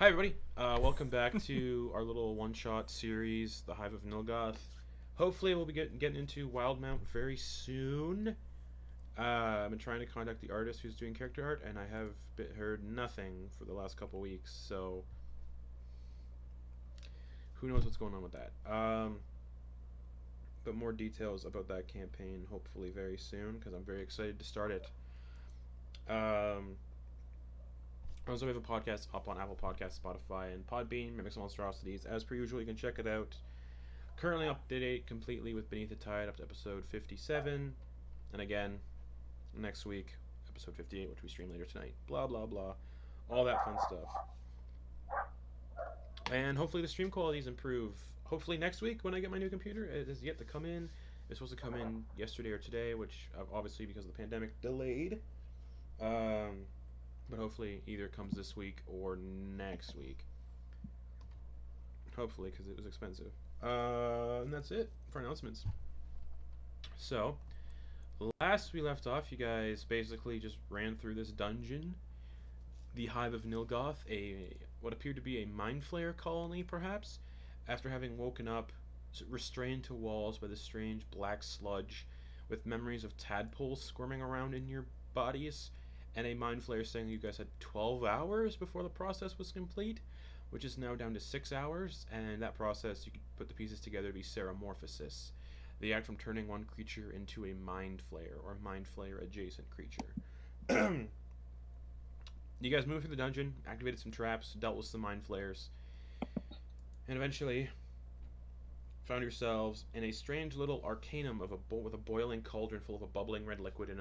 Hi everybody, welcome back to our little one-shot series, the Hive of Nilgoth. Hopefully we'll be getting into Wildmount very soon. I've been trying to contact the artist who's doing character art, and I have heard nothing for the last couple weeks, so who knows what's going on with that. But more details about that campaign hopefully very soon, because I'm very excited to start it. Also, we have a podcast up on Apple Podcasts, Spotify, and Podbean, Mimics Monstrosities. As per usual, you can check it out. Currently up to date completely with Beneath the Tide up to episode 57. And again, next week, episode 58, which we stream later tonight. Blah, blah, blah. All that fun stuff. And hopefully the stream qualities improve. Hopefully next week when I get my new computer. It is yet to come in. It's supposed to come in yesterday or today, which obviously because of the pandemic delayed. But hopefully either comes this week or next week. Hopefully, because it was expensive. And that's it for announcements. So, last we left off, you guys basically just ran through this dungeon. The Hive of Nilgoth, what appeared to be a mind flayer colony, perhaps, after having woken up, restrained to walls by the strange black sludge, with memories of tadpoles squirming around in your bodies. And a mind flayer saying you guys had 12 hours before the process was complete, which is now down to 6 hours, and that process, you could put the pieces together to be seromorphosis, the act from turning one creature into a mind flayer, or mind flayer adjacent creature. You guys moved through the dungeon, activated some traps, dealt with some mind flayers, and eventually found yourselves in a strange little arcanum of with a boiling cauldron full of a bubbling red liquid and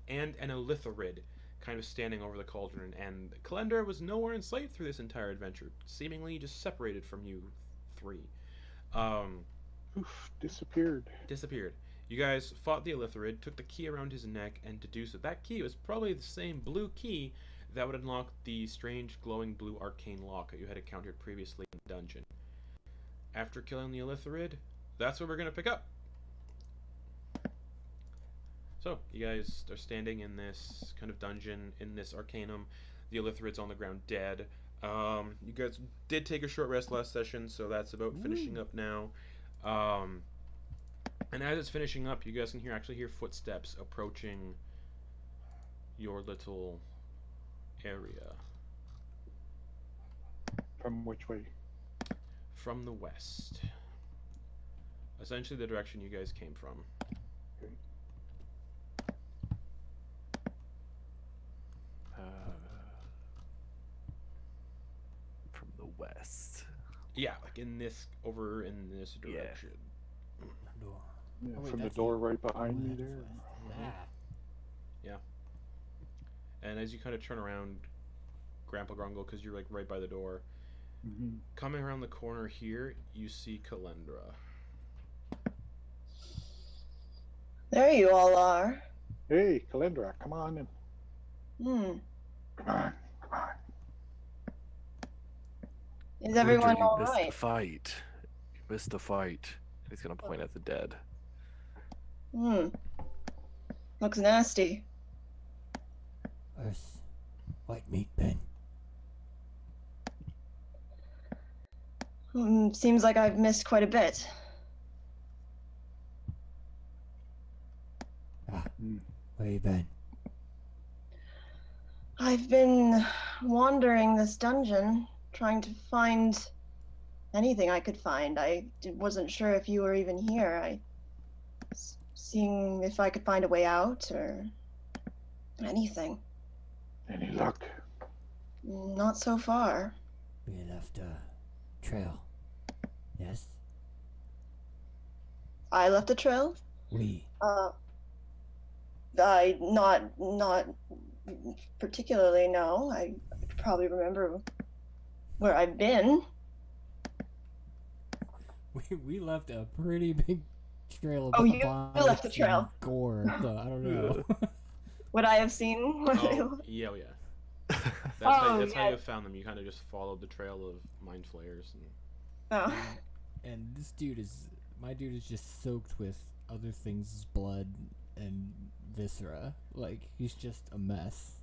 an Illithid kind of standing over the cauldron, and Calendar was nowhere in sight through this entire adventure, seemingly just separated from you three. Disappeared. You guys fought the Illithid, took the key around his neck, and deduced that that key was probably the same blue key that would unlock the strange glowing blue arcane lock that you had encountered previously in the dungeon. After killing the Illithid, that's what we're going to pick up. So, you guys are standing in this kind of dungeon, in this arcanum. The Illithid's on the ground dead. You guys did take a short rest last session, so that's about finishing up now. And as it's finishing up, you guys can actually hear footsteps approaching your little area. From which way? From the west. Essentially the direction you guys came from. Okay. From the west. Yeah, like in this direction. Yeah, Oh, wait, from the that's door it. right behind me That's there. west. Ah. Yeah. And as you kind of turn around, Grandpa Grungle, because you're like right by the door, coming around the corner here, you see Calendra. There you all are. Hey, Calendra, come on in. Come on. Is everyone all You missed right? the fight. You missed the fight. He's gonna point at the dead. Looks nasty. Earth. White meat bin. Seems like I've missed quite a bit. Where you been? I've been wandering this dungeon, trying to find anything I could find. I wasn't sure if you were even here. Seeing if I could find a way out or anything. Any luck? Not so far. We left a trail. Yes? I left a trail? We. I not particularly, no. I probably remember where I've been. We left a pretty big trail of You bodies left a trail. and gore, so I don't know. Would I have seen? Oh, yeah. That's how you found them. You kind of just followed the trail of mind flayers. Oh. And my dude is just soaked with other things' blood and viscera. Like, he's just a mess.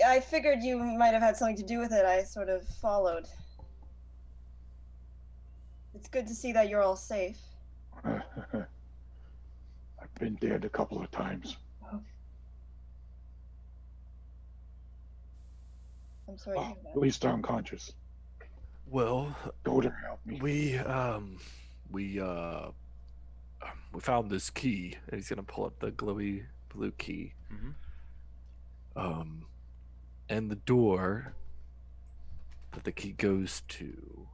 I figured you might have had something to do with it. I sort of followed. It's good to see that you're all safe. I've been dead a couple of times. I'm sorry to hear At that. least unconscious. Well, Goder, help me. we found this key, and he's gonna pull up the glowy blue key. And the door that the key goes to.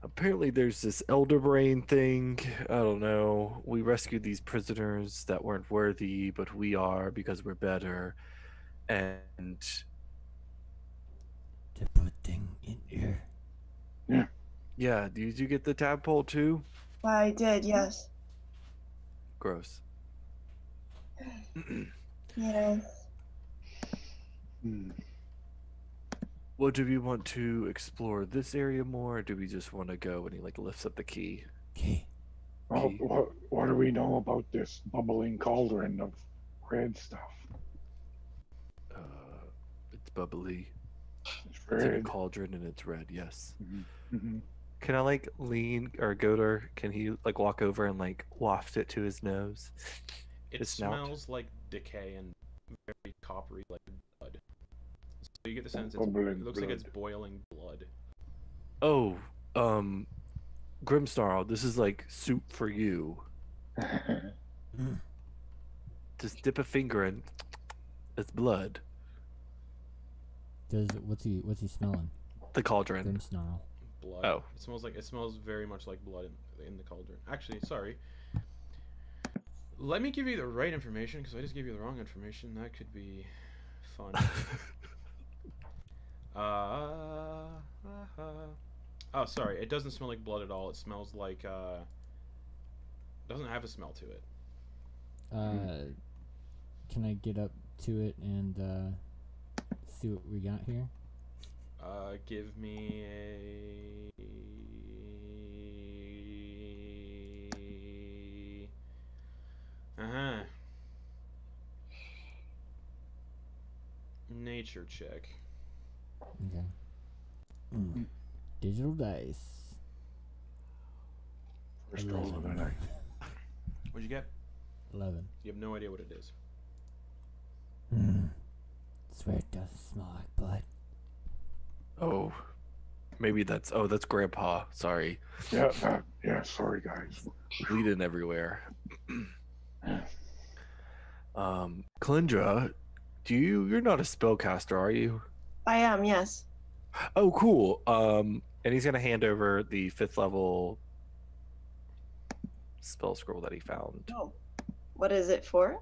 Apparently, there's this elder brain thing. I don't know. We rescued these prisoners that weren't worthy, but we are because we're better. And To put thing in here. yeah, did you get the tadpole too? I did, yes. Gross. Yes. Well, do we want to explore this area more, or do we just want to go when he like lifts up the key? Okay. Well, Key. what do we know about this bubbling cauldron of red stuff? It's bubbly. It's It's in a red. cauldron and it's red. Yes. Mm-hmm. Can I like lean or Goder? Can he like walk over and like waft it to his nose? It His snout? smells like decay and very coppery, like blood. So you get the sense Bubbling it looks like it's blood. boiling blood. Oh, Grimsnarl, this is like soup for you. Just dip a finger in. It's blood. What's he smelling? The cauldron. Grim snarl. Blood. Oh. It smells very much like blood in the cauldron. Actually, sorry. Let me give you the right information, because I just gave you the wrong information. That could be fun. Oh, sorry. It doesn't smell like blood at all. It smells like doesn't have a smell to it. Can I get up to it and see what we got here? Give me a nature check. Okay. Digital dice. First roll of the night. What'd you get? 11. You have no idea what it is. Swear it doesn't smell like blood. Oh, maybe that's Grandpa. Sorry, Yeah, sorry guys. bleeding everywhere. Kalindra, you're not a spellcaster, are you? I am, yes. Oh, cool. And he's gonna hand over the 5th level spell scroll that he found. Oh. What is it for?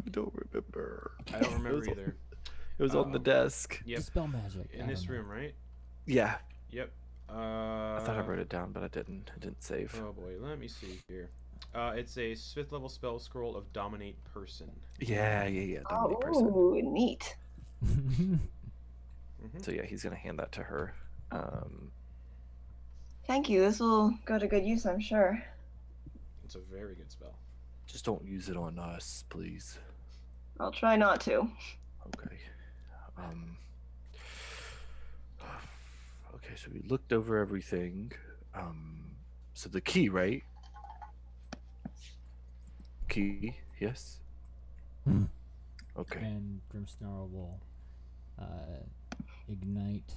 I don't remember. I don't remember either. It was on the desk. Yep. Dispel magic. In this room, right? Yeah, Yep. I thought I wrote it down, but I didn't. I didn't save. Oh boy, let me see here. It's a 5th level spell scroll of Dominate Person. Yeah. Dominate person. Oh, neat. So yeah, he's gonna hand that to her. Thank you. This will go to good use, I'm sure. It's a very good spell. Just don't use it on us, please. I'll try not to. Okay. Okay, so we looked over everything. So the key, right? Key, yes. Okay. And Grimsnarl will ignite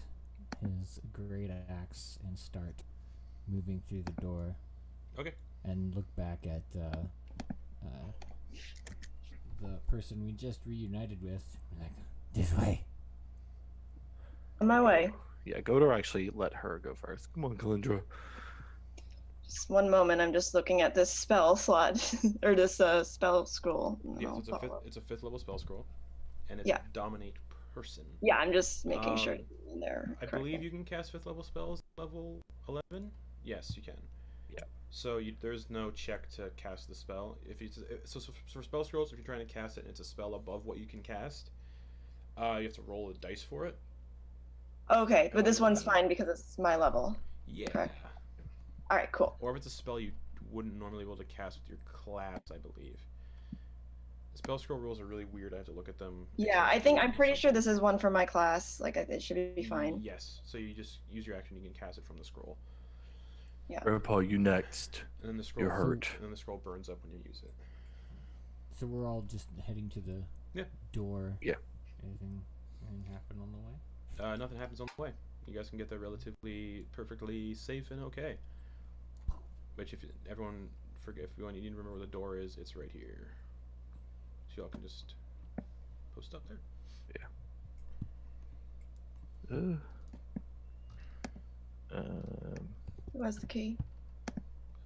his great axe and start moving through the door. Okay. And look back at the person we just reunited with. Like, this way. On my way. Yeah, Goder actually let her go first. Come on, Kalindra. Just one moment. I'm just looking at this spell slot or this spell scroll. and Yes, I'll follow. it's a 5th level spell scroll, and it's Yeah. Dominate Person. Yeah, I'm just making sure Um, it's in there. I believe you can cast 5th level spells level 11. Yes, you can. Yeah. So there's no check to cast the spell. So for spell scrolls, if you're trying to cast it and it's a spell above what you can cast, you have to roll a dice for it. Okay, but this one's fine because it's my level. Yeah. Correct. All right, cool. Or if it's a spell you wouldn't normally be able to cast with your class, I believe. Spell scroll rules are really weird. I have to look at them. Yeah, I'm pretty sure this is one for my class. Like, it should be fine. Yes. So you just use your action. You can cast it from the scroll. Yeah. Grandpa, you next. And then the scroll. You're hurt. And then the scroll burns up when you use it. So we're all just heading to the door. Yeah. Anything happen on the way? Nothing happens on the way. You guys can get there relatively, perfectly safe and okay. Which, if everyone forget, if you need to remember where the door is, it's right here. So y'all can just post up there. Yeah. Who has the key?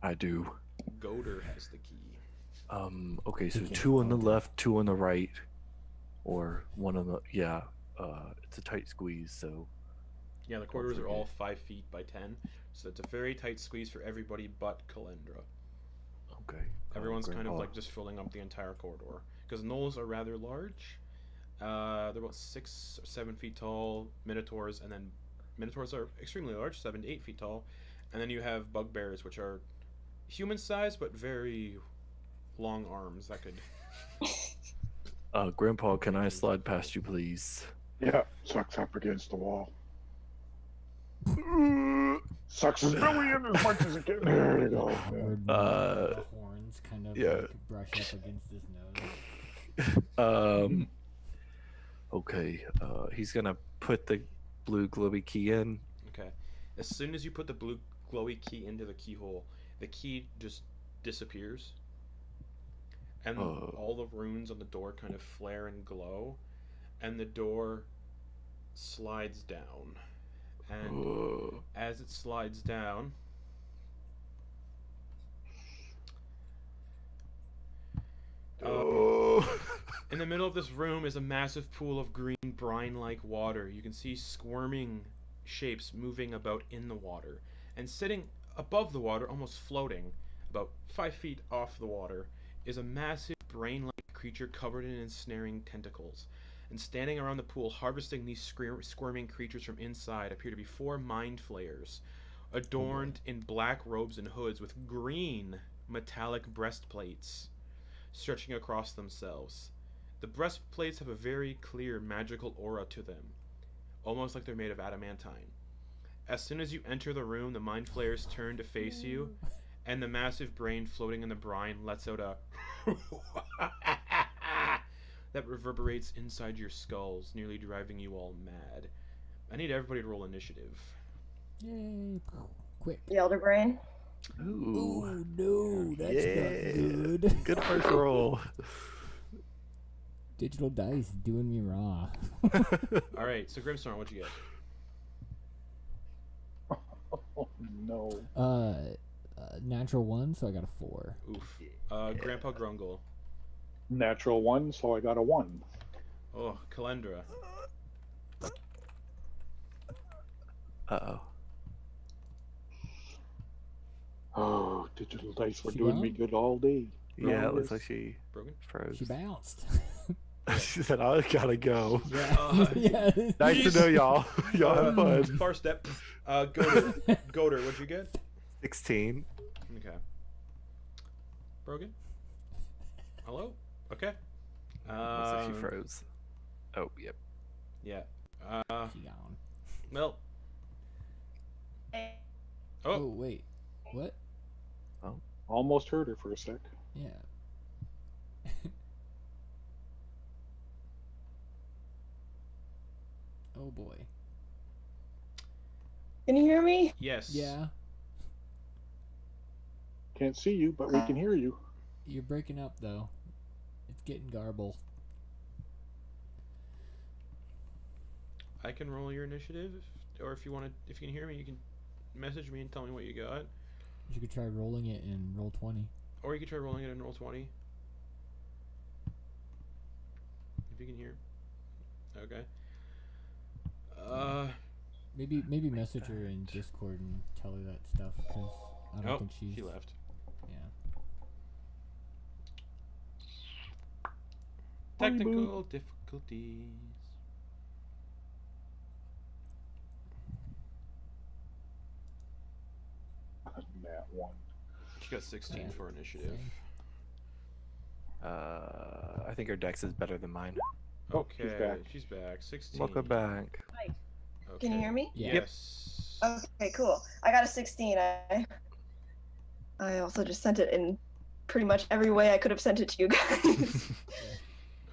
I do. Goater has the key. Okay, so Okay, 2 on the okay. left, 2 on the right, or 1 on the it's a tight squeeze, so Yeah, the corridors are forget. all 5 feet by 10, so it's a very tight squeeze for everybody but Kalendra. okay. Everyone's kind of Grandpa. like just filling up the entire corridor because gnolls are rather large. They're about 6 or 7 feet tall. Minotaurs, and then minotaurs are extremely large, 7 to 8 feet tall, and then you have bugbears, which are human-sized but very long arms that could. Grandpa, can I slide past you, please? Yeah, sucks up against the wall. Sucks his belly in as much as it can. There you go. Awkward Uh, the horns kind of yeah. like brush up against his nose. Okay. He's gonna put the blue glowy key in. Okay. As soon as you put the blue glowy key into the keyhole, the key just disappears. And all the runes on the door kind of flare and glow. And the door slides down. And as it slides down, in the middle of this room is a massive pool of green brine-like water. You can see squirming shapes moving about in the water. And sitting above the water, almost floating, about 5 feet off the water, is a massive brain-like creature covered in ensnaring tentacles. And standing around the pool, harvesting these squirming creatures from inside, appear to be 4 mind flayers, adorned in black robes and hoods with green metallic breastplates stretching across themselves. The breastplates have a very clear magical aura to them, almost like they're made of adamantine. As soon as you enter the room, the mind flayers turn to face you, and the massive brain floating in the brine lets out a that reverberates inside your skulls, nearly driving you all mad. I need everybody to roll initiative. Yay! Quick. The Elder Brain. Ooh. Oh no, that's Yeah. not good. Good first roll. Digital dice doing me raw. All right, so Grimstorm, what'd you get? Oh, no. Natural 1, so I got a 4. Oof. Grandpa Grungle. Natural 1, so I got a 1. Oh, Kalendra. Uh-oh. Oh, digital dice were She doing me won? good all day. Yeah, it looks Yes. like she Brogan? froze. She bounced. She said, I gotta go. Yeah. Yeah. Nice to know y'all. Y'all have fun. Far step. Goater. Goater, what'd you get? 16. Okay. Brogan? Hello? Okay. Looks like she froze. Oh, yep. Yeah. She gone. Well. Oh Oh. wait. What? Almost heard her for a sec. Yeah. Oh boy. Can you hear me? Yes. Yeah. Can't see you, but we can hear you. You're breaking up though. It's getting garbled. I can roll your initiative, or if you want to, if you can hear me, you can message me and tell me what you got, You could try rolling it in roll 20. or you can try rolling it in roll 20. If you can hear. Okay. Maybe message her in Discord and tell her that stuff because I don't think she's. She left. Yeah. Technical difficulties. Nat 1. She got 16 Yeah. for initiative. Same. I think her dex is better than mine. Oh, she's Okay, back. she's back. 16. Welcome back. Hi. Okay. Can you hear me? Yeah. Yes. Okay, cool. I got a 16. I also just sent it in pretty much every way I could have sent it to you guys.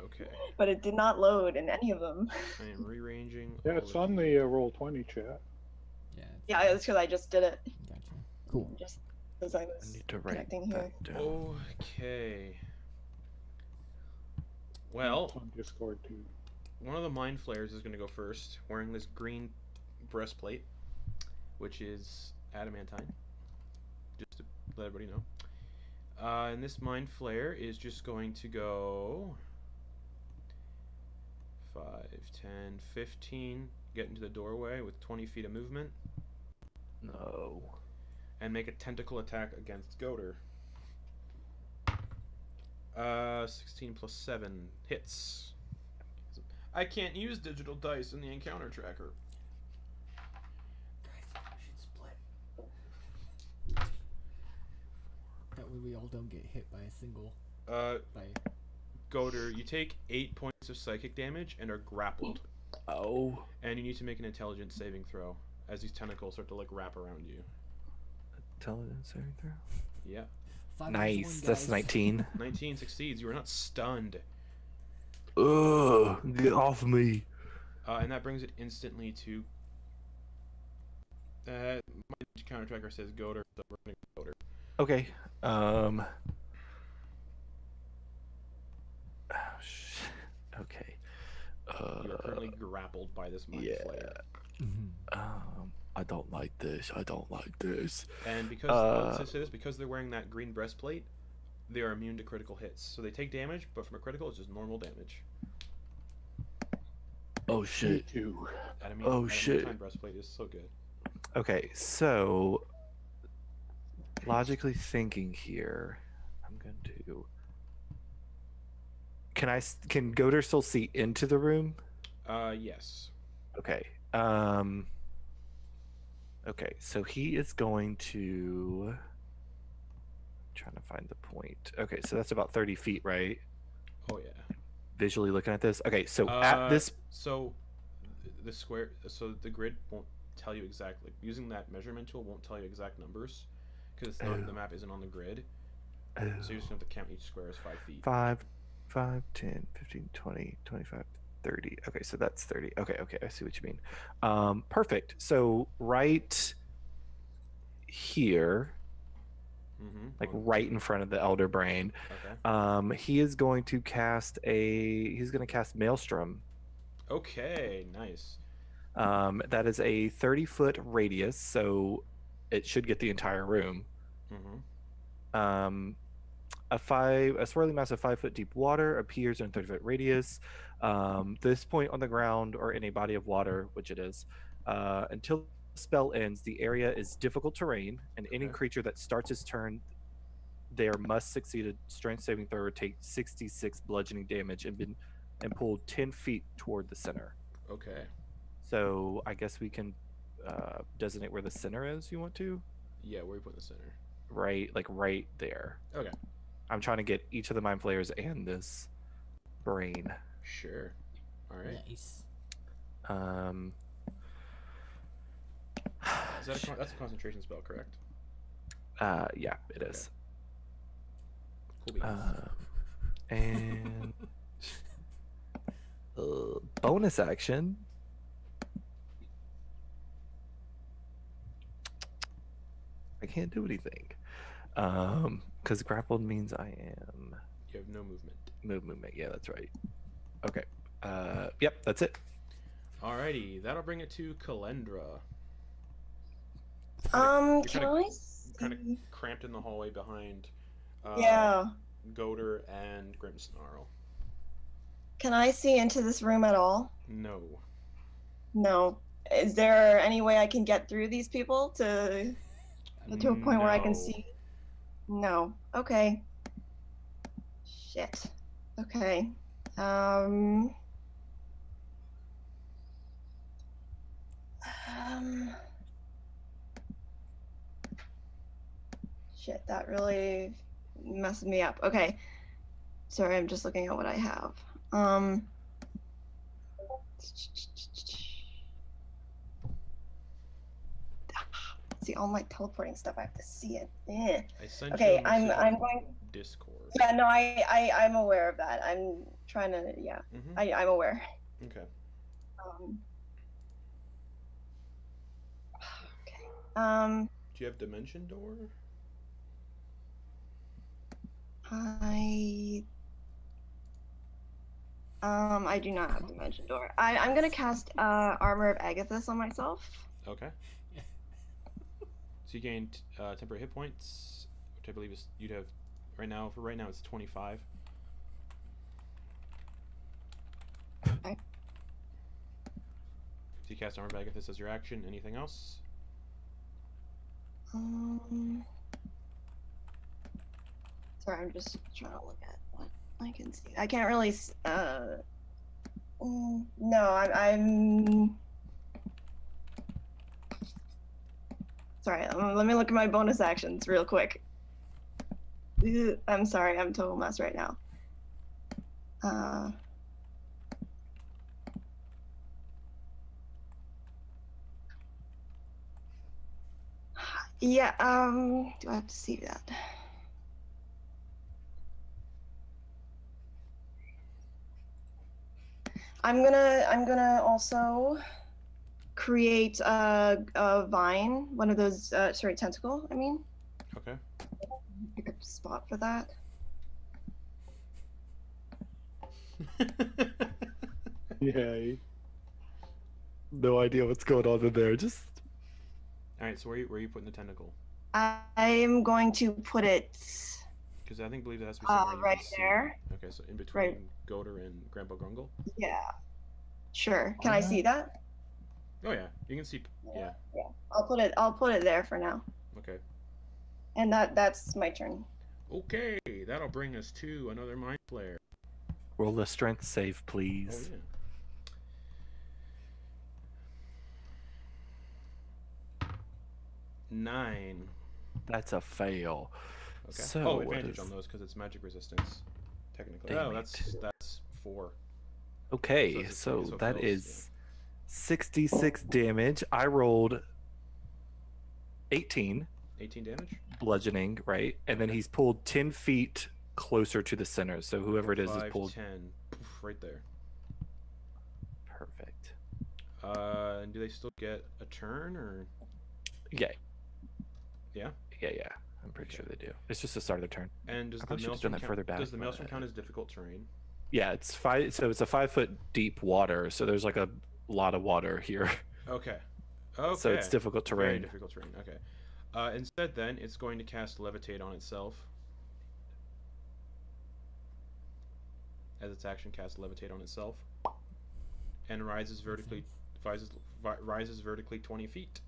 Okay. But it did not load in any of them. I am rearranging. Yeah, all it's of on these. the Roll20 chat. Yeah. Yeah, that's because I just did it. Gotcha. Cool. Just as I I was need to write connecting here. that down. Okay. It's Well, on Discord too. one of the mind flayers is going to go first, wearing this green breastplate, which is adamantine. Just to let everybody know. And this mind flayer is just going to go 5, 10, 15, get into the doorway with 20 feet of movement, No. and make a tentacle attack against Goater. 16 plus 7 hits. I can't use digital dice in the encounter tracker. Guys, we should split. That way we all don't get hit by a single. By. Goater, you take 8 points of psychic damage and are grappled. Oh. And you need to make an intelligence saving throw as these tentacles start to like wrap around you. Intelligence saving throw. Yeah. 5 Nice. guys. That's 19. 19 succeeds. You are not stunned. Ugh. Get off me. And that brings it instantly to. My counter tracker says Goater, so we're gonna go Goater. Okay. Okay. You are currently grappled by this mind yeah. flayer. I don't like this. I don't like this. And because to say this, because they're wearing that green breastplate, they are immune to critical hits. So they take damage, but from a critical, it's just normal damage. Oh Me shit. too. Oh, shit. Adamantine breastplate is so good. Okay, so logically thinking here, I'm going to. Can Goater still see into the room? Yes. Okay. Okay, so he is going to. I'm trying to find the point. Okay, so that's about 30 feet, right? Oh yeah. Visually looking at this. Okay, so at this. So the square, so the grid won't tell you exactly. Using that measurement tool won't tell you exact numbers because it's not, the map isn't on the grid. So you just have to count each square as 5 feet. 5, 10, 15, 20, 25, 30. Okay, so that's 30. Okay, I see what you mean. Perfect. So right here, like right in front of the Elder Brain, Okay. he is going to cast Maelstrom. Okay, nice. That is a 30-foot radius, so it should get the entire room. Mm-hmm. A swirling mass of 5 foot deep water appears in a 30-foot radius. This point on the ground or in a body of water, which it is, until the spell ends, the area is difficult terrain, and any Okay. creature that starts its turn there must succeed a strength saving throw or take 66 bludgeoning damage and pulled 10 feet toward the center. Okay. So I guess we can designate where the center is. You want to? Yeah, where you put in the center? Right, like right there. Okay. I'm trying to get each of the mind flayers and this brain. Sure. All right. Nice. That's a concentration spell, correct? Yeah, it is. Cool beans. And bonus action. I can't do anything. Because grappled means I am You have no movement. movement. Yeah, that's right. Okay. Yep, that's it. Alrighty, that'll bring it to Kalendra. Can kinda- I Kind of see? cramped in the hallway behind Yeah. Goater and Grimmsnarl. Can I see into this room at all? No. No. Is there any way I can get through these people to a point where I can No. see? No. Okay. Shit. Okay. Shit, that really messed me up. Okay. Sorry, I'm just looking at what I have. See all my teleporting stuff. I have to see it. I sent Okay, you a message I'm on going. Discord. Yeah, no, I'm aware of that. I'm trying to. Yeah, I'm aware. Okay. Okay. Do you have Dimension Door? I do not have Dimension Door. I'm gonna cast Armor of Agathis on myself. Okay. So you gain temporary hit points, which I believe is you'd have right now. For right now, it's 25. Okay. So you cast Armor of Agathis as your action. Anything else? Sorry, I'm just trying to look at what I can see. I can't really. No, I'm. Sorry, let me look at my bonus actions real quick. I'm sorry, I'm a total mess right now. Yeah, do I have to see that? I'm gonna also create a vine, one of those sorry, tentacle, I mean. Okay. Pick up a spot for that. Yay. No idea what's going on in there. Just. All right. So where are you putting the tentacle? I am going to put it. Because I believe that has to be somewhere you right can see. there. Okay, so in between Goder and Grandpa Grungle. Yeah. Sure. Can I see that? Oh yeah, you can see. Yeah. Yeah. I'll put it there for now. Okay. And that's my turn. Okay, that'll bring us to another Mind Flare. Roll a strength save, Oh please. yeah. 9. That's a fail. Okay. So advantage on those because it's magic resistance, technically. Damn That's 4. Okay, so that is 66 damage. I rolled 18. 18 damage? Bludgeoning, right? And then he's pulled 10 feet closer to the center. So whoever it is 5, pulled 10. Poof, right there. Perfect. Do they still get a turn or? Yeah. Yeah? Yeah. I'm pretty sure they do. It's just the start of the turn. And does I the probably should've maelstrom done that further back, does the but- maelstrom count as difficult terrain? Yeah, it's 5. So it's a 5-foot deep water. So there's like a lot of water here. Okay. So it's difficult Very terrain. difficult terrain. Okay. Instead, then it's going to cast Levitate on itself. As its action, cast Levitate on itself, and rises vertically 20 feet.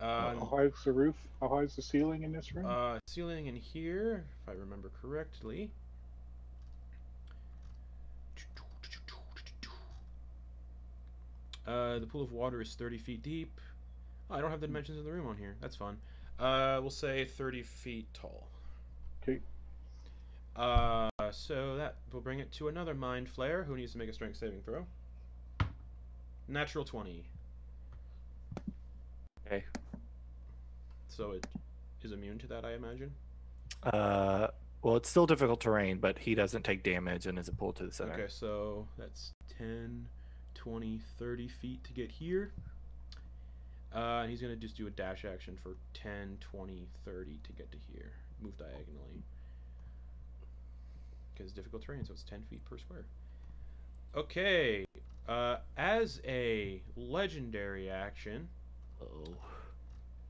How high is the roof? How high is the ceiling in this room? Ceiling in here, if I remember correctly. The pool of water is 30 feet deep. Oh, I don't have the dimensions of the room on here. That's fun. We'll say 30 feet tall. Okay. So that will bring it to another Mind Flare. Who needs to make a strength saving throw? Natural 20. Okay. So it is immune to that, I imagine? Well, it's still difficult terrain, but he doesn't take damage and isn't pulled to the center. Okay, so that's 10, 20, 30 feet to get here. And he's going to just do a dash action for 10, 20, 30 to get to here. Move diagonally. Because difficult terrain, so it's 10 feet per square. Okay. As a legendary action,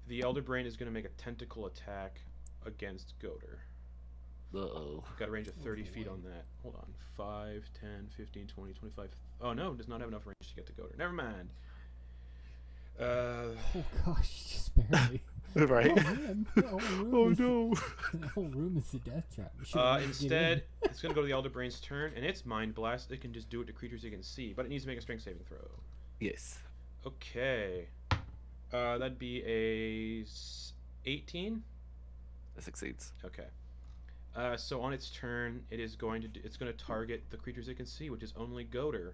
the Elder Brain is going to make a tentacle attack against Goder. Got a range of 30 feet on that. Hold on. 5, 10, 15, 20, 25. Oh no, does not have enough range to get to Goder. Never mind. Oh gosh, just barely. Right? Oh man, the whole room Oh is, no. the whole room is a death trap. We should've let it get Instead, in. it's going to go to the Elder Brain's turn, and it's Mind Blast. It can just do it to creatures it can see, but it needs to make a strength saving throw. Yes. Okay. That'd be a 18? That succeeds. Okay. So on its turn, it's going to target the creatures it can see, which is only Goater.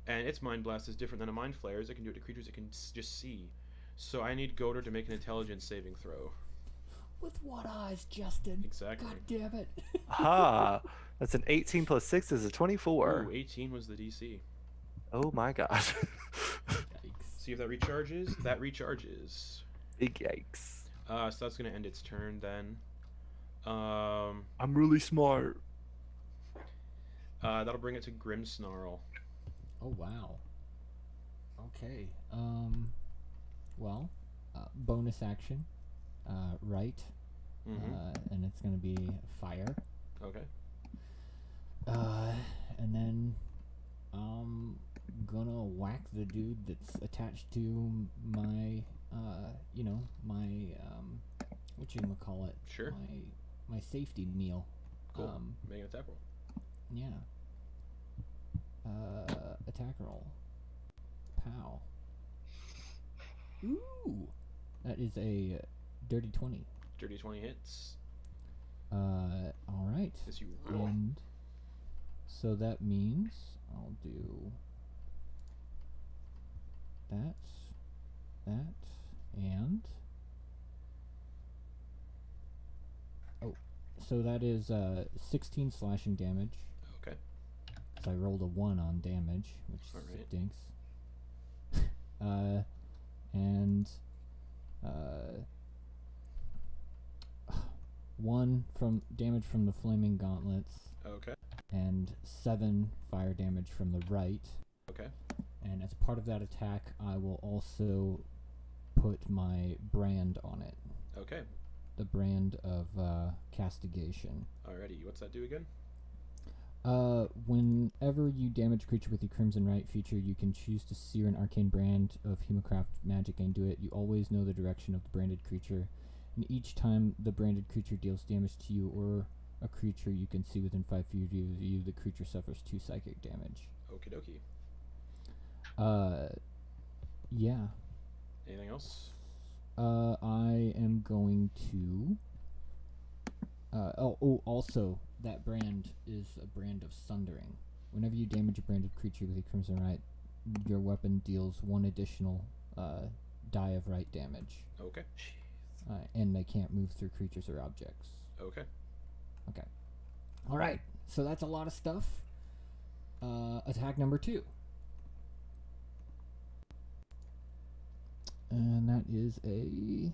And its Mind Blast is different than a Mind Flare's. It can do it to creatures it can just see. So I need Goater to make an Intelligence saving throw. With what eyes, Justin? Exactly. God damn it. Ha! That's an 18 plus 6 is a 24. Ooh, 18 was the DC. Oh my god. Yikes. See if that recharges. That recharges. Big yikes. So that's going to end its turn then. I'm really smart. That'll bring it to Grimmsnarl. Oh, wow. Okay. Well, bonus action. Right. And it's going to be fire. Okay. And then I'm gonna whack the dude that's attached to my, my, whatchamacallit? Sure. My safety meal. Cool. Make an attack roll. Yeah. Attack roll. Pow. Ooh! That is a dirty 20. Dirty 20 hits. Alright. As you roll. And so that means I'll do that, and so that is 16 slashing damage. Okay. So I rolled a 1 on damage, which Alright. stinks. And 1 from damage from the flaming gauntlets. Okay. And 7 fire damage from the right. Okay. And as part of that attack, I will also put my brand on it. Okay. The brand of castigation. Alrighty. What's that do again? Whenever you damage a creature with your Crimson Right feature, you can choose to sear an arcane brand of Humacraft magic into it. You always know the direction of the branded creature. And each time the branded creature deals damage to you or a creature you can see within 5 feet of you, the creature suffers 2 psychic damage. Okie dokie. Yeah. Anything else? I am going to... also, that brand is a brand of Sundering. Whenever you damage a branded creature with a Crimson Right, your weapon deals 1 additional die of right damage. Okay. And they can't move through creatures or objects. Okay. Okay. Alright, so that's a lot of stuff. Attack number 2. And that is a...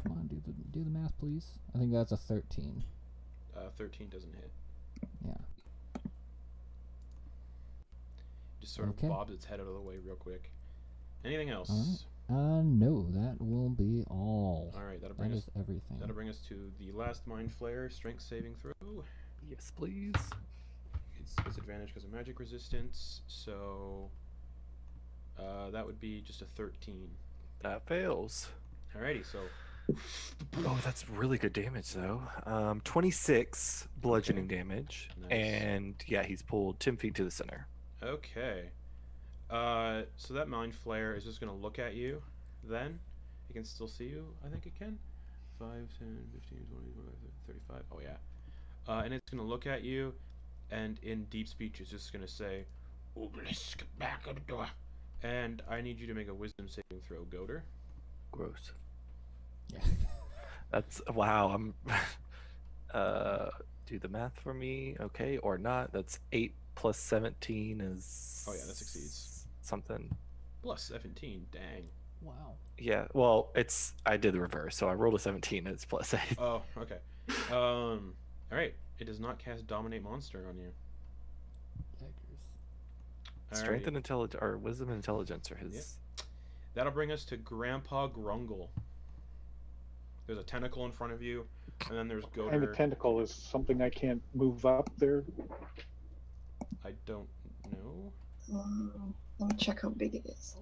Come on, do the math, please. I think that's a 13. 13 doesn't hit. Yeah. Just sort of bobs its head out of the way real quick. Anything else? No, that will be all. Alright, that'll That bring us is everything. That'll bring us to the last Mind Flare strength saving throw. Yes, please. It's disadvantage because of magic resistance, so that would be just a 13. That fails. Alrighty, so Oh, that's really good damage, though. 26 bludgeoning damage. Nice. And, yeah, he's pulled 10 feet to the center. okay. So that Mind Flare is just going to look at you then. It can still see you, I think it can. 5, 10, 15, 20, 25, 35. Oh, yeah. And it's going to look at you, and in deep speech, it's just going to say, "Oblisk, back of the door." And I need you to make a wisdom saving throw, Goater. Gross. Yeah. That's, wow, I'm, do the math for me, okay, or not. That's 8 plus 17 is... Oh, yeah, that succeeds. Something. Plus 17, dang. Wow. Yeah, well, I did the reverse, so I rolled a 17 and it's plus 8. Oh, okay. Alright. It does not cast Dominate Monster on you. Strength Alrighty. and intelligence, or wisdom and intelligence are his. Yep. That'll bring us to Grandpa Grungle. There's a tentacle in front of you, and then there's What kind of Goater. tentacle is something I can't move up there? I don't know. Let me check how big it is.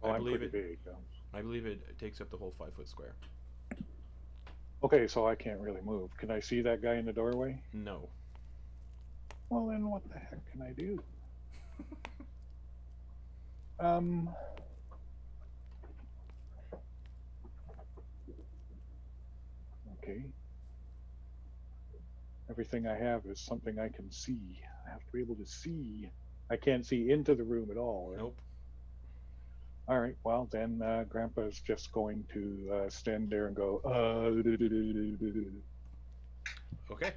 Oh, I I'm believe pretty it. big. I believe it takes up the whole 5-foot square. Okay, so I can't really move. Can I see that guy in the doorway? No. Well, then what the heck can I do? everything I have is something I can see. I have to be able to see. I can't see into the room at all. Right? Nope. All right. Well, then Grandpa's just going to stand there and go. Okay.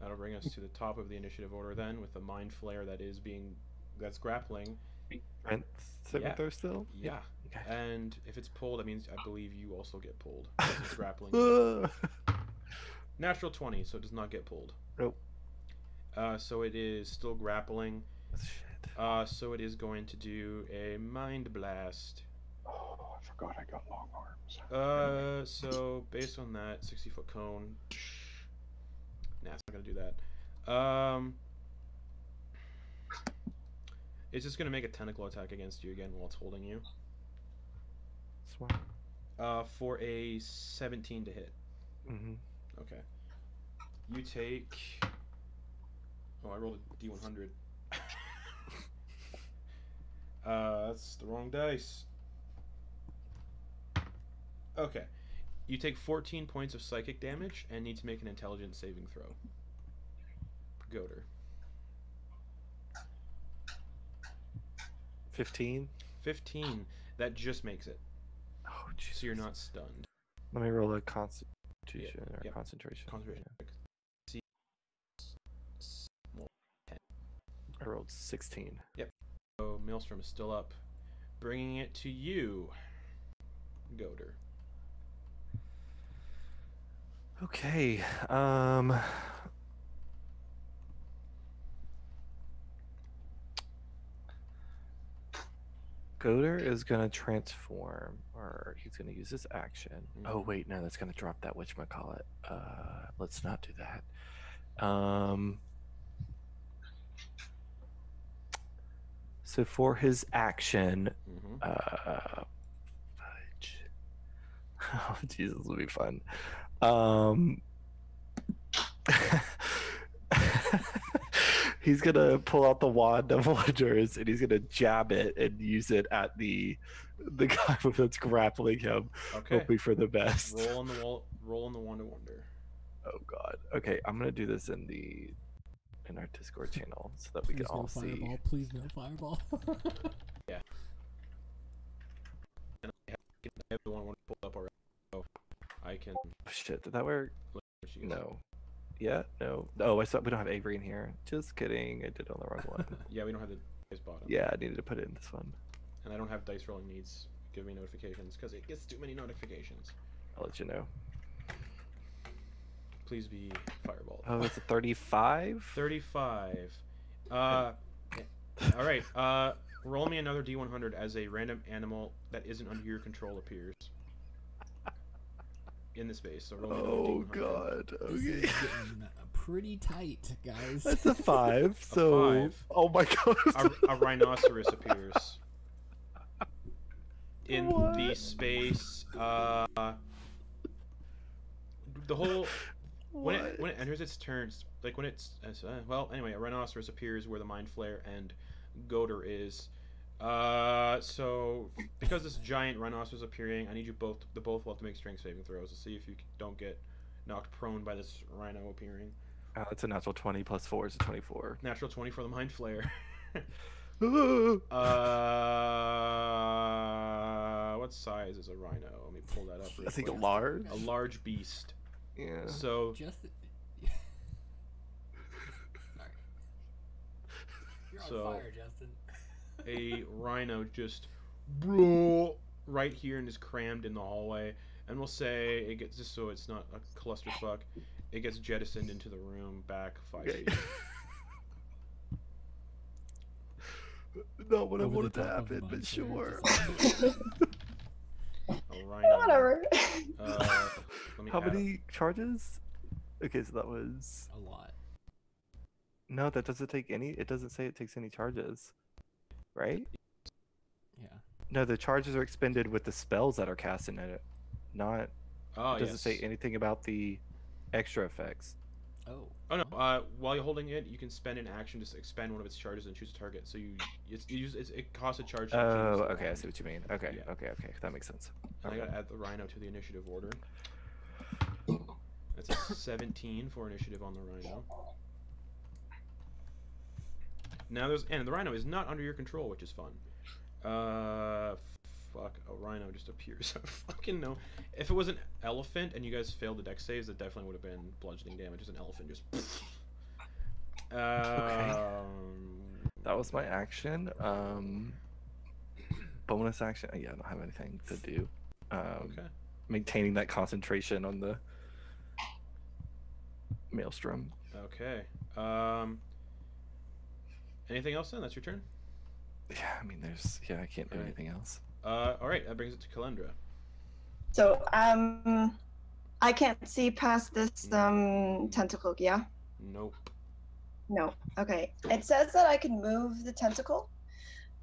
That'll bring us to the top of the initiative order then, with the mind flare that's grappling. Strength saving Yeah. throw still? Yeah. Okay. And if it's pulled, that means I believe you also get pulled. Because it's grappling. Natural 20, so it does not get pulled. Nope. So it is still grappling. Shit. So it is going to do a mind blast. Oh, I forgot I got long arms. So based on that 60-foot cone, nah, it's not gonna do that. It's just gonna make a tentacle attack against you again while it's holding you. Smart. For a 17 to hit. Mm-hmm. Okay. You take. Oh, I rolled a D100. That's the wrong dice. Okay. You take 14 points of psychic damage and need to make an intelligence saving throw. Goater. 15. 15. That just makes it. Oh, jeez. So you're not stunned. Let me roll a constitution or Yep. concentration. Concentration. Yeah. See. Well, 10. I rolled 16. So Maelstrom is still up, bringing it to you, Goater. Okay. Goater is gonna transform, or he's gonna use his action. Oh wait, no, that's gonna drop that whatchamacallit. Let's not do that. So for his action, fudge. Oh Jesus, this will be fun. He's gonna pull out the wand of wonders and he's gonna jab it and use it at the guy that's grappling him, hoping for the best. Roll on the wand of wonder. Oh God. Okay, I'm gonna do this in our Discord channel so that we Please can all no see. fireball. Please no fireball. Yeah. And I have the one pulled up already, so I can. Oh, shit, did that work? Let you guys- No. Yeah, no. Oh, I saw we don't have Avery in here. Just kidding. I did it on the wrong one. Yeah, we don't have the dice bottom. Yeah, I needed to put it in this one. And I don't have dice rolling needs. Give me notifications because it gets too many notifications. I'll let you know. Please be fireball. Oh, that's a 35? 35. All right. Roll me another D100 as a random animal that isn't under your control appears in the space. So roll me another Oh D100. God. This is Okay. getting pretty tight, guys. That's a 5. So. 5. Oh my God. A rhinoceros appears in What? the space. The whole when it enters its turns, like when it's well, anyway, a rhinoceros appears where the mind flare and Goater is. So because this giant rhinoceros appearing, I need you both will have to make strength saving throws to see if you don't get knocked prone by this rhino appearing. That's a natural 20 plus 4 is a 24. Natural 20 for the mind flare. Oh, What size is a rhino? Let me pull that up. Real I think a quick. large. A large beast. Yeah. So Just. Sorry. You're on So- fire, Justin. a rhino just right here and is crammed in the hallway, and we'll say it gets, just so it's not a clusterfuck, it gets jettisoned into the room back 5 Okay. feet. Not what I Over the wanted to top of the happen, but mind flare, sure. just- A rhino. Whatever. Let me How add- many charges? Okay, so that was. A lot. No, that doesn't take any. It doesn't say it takes any charges. Right? Yeah. No, the charges are expended with the spells that are cast in it. Not. Oh, It doesn't yes. say anything about the extra effects. Oh. Oh no! While you're holding it, you can spend an action to expend one of its charges and choose a target. So it costs a charge. To Oh, choose okay, I one. see what you mean. Okay, Yeah. okay, that makes sense. And I Okay. gotta add the rhino to the initiative order. That's a 17 for initiative on the rhino. Now and the rhino is not under your control, which is fun. Fuck, a rhino just appears. I fucking know. If it was an elephant and you guys failed the dex saves, it definitely would have been bludgeoning damage. As an elephant just. Okay. That was my action. Bonus action. Yeah, I don't have anything to do. Okay. Maintaining that concentration on the maelstrom. Okay. Anything else then? That's your turn? Yeah, I mean, I can't do anything else. Alright, that brings it to Kalendra. So, I can't see past this tentacle, yeah? Nope. No. Okay. It says that I can move the tentacle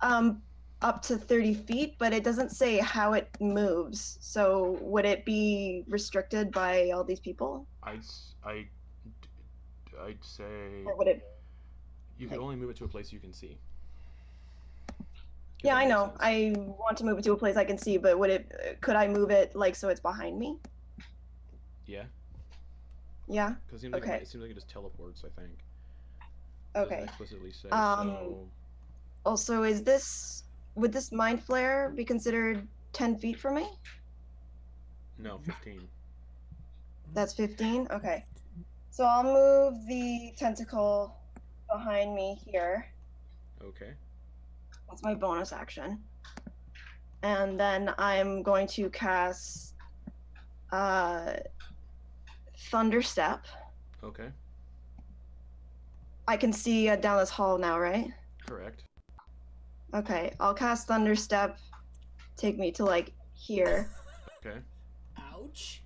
up to 30 feet, but it doesn't say how it moves. So would it be restricted by all these people? I'd say Or would it? you could only move it to a place you can see. Yeah, I know. I want to move it to a place I can see, but could I move it like so it's behind me? Yeah. Yeah. Because it seems like it just teleports, I think. Okay. Doesn't explicitly say, so... Also, would this mind flare be considered 10 feet from me? No, 15. That's 15? Okay. So I'll move the tentacle behind me here. Okay. That's my bonus action. And then I'm going to cast Thunder Step. Okay. I can see down this hall now, right? Correct. Okay, I'll cast Thunder Step. Take me to like here. Okay. Ouch.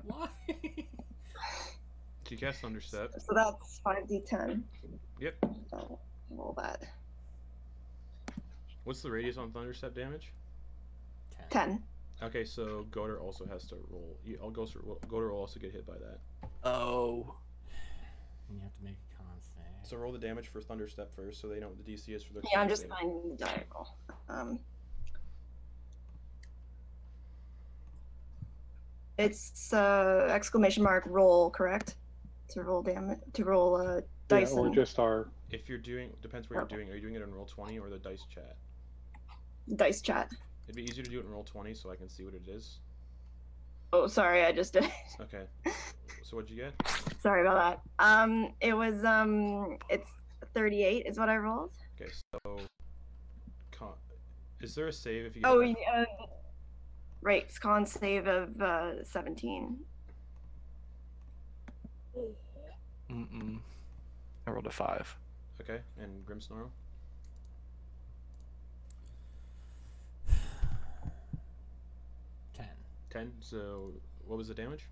Why? So you cast Thunder Step. So that's 5d10. Yep. So roll that. What's the radius on Thunder Step damage? 10. Okay, so Goder also has to roll. Goder will also get hit by that. Oh. You have to make a con save. So roll the damage for Thunder Step first, so they know what the DC is for their. Yeah, I'm just finding the die roll. It's exclamation mark roll, correct? To roll damage, to roll dice. Yeah, or just our. If you're doing, depends what you're doing. Are you doing it in Roll20 or the dice chat? Dice chat. It'd be easier to do it in Roll20 so I can see what it is. Oh, sorry, I just did it. Okay. So what'd you get? Sorry about that. It was it's 38 is what I rolled. Okay, so is there a save if you? Oh, right. Con save of 17. I rolled a 5. Okay, and Grimmsnarl? 10. So what was the damage?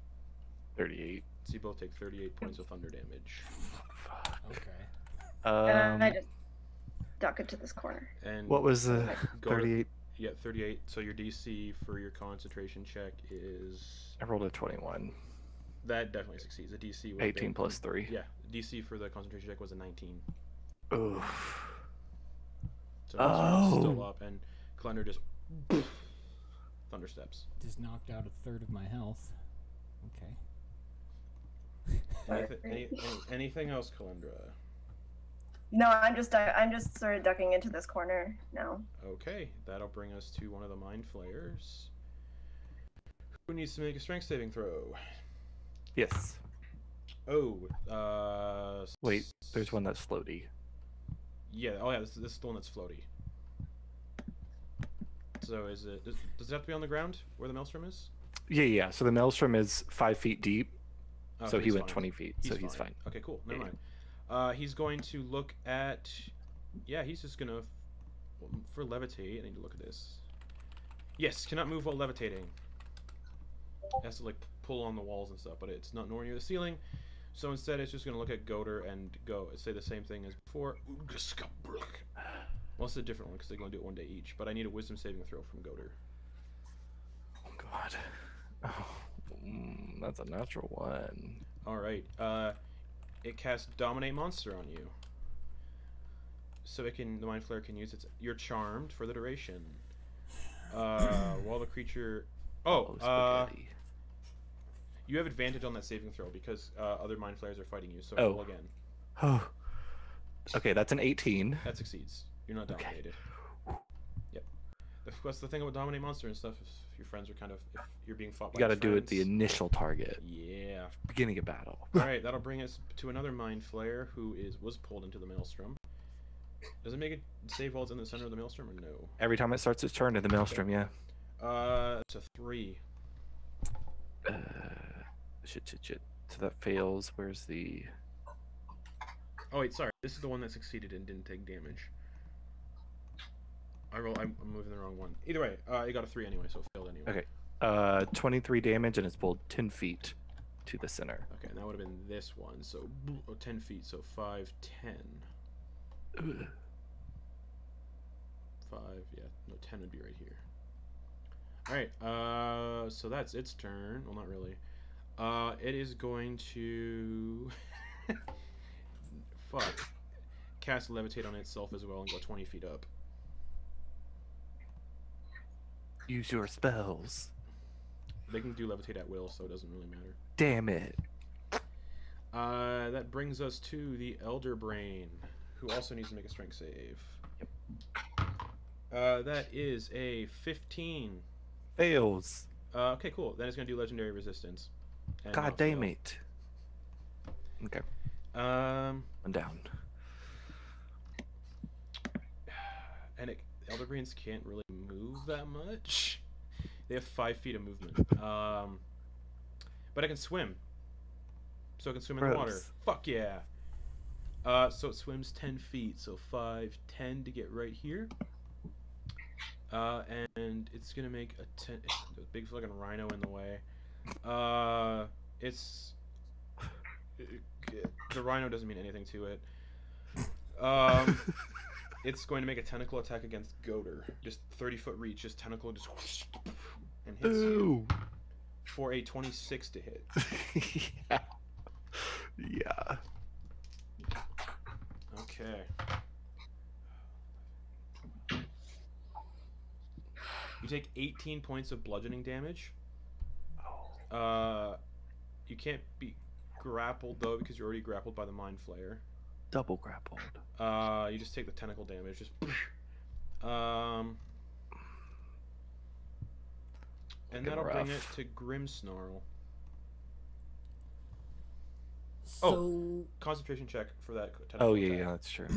38. So you both take 38 points of thunder damage. Fuck. Okay. And I just duck into this corner. And What was the Go to- 38? Yeah, 38. So your DC for your concentration check is... I rolled a 21. That definitely succeeds. The DC was 18 plus 3. Yeah, DC for the concentration check was a 19. Oof. So it's still up, and Kalender just thunder steps. Just knocked out a third of my health. Okay. Anything else, Kalendra? No, I'm just sort of ducking into this corner now. Okay, that'll bring us to one of the mind flayers. Who needs to make a strength saving throw? Yes. Oh, Wait, there's one that's floaty. Yeah, oh yeah, this is the one that's floaty. So does it have to be on the ground where the maelstrom is? Yeah. So the maelstrom is 5 feet deep. Okay, So he he's went fine. 20 feet. He's fine. Okay, cool. Never Yeah. mind. He's going to look at... Yeah, he's just going to... For levitate, I need to look at this. Yes, cannot move while levitating. Has to, like, pull on the walls and stuff, but it's not nowhere near the ceiling. So instead, it's just going to look at Goder and say the same thing as before. Well, it's a different one, because they're going to do it one day each. But I need a wisdom saving throw from Goder. Oh, God. Oh, that's a natural one. Alright, it casts Dominate Monster on you. So the Mind Flayer can use its... You're charmed for the duration. While the creature... Spaghetti. You have advantage on that saving throw because other mind flayers are fighting you. So Oh. roll again. Oh. Okay, that's an 18. That succeeds. You're not Okay. dominated. Yep. That's the thing about dominate monster and stuff. If your friends are kind of, if you're being fought by You got to friends, do it the initial target, Yeah. beginning of battle. All right, that'll bring us to another mind flayer who was pulled into the maelstrom. Does it make it save while it's in the center of the maelstrom or no? Every time it starts its turn in the maelstrom, yeah. It's a 3. Shit. So that fails. Where's the? Oh wait, sorry. This is the one that succeeded and didn't take damage. I'm moving the wrong one. Either way, it got a 3 anyway, so it failed anyway. Okay. 23 damage, and it's pulled 10 feet to the center. Okay, and that would have been this one. So 10 feet. So 5, 10. Ugh. 5. Yeah. No, 10 would be right here. All right. So that's its turn. Well, not really. It is going to cast levitate on itself as well and go 20 feet up. Use your spells. They can do levitate at will, so it doesn't really matter. Damn it. That brings us to the Elder Brain, who also needs to make a strength save. Yep. That is a 15. Fails. Okay, cool. Then it's going to do legendary resistance. and God not damn fail. it. Okay. Um, I'm down. and Elder Brains can't really move that much. They have 5 feet of movement. But I can swim. So I can swim in the water. Gross. Fuck yeah. So it swims 10 feet. So 5, 10 to get right here. And it's gonna make a 10. The big fucking rhino in the way. The rhino doesn't mean anything to it. It's going to make a tentacle attack against Goater. Just 30-foot reach, just tentacle just and hits you for a 26 to hit. Yeah. Yeah. Okay. You take 18 points of bludgeoning damage. You can't be grappled though because you're already grappled by the Mind Flayer. Double grappled. You just take the tentacle damage. Just and that'll bring it to Grimmsnarl. So Concentration check for that tentacle Oh yeah, attack. yeah, that's true.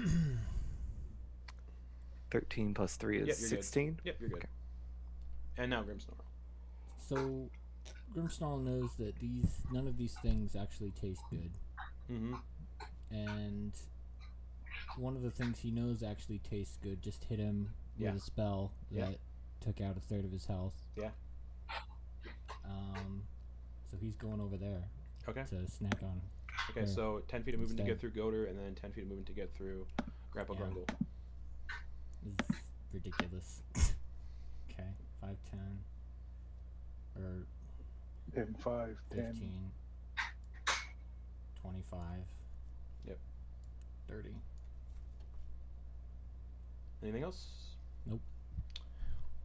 13 plus 3 is Yep, you're good. 16. Yep, you're good. Okay. And now Grimmsnarl. So Grimmsnarl knows that none of these things actually taste good. Mm-hmm. And one of the things he knows actually tastes good just hit him Yeah. with a spell that Yeah. took out a third of his health. Yeah. So he's going over there Okay. to snack on. Okay, Yeah. so 10 feet of movement to Instead. get through Goater, and then 10 feet of movement to get through Grapple Yeah. Grungle. This is ridiculous. Okay, 5, 10, or 10, 5, 10. 15, 25. Yep. 30. Anything else? Nope.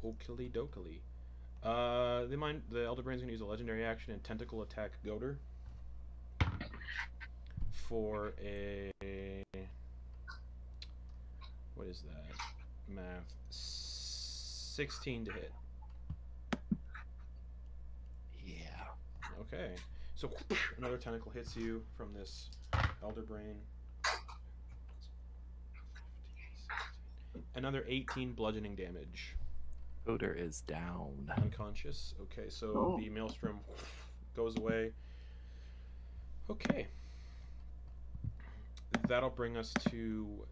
Okily dokily. The Elder Brain's gonna use a legendary action and tentacle attack Goater for a what is that? Math. 16 to hit. Yeah. Okay. So another tentacle hits you from this Elder Brain. Another 18 bludgeoning damage. Odor is down. Unconscious. Okay, so Oh. the maelstrom goes away. Okay. That'll bring us to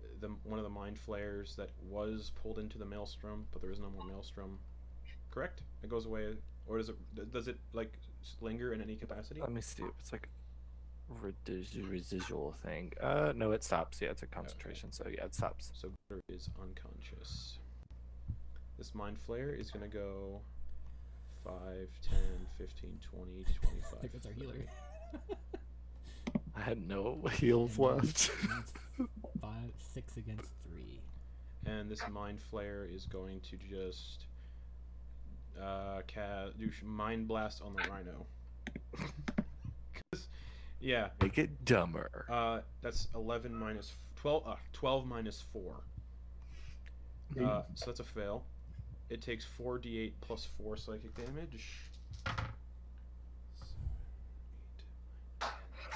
one of the mind flayers that was pulled into the maelstrom, but there is no more maelstrom. Correct? It goes away, or does it like linger in any capacity? Let me see if it's like a residual thing. No, it stops. Yeah, it's a concentration, so yeah, it stops. So Goater is unconscious. This mind flayer is gonna go 5, 10, 15, 20, 25. I think that's our healer. I had no heals And left. that's 6 against 3. And this mind flayer is going to just do mind blast on the rhino. Yeah. Make it dumber. That's 11 minus 12. 12 minus 4. So that's a fail. It takes 4d8 plus 4 psychic damage.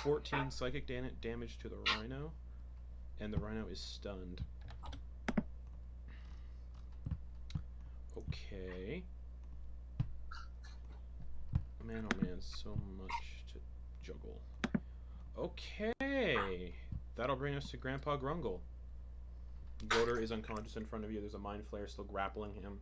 14 psychic damage to the rhino, and the rhino is stunned. Okay. Man, oh man, so much to juggle. Okay. That'll bring us to Grandpa Grungle. Goater is unconscious in front of you. There's a Mind Flayer still grappling him.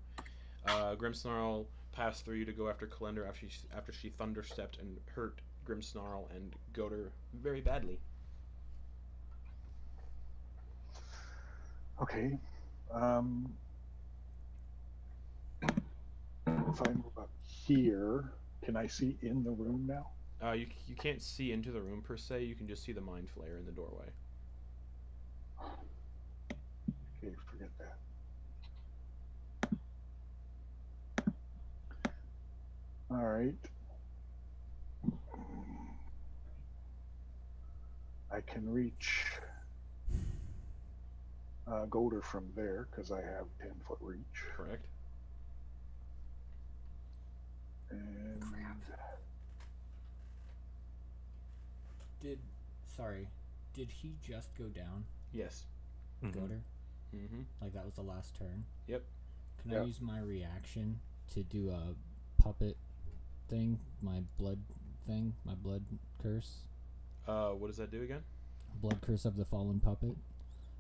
Grimmsnarl passed through you to go after Kalender after she thunderstepped and hurt Grimmsnarl and Goater very badly. Okay. If I move up here, can I see in the room now? You can't see into the room per se. You can just see the Mind Flayer in the doorway. Okay, forget that. All right. I can reach Goater from there because I have 10-foot reach. Correct. And Did he just go down, Yes. Goater? Mm-hmm. Like that was the last turn? Yep. Can I use my reaction to do a puppet thing? My blood thing? My blood curse? What does that do again? Blood curse of the fallen puppet.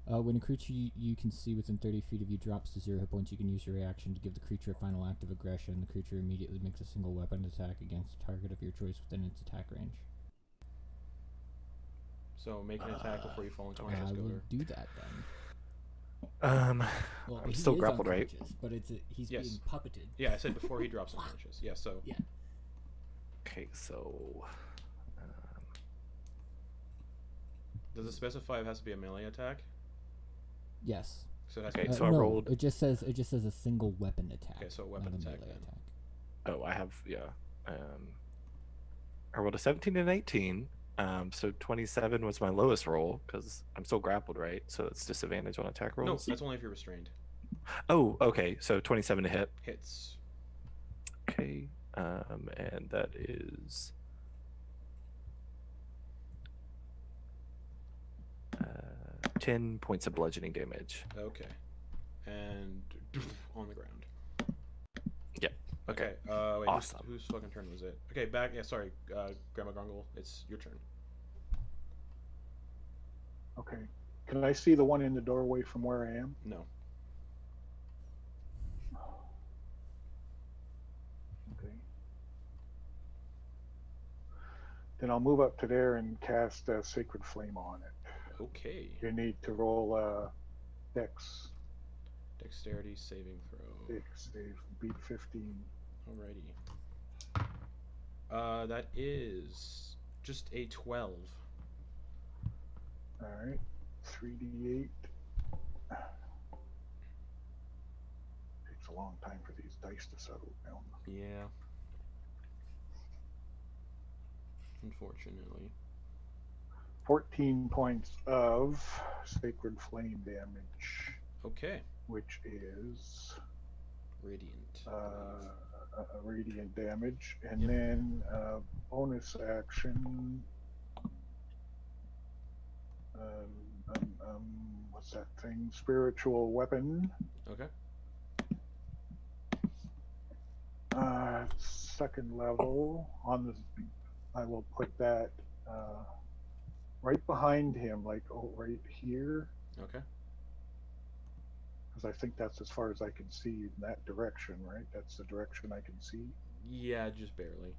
When a creature you can see within 30 feet of you drops to 0 hit points, you can use your reaction to give the creature a final act of aggression. The creature immediately makes a single weapon attack against a target of your choice within its attack range. So make an attack before you fall unconscious, I will Goater. do that then. Well, I'm he still is grappled, right? unconscious, but he's Yes. being puppeted. Yeah, I said before he drops unconscious. Yeah, so... Yeah. Okay, so Does it specify it has to be a melee attack? Yes. So it has Okay, to be... so I no, rolled- It just says a single weapon attack. Okay, so a weapon not attack melee then. oh, I have I rolled a 17 and 18. So 27 was my lowest roll because I'm still grappled, right? So it's disadvantage on attack No, rolls. that's only if you're restrained. Oh, okay. So 27 to hit. Hits. Okay. And that is 10 points of bludgeoning damage. Okay. And on the ground. Yeah. Okay. Wait, Awesome. whose fucking turn was it? Okay, back. Yeah, sorry, Grandma Grungle. It's your turn. okay, can I see the one in the doorway from where I am? No. Okay. Then I'll move up to there and cast a Sacred Flame on it. Okay. You need to roll Dex. Dexterity saving throw. Dex save, beat 15. Alrighty. That is just a 12. All right, 3d8. Takes a long time for these dice to settle down. Yeah. Unfortunately. 14 points of Sacred Flame damage, Okay. which is Radiant. radiant damage, and Yep. then bonus action. What's that thing? Spiritual weapon. Okay. Second level on the. I will put that right behind him, like right here, Okay. because I think that's as far as I can see in that direction. Right, that's the direction I can see. Yeah, just barely.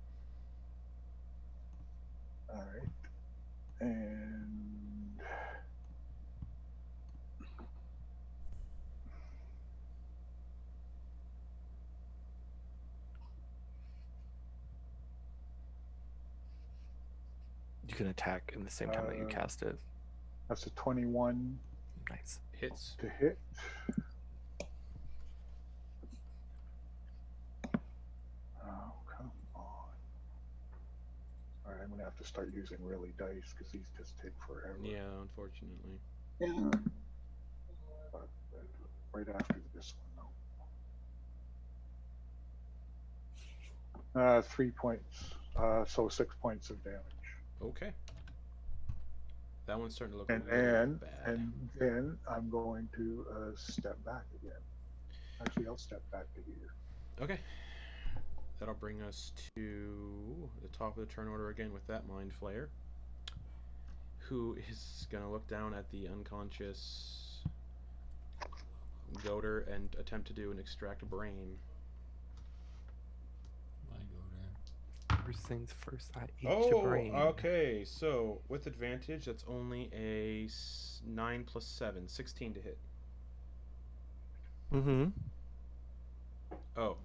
All right, and You can attack in the same time that you cast it. that's a 21 Nice. Hits. to hit. Oh, come on. All right, I'm going to have to start using really dice because these just take forever. Yeah, unfortunately. Yeah. But right after this one, though. 3 points. So 6 points of damage. Okay. That one's starting to look And a little then, bad. and then I'm going to step back again. Actually, I'll step back to here. Okay. That'll bring us to the top of the turn order again with that Mind Flayer, who is going to look down at the unconscious Goater and attempt to do an extract brain. My Goater. First things first, I eat your brain. Okay. So with advantage, that's only a 9 plus 7, 16 to hit. Mm-hmm. Oh.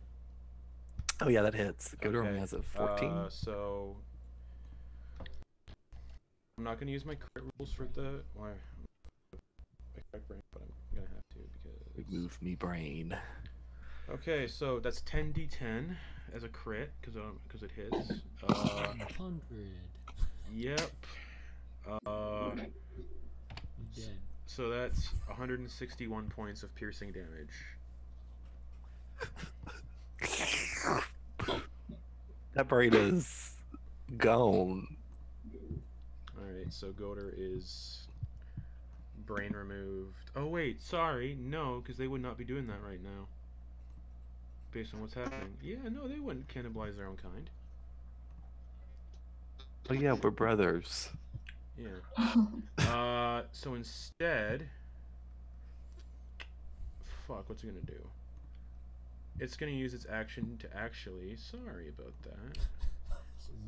Oh yeah, that hits. Goater only Okay. has a 14. So I'm not going to use my crit rules for the extract brain, but I'm going to have to because Remove me brain. Okay, so that's 10d10 as a crit because it hits. 100. Yep. He's dead. So that's 161 points of piercing damage. That brain is gone. Alright, so Goater is brain removed. Oh wait, sorry, no, because they would not be doing that right now. Based on what's happening. Yeah, no, they wouldn't cannibalize their own kind. Oh yeah, we're brothers. Yeah. So instead... Fuck, what's it gonna do? It's gonna use its action to actually... Sorry about that.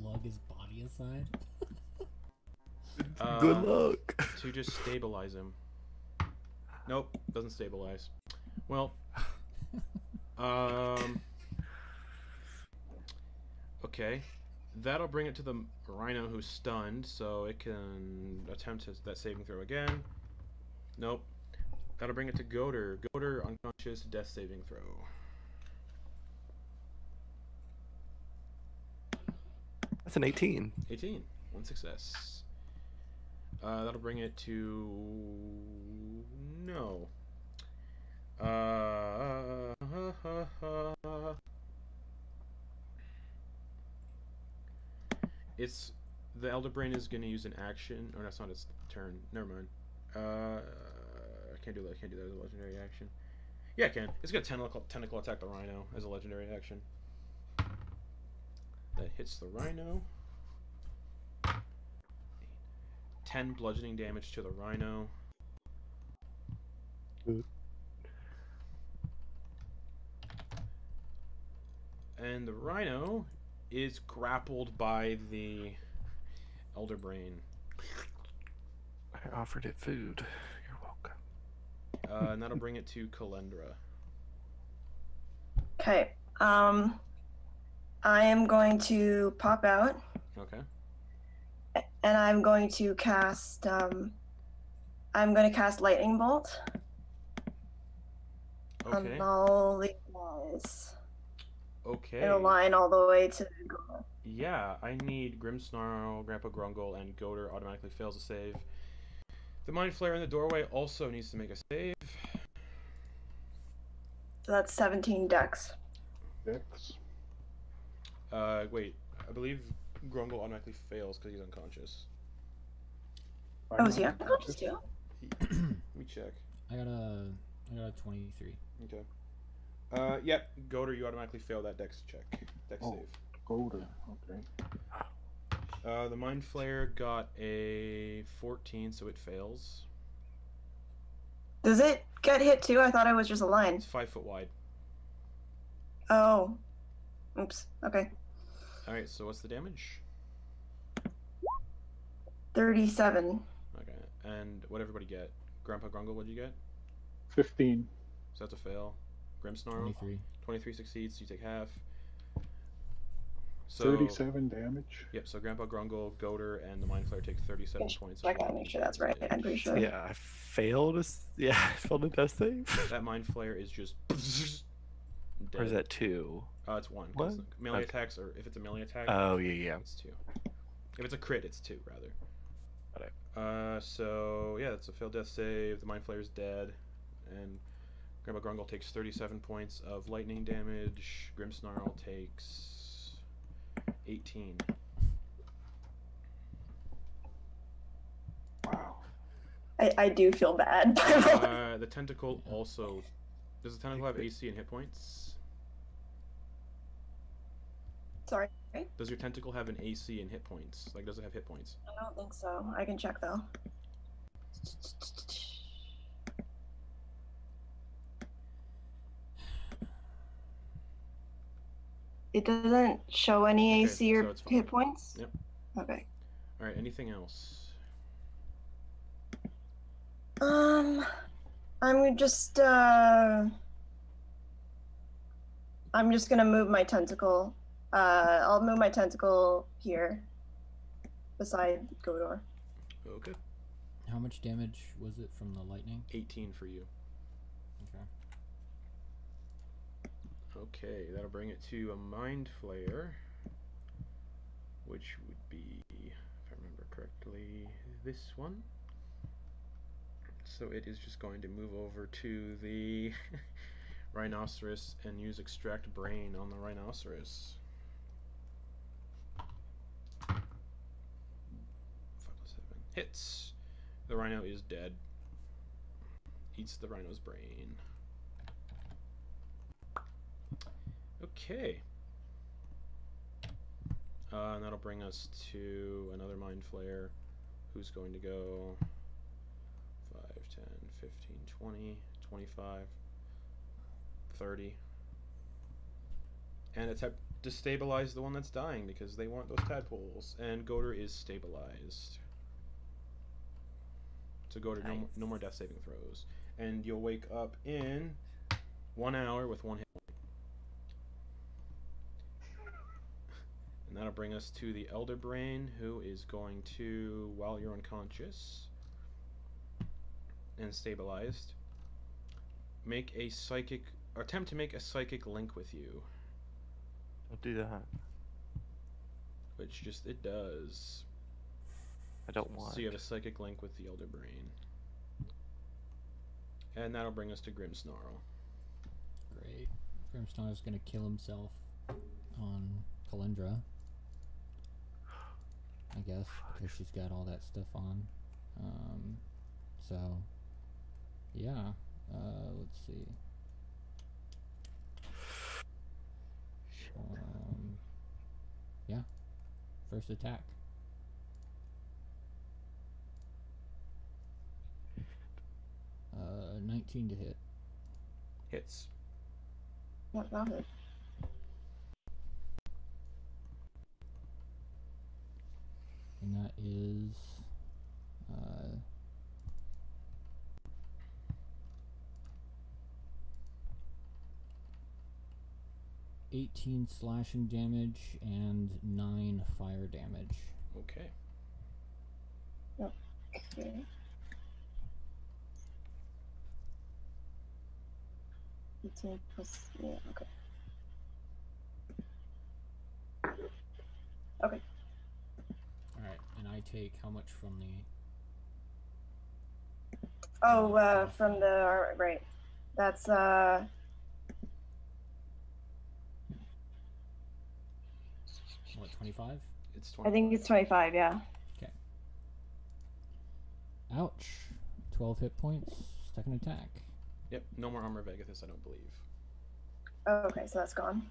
Lug his body aside. Good luck. To just stabilize him. Nope, doesn't stabilize. Well, okay, that'll bring it to the rhino who's stunned, so it can attempt that saving throw again. Nope. That'll bring it to Goater. Goater unconscious, death saving throw. That's an 18. 18. One success. That'll bring it to... No. It's... The Elder Brain is going to use an action... Oh, that's not its turn. Never mind. I can't do that. I can't do that as a legendary action. Yeah, I can. It's going to tentacle attack the rhino as a legendary action. That hits the rhino. 10 bludgeoning damage to the rhino. Good. And the rhino is grappled by the Elder Brain. I offered it food. You're welcome. And that'll bring it to Kalendra. Okay. I am going to pop out. Okay. And I'm going to cast lightning bolt Okay. on all the guys. Okay. In a line all the way to Goater. Yeah, I need Grimmsnarl, Grandpa Grungle, and Goater automatically fails to save. The Mind Flayer in the doorway also needs to make a save. So that's 17 dex. 6. Wait, I believe Grungle automatically fails because he's unconscious. Oh, is he unconscious too? Let me check. I got a 23. Okay. Yep, Goater, you automatically fail that dex check. Dex Oh. save. Goater, okay. The Mind Flayer got a 14, so it fails. Does it get hit too? I thought it was just a line. It's 5 foot wide. Oh. Oops. Okay. Alright, so what's the damage? 37. Okay, and what everybody get? Grandpa Grungle, what'd you get? 15. So that's a fail. Grimmsnarl? 23. 23 succeeds, so you take half. So, 37 damage. Yep, so Grandpa Grungle, Goater, and the Mind Flayer take 37 points. I gotta make sure that's right. I'm pretty sure. Yeah, I failed. Yeah, I failed a death save. That Mind Flayer is just dead. Or is that 2? It's 1. What? Melee Okay. attacks, or if it's a melee attack, Oh yeah, yeah. it's 2. If it's a crit, it's 2 rather. Got it. So yeah, it's a failed death save. The Mind Flayer's dead, and Grandma Grungle takes 37 points of lightning damage. Grimmsnarl takes 18. Wow. I do feel bad. The tentacle also. Does the tentacle have AC and hit points? Sorry. Does your tentacle have an AC and hit points? Like, does it have hit points? I don't think so. I can check though. It doesn't show any Okay, AC or so it's fine. hit points? Yep. Okay. Alright, anything else? I'm just gonna move my tentacle. I'll move my tentacle here beside Godor. Okay. How much damage was it from the lightning? 18 for you. Okay. Okay, that'll bring it to a Mind Flayer, which would be, if I remember correctly, this one. So it is just going to move over to the rhinoceros and use Extract Brain on the rhinoceros. 5 plus 7 hits. The rhino is dead. Eats the rhino's brain. Okay. And that'll bring us to another Mind Flayer, who's going to go 5, 10, 15, 20, 25, 30. And attempt to stabilize the one that's dying because they want those tadpoles. And Godor is stabilized. So Godor, Nice. no more death saving throws. And you'll wake up in 1 hour with 1 hit point. And that'll bring us to the Elder Brain, who is going to, while you're unconscious and stabilized, attempt to make a psychic link with you. Don't do that. Which it does. I don't want. So you have a psychic link with the Elder Brain. And that'll bring us to Grimmsnarl. Great. Grimmsnarl's gonna kill himself on Kalendra, I guess, because she's got all that stuff on. So, yeah. Let's see. Yeah. First attack. Uh, 19 to hit. Hits. Yep, that'll hit. And that is 18 slashing damage and 9 fire damage. Okay. Okay. 18 plus, yeah, okay. Okay. Alright, and I take how much from the... Oh, from the, right. That's, what, 25? It's I think it's 25, yeah. Okay. Ouch. 12 hit points. Second attack. Yep, no more Armor of Agathis, I don't believe. Oh, okay, so that's gone.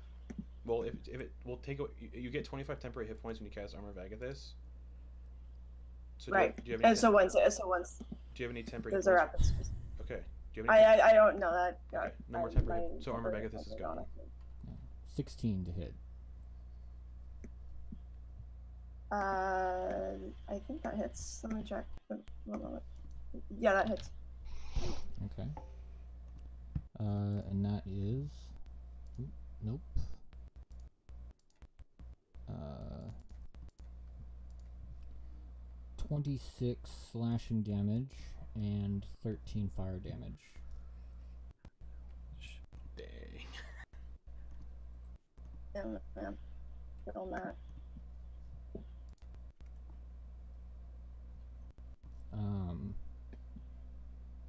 Well, if it will take you get 25 temporary hit points when you cast Armor of Agathis. So Right. Do you have any So once, do you have any temporary those hit are points? up. Okay. Do you have any I don't know that. Okay, no more temporary. So Armor of Agathis is gone. 16 to hit. I think that hits. Let me check. One moment. Yeah, that hits. Okay. And that is... Nope. 26 slashing damage and 13 fire damage. Dang. Yeah, on that.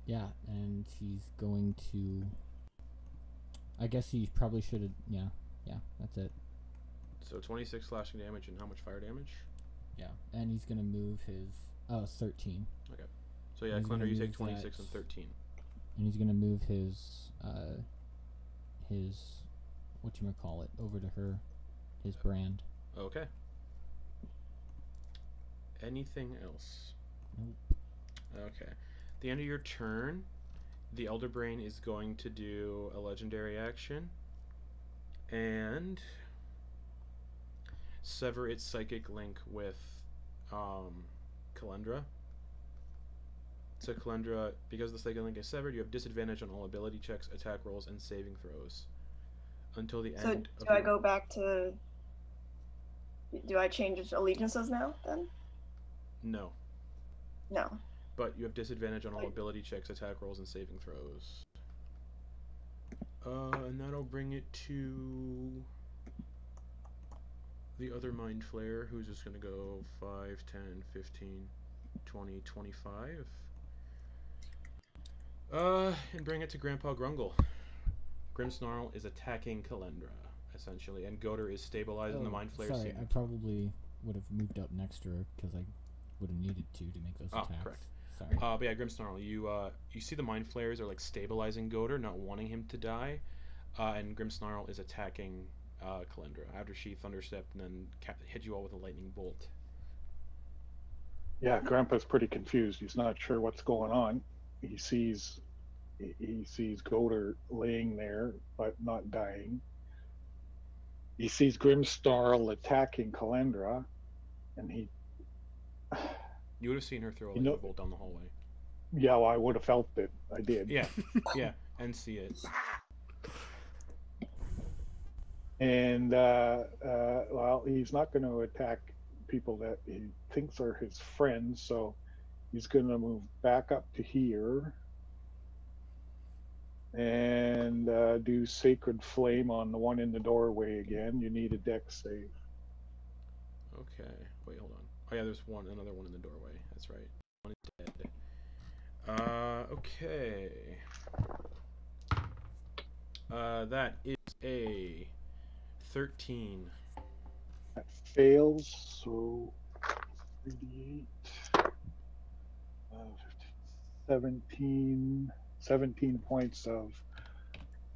Yeah, and he's going to. I guess he probably should have. Yeah, that's it. So 26 slashing damage and how much fire damage? Yeah, and he's gonna move his 13. Okay. So yeah, He's Clender, gonna you take move 26 that- and 13. And he's gonna move his whatchamacallit over to her, his brand. Okay. Anything else? Nope. Okay. At the end of your turn, the Elder Brain is going to do a legendary action and sever its psychic link with Kalendra. So Kalendra, because the psychic link is severed, you have disadvantage on all ability checks, attack rolls, and saving throws until the So end. do I go back to? Do I change allegiances now then? No, No. but you have disadvantage on all ability checks, attack rolls, and saving throws. And that'll bring it to the other Mind Flayer, who's just going to go 5, 10, 15, 20, 25. And bring it to Grandpa Grungle. Grimmsnarl is attacking Kalendra, essentially, and Goder is stabilizing the Mind Flayer. Sorry, I probably would have moved up next to her because I would have needed to make those attacks. Correct. Sorry. But yeah, Grimmsnarl, you see the Mind Flayers are like stabilizing Goder, not wanting him to die, and Grimmsnarl is attacking Kalendra after she thunderstepped and then hit you all with a lightning bolt. Yeah, Grandpa's pretty confused. He's not sure what's going on. He sees Goder laying there but not dying. He sees Grimmsnarl attacking Kalendra, and he. You would have seen her throw a lightning bolt down the hallway. Yeah, well, I would have felt it. I did. Yeah, yeah, and see it. And well, he's not going to attack people that he thinks are his friends, so he's going to move back up to here and do Sacred Flame on the one in the doorway again. You need a dex save. Okay, wait, hold on. Oh yeah, there's another one in the doorway. That's right. One is dead. Okay. That is a 13. That fails, so 38, 17 points of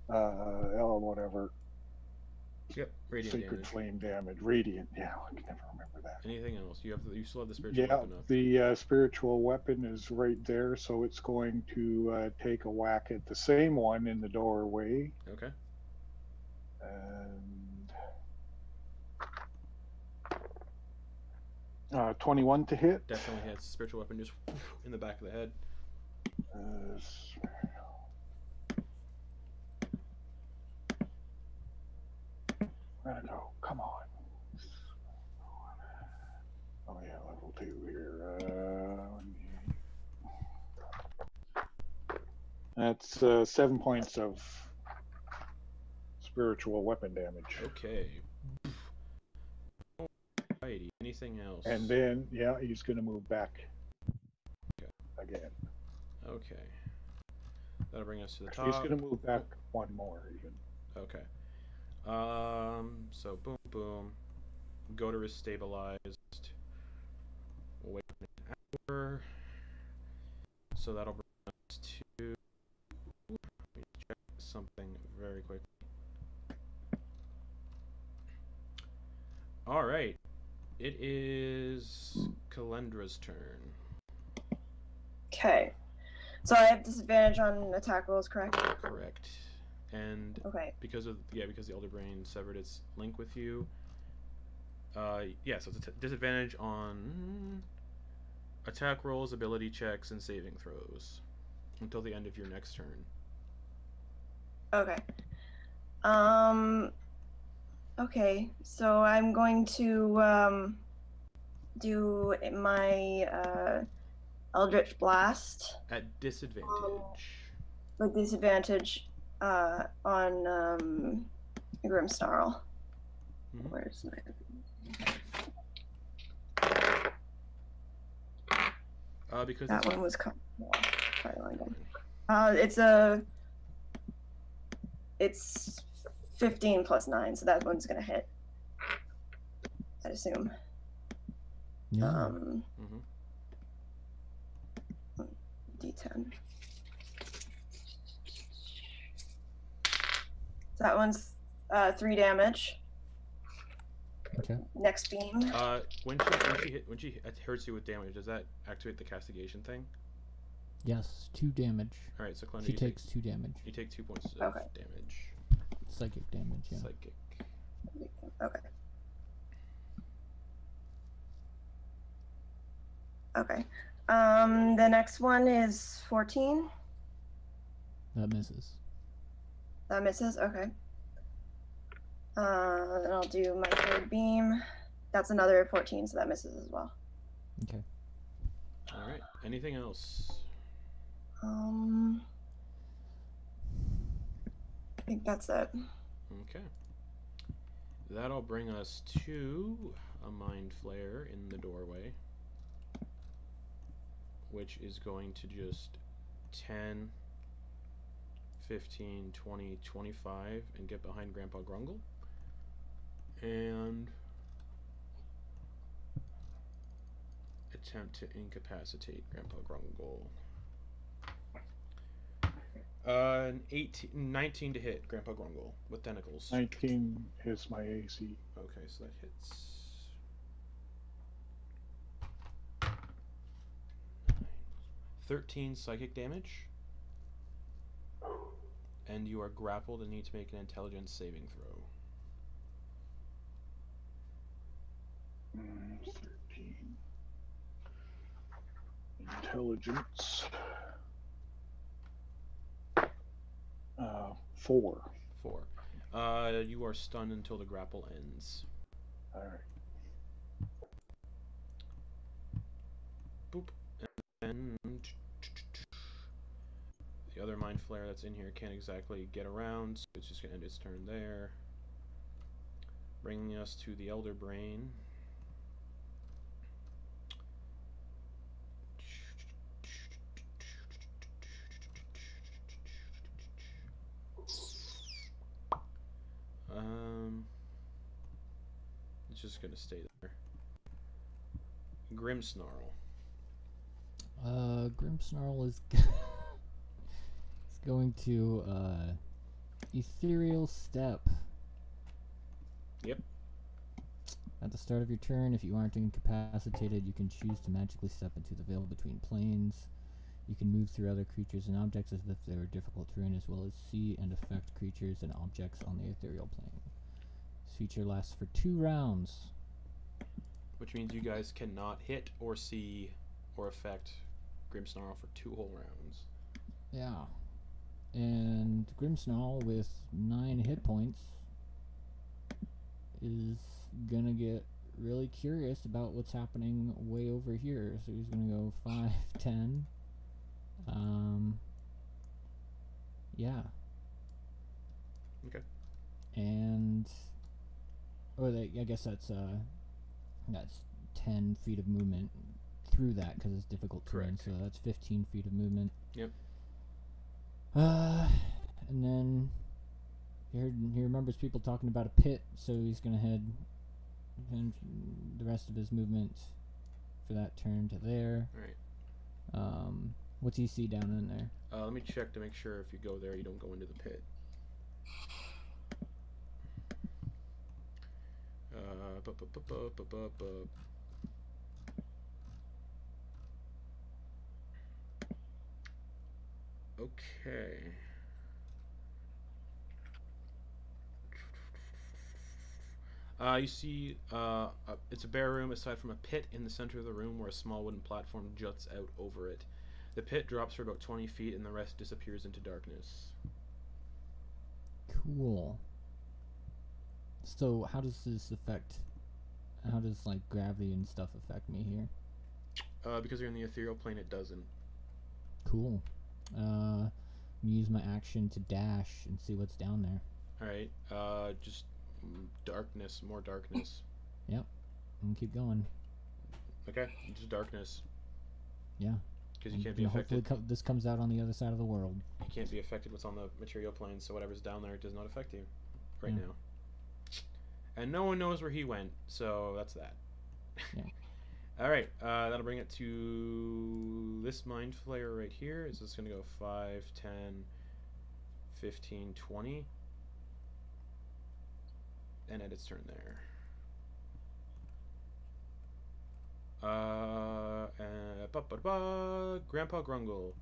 whatever. Yep, radiant Sacred damage. Flame damage. Radiant, yeah, I can never remember that. Anything else? You still have the spiritual Yeah, weapon up. the spiritual weapon is right there, so it's going to take a whack at the same one in the doorway. Okay. And 21 to hit. Definitely hits. Spiritual weapon just in the back of the head. Where'd it go? Come on. Oh yeah, level 2 here. That's 7 points of spiritual weapon damage. Okay. Alrighty. Anything else? And then, yeah, he's going to move back again. Okay. That'll bring us to the top. He's going to move back one more even. Okay. So boom, boom. Goder is stabilized. Wait an hour. So that'll bring us to. Let me check something very quick. All right. It is Kalendra's turn. Okay. So I have disadvantage on attack rolls, correct? Correct. And Okay. because the Elder Brain severed its link with you. So it's a disadvantage on attack rolls, ability checks, and saving throws until the end of your next turn. Okay. Okay. So I'm going to do my Eldritch Blast At disadvantage. with disadvantage on Grimmsnarl. Mhm. Where's my Because That it's one was quite long. fine. It's 15 plus 9, so that one's gonna hit. I'd assume. Yeah. Mhm. D10. So that one's 3 damage. Okay. Next beam. When she hurts you with damage, does that activate the castigation thing? Yes, 2 damage. All right, so Clenda, She you takes 2 damage. You take 2 points of Okay. damage. Psychic damage, yeah. Psychic. Okay. Okay. The next one is 14. That misses. That misses. Okay. Then I'll do my third beam. That's another 14, so that misses as well. Okay. All right. Anything else? I think that's it. Okay. That'll bring us to a mind flare in the doorway, which is going to just 10, 15, 20, 25 and get behind Grandpa Grungle. And attempt to incapacitate Grandpa Grungle. 19 to hit Grandpa Grungle with tentacles. 19 is my AC. Okay, so that hits. 13 psychic damage. And you are grappled and need to make an intelligence saving throw. 13. Intelligence. 4. 4. You are stunned until the grapple ends. All right. Boop. And the other mind flare that's in here can't exactly get around, so it's just going to end its turn there. Bringing us to the Elder Brain. It's just going to stay there. Grimmsnarl. Grimmsnarl is going to ethereal step. Yep. At the start of your turn, if you aren't incapacitated, you can choose to magically step into the veil between planes. You can move through other creatures and objects as if they were difficult terrain, as well as see and affect creatures and objects on the ethereal plane. This feature lasts for 2 rounds. Which means you guys cannot hit or see or affect Grimmsnarl for 2 whole rounds. Yeah. And Grimmsnarl with 9 hit points is gonna get really curious about what's happening way over here. So he's gonna go 5, 10. Yeah. Okay. And I guess that's 10 feet of movement through that because it's difficult terrain. Correct. So that's 15 feet of movement. Yep. And then he remembers people talking about a pit, so he's gonna head and the rest of his movement for that turn to there. Alright. What's he see down in there? Let me check to make sure if you go there, you don't go into the pit. Okay. You see, it's a bare room aside from a pit in the center of the room where a small wooden platform juts out over it. The pit drops for about 20 feet and the rest disappears into darkness. Cool. So how does this affect, how does like gravity and stuff affect me here? Because you're in the ethereal plane, it doesn't. Cool. Use my action to dash and see what's down there. Alright, just darkness, more darkness. Yep. And keep going. Okay, just darkness. Yeah. Because you can't be hopefully affected. this comes out on the other side of the world. You can't be affected what's on the material plane, so whatever's down there does not affect you right Yeah. now. And no one knows where he went, so that's that. Yeah. All right, that'll bring it to this mind flayer right here. Is this going to go 5, 10, 15, 20? And end its turn there. Grandpa Grungle.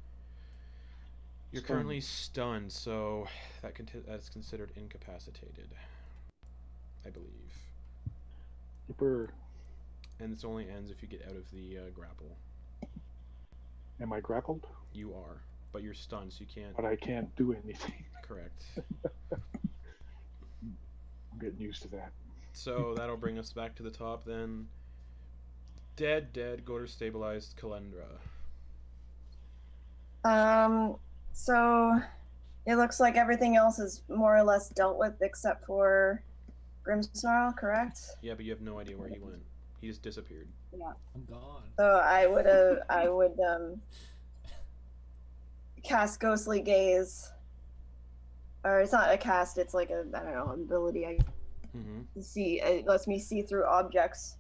You're Stunned. currently stunned, so that's considered incapacitated, I believe. Super. And this only ends if you get out of the grapple. Am I grappled? You are, but you're stunned, so you can't. But I can't do anything. Correct. I'm getting used to that. So that'll bring us back to the top then. Dead, Goder stabilized Kalendra. So it looks like everything else is more or less dealt with except for Grimmsnarl, correct? Yeah, but you have no idea where he went. He just disappeared. Yeah. I'm gone. So I would cast Ghostly Gaze. Or it's not a cast, it's like a, I don't know, ability. Mm-hmm. See, it lets me see through objects.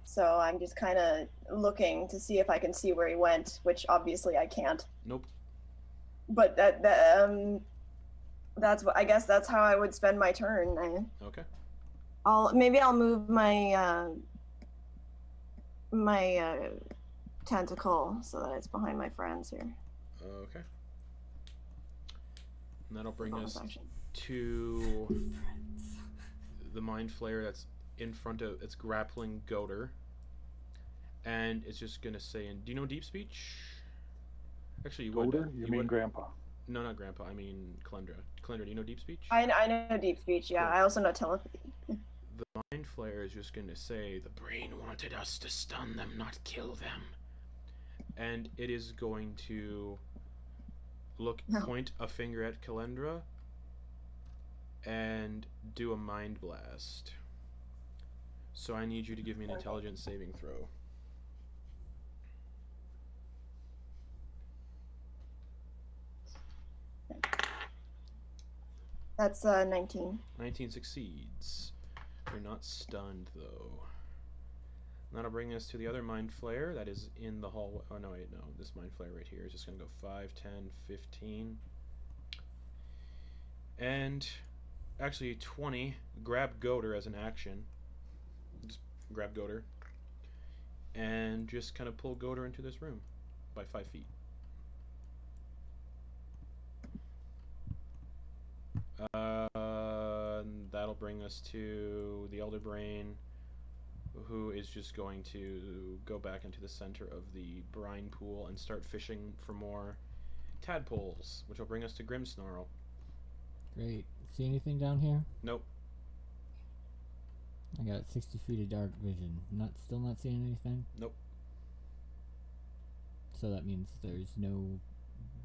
So I'm just kind of looking to see if I can see where he went, which obviously I can't. Nope. But that's what I guess that's how I would spend my turn. Okay. Maybe I'll move my my tentacle so that it's behind my friends here. Okay. And that'll bring us Bonus action. to the mind flayer that's in front of, it's grappling Goder, and it's just gonna say, do you know deep speech? Actually, you would. Goder? You mean would. Grandpa? No, not Grandpa. I mean Kalendra. Kalendra, do you know deep speech? I know deep speech. Yeah, Cool. I also know telepathy. The mind flayer is just gonna say, the brain wanted us to stun them, not kill them, and it is going to point a finger at Kalendra and do a mind blast. So I need you to give me an intelligence saving throw. That's 19. 19 succeeds. You're not stunned though. And that'll bring us to the other mind flayer that is in the hallway. Oh no, wait, no. This mind flayer right here is just gonna go 5, 10, 15. And actually 20. Grab Goder as an action. Just grab Goder. And just kind of pull Goder into this room by 5 feet. And that'll bring us to the Elder Brain, who is just going to go back into the center of the brine pool and start fishing for more tadpoles, which will bring us to Grimmsnarl. Great. See anything down here? Nope. I got 60 feet of dark vision. Still not seeing anything? Nope. So that means there's no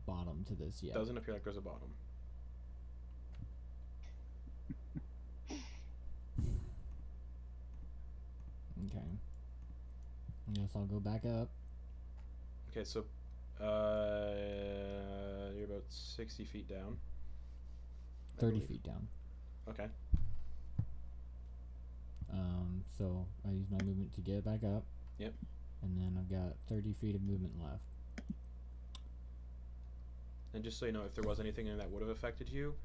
bottom to this yet. Doesn't appear like there's a bottom. Okay. I guess I'll go back up. Okay, so you're about 60 feet down. 30 feet down. Okay. So I use my movement to get back up. Yep. And then I've got 30 feet of movement left. And just so you know, if there was anything in that would have affected you,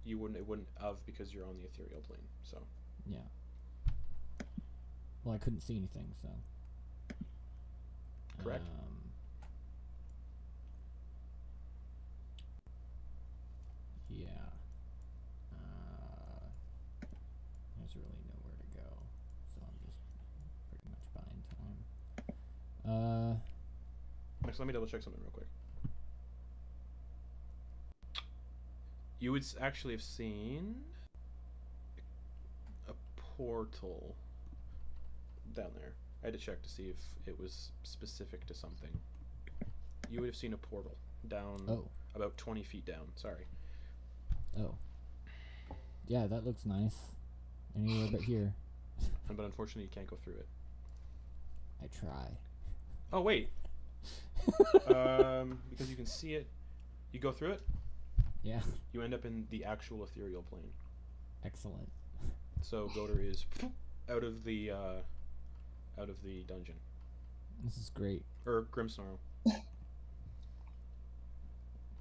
it wouldn't have, because you're on the ethereal plane. So. Yeah. Well, I couldn't see anything, so. Correct. Yeah. There's really nowhere to go, so I'm just pretty much buying time. Next, let me double check something real quick. You would actually have seen a portal down there. I had to check to see if it was specific to something. You would have seen a portal down about 20 feet down. Sorry. Oh. Yeah, that looks nice. Anywhere but here. But unfortunately, you can't go through it. I try. Oh, wait. Because you can see it. You go through it. Yeah. You end up in the actual ethereal plane. Excellent. So Goder is out of the dungeon. This is great. Or Grimmsnarl.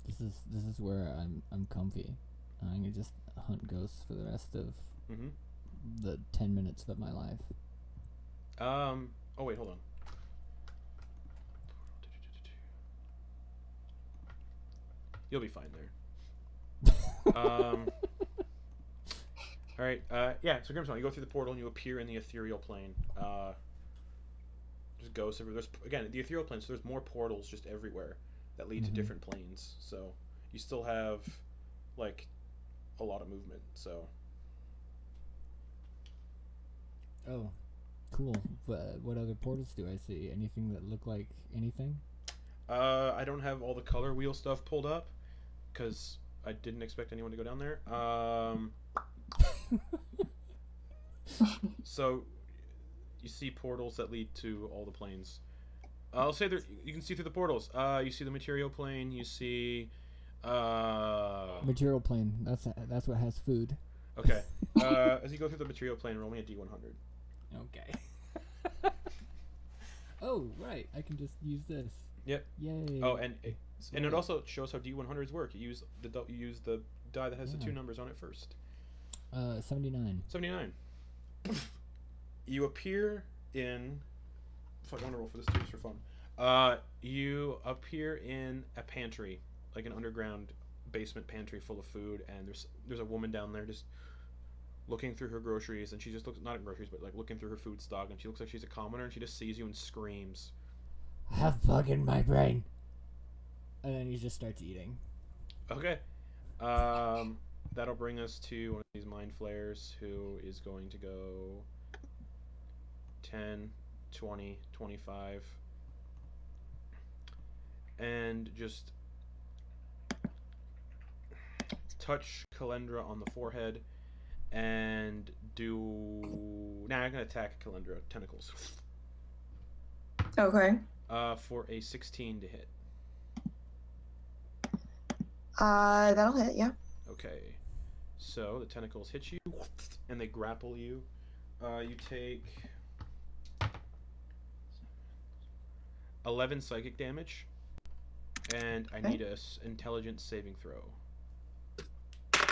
This is where I'm comfy. I'm gonna just hunt ghosts for the rest of the 10 minutes of my life. Oh wait, hold on. You'll be fine there. All right. Yeah. So Grimmsnarl, you go through the portal and you appear in the ethereal plane. There's ghosts everywhere. There's again the ethereal plane. So there's more portals just everywhere that lead to different planes. So you still have like a lot of movement. So. Oh, cool. What other portals do I see? Anything that look like anything? I don't have all the color wheel stuff pulled up because I didn't expect anyone to go down there. So you see portals that lead to all the planes. I'll say there you can see through the portals. You see the material plane. You see material plane. That's what has food. Okay. As you go through the material plane, roll me a D100. Okay. Oh right, I can just use this. Yep. Yay. Oh, and it also shows how D100s work. You use the die that has the 2 numbers on it first. 79. 79. You appear in. Fuck, I want to roll for this too, just for fun. You appear in a pantry, like an underground basement pantry full of food, and there's a woman down there just looking through her groceries, and she just looks, not at groceries, but like looking through her food stock, and she looks like she's a commoner, and she just sees you and screams. Have bug in my brain. And then he just starts eating. Okay. That'll bring us to one of these mind flayers who is going to go 10, 20, 25. And just touch Kalendra on the forehead and do... Nah, I'm going to attack Kalendra. Tentacles. Okay. For a 16 to hit. That'll hit, yeah. Okay. So the tentacles hit you, and they grapple you. You take 11 psychic damage, and I need a intelligence saving throw,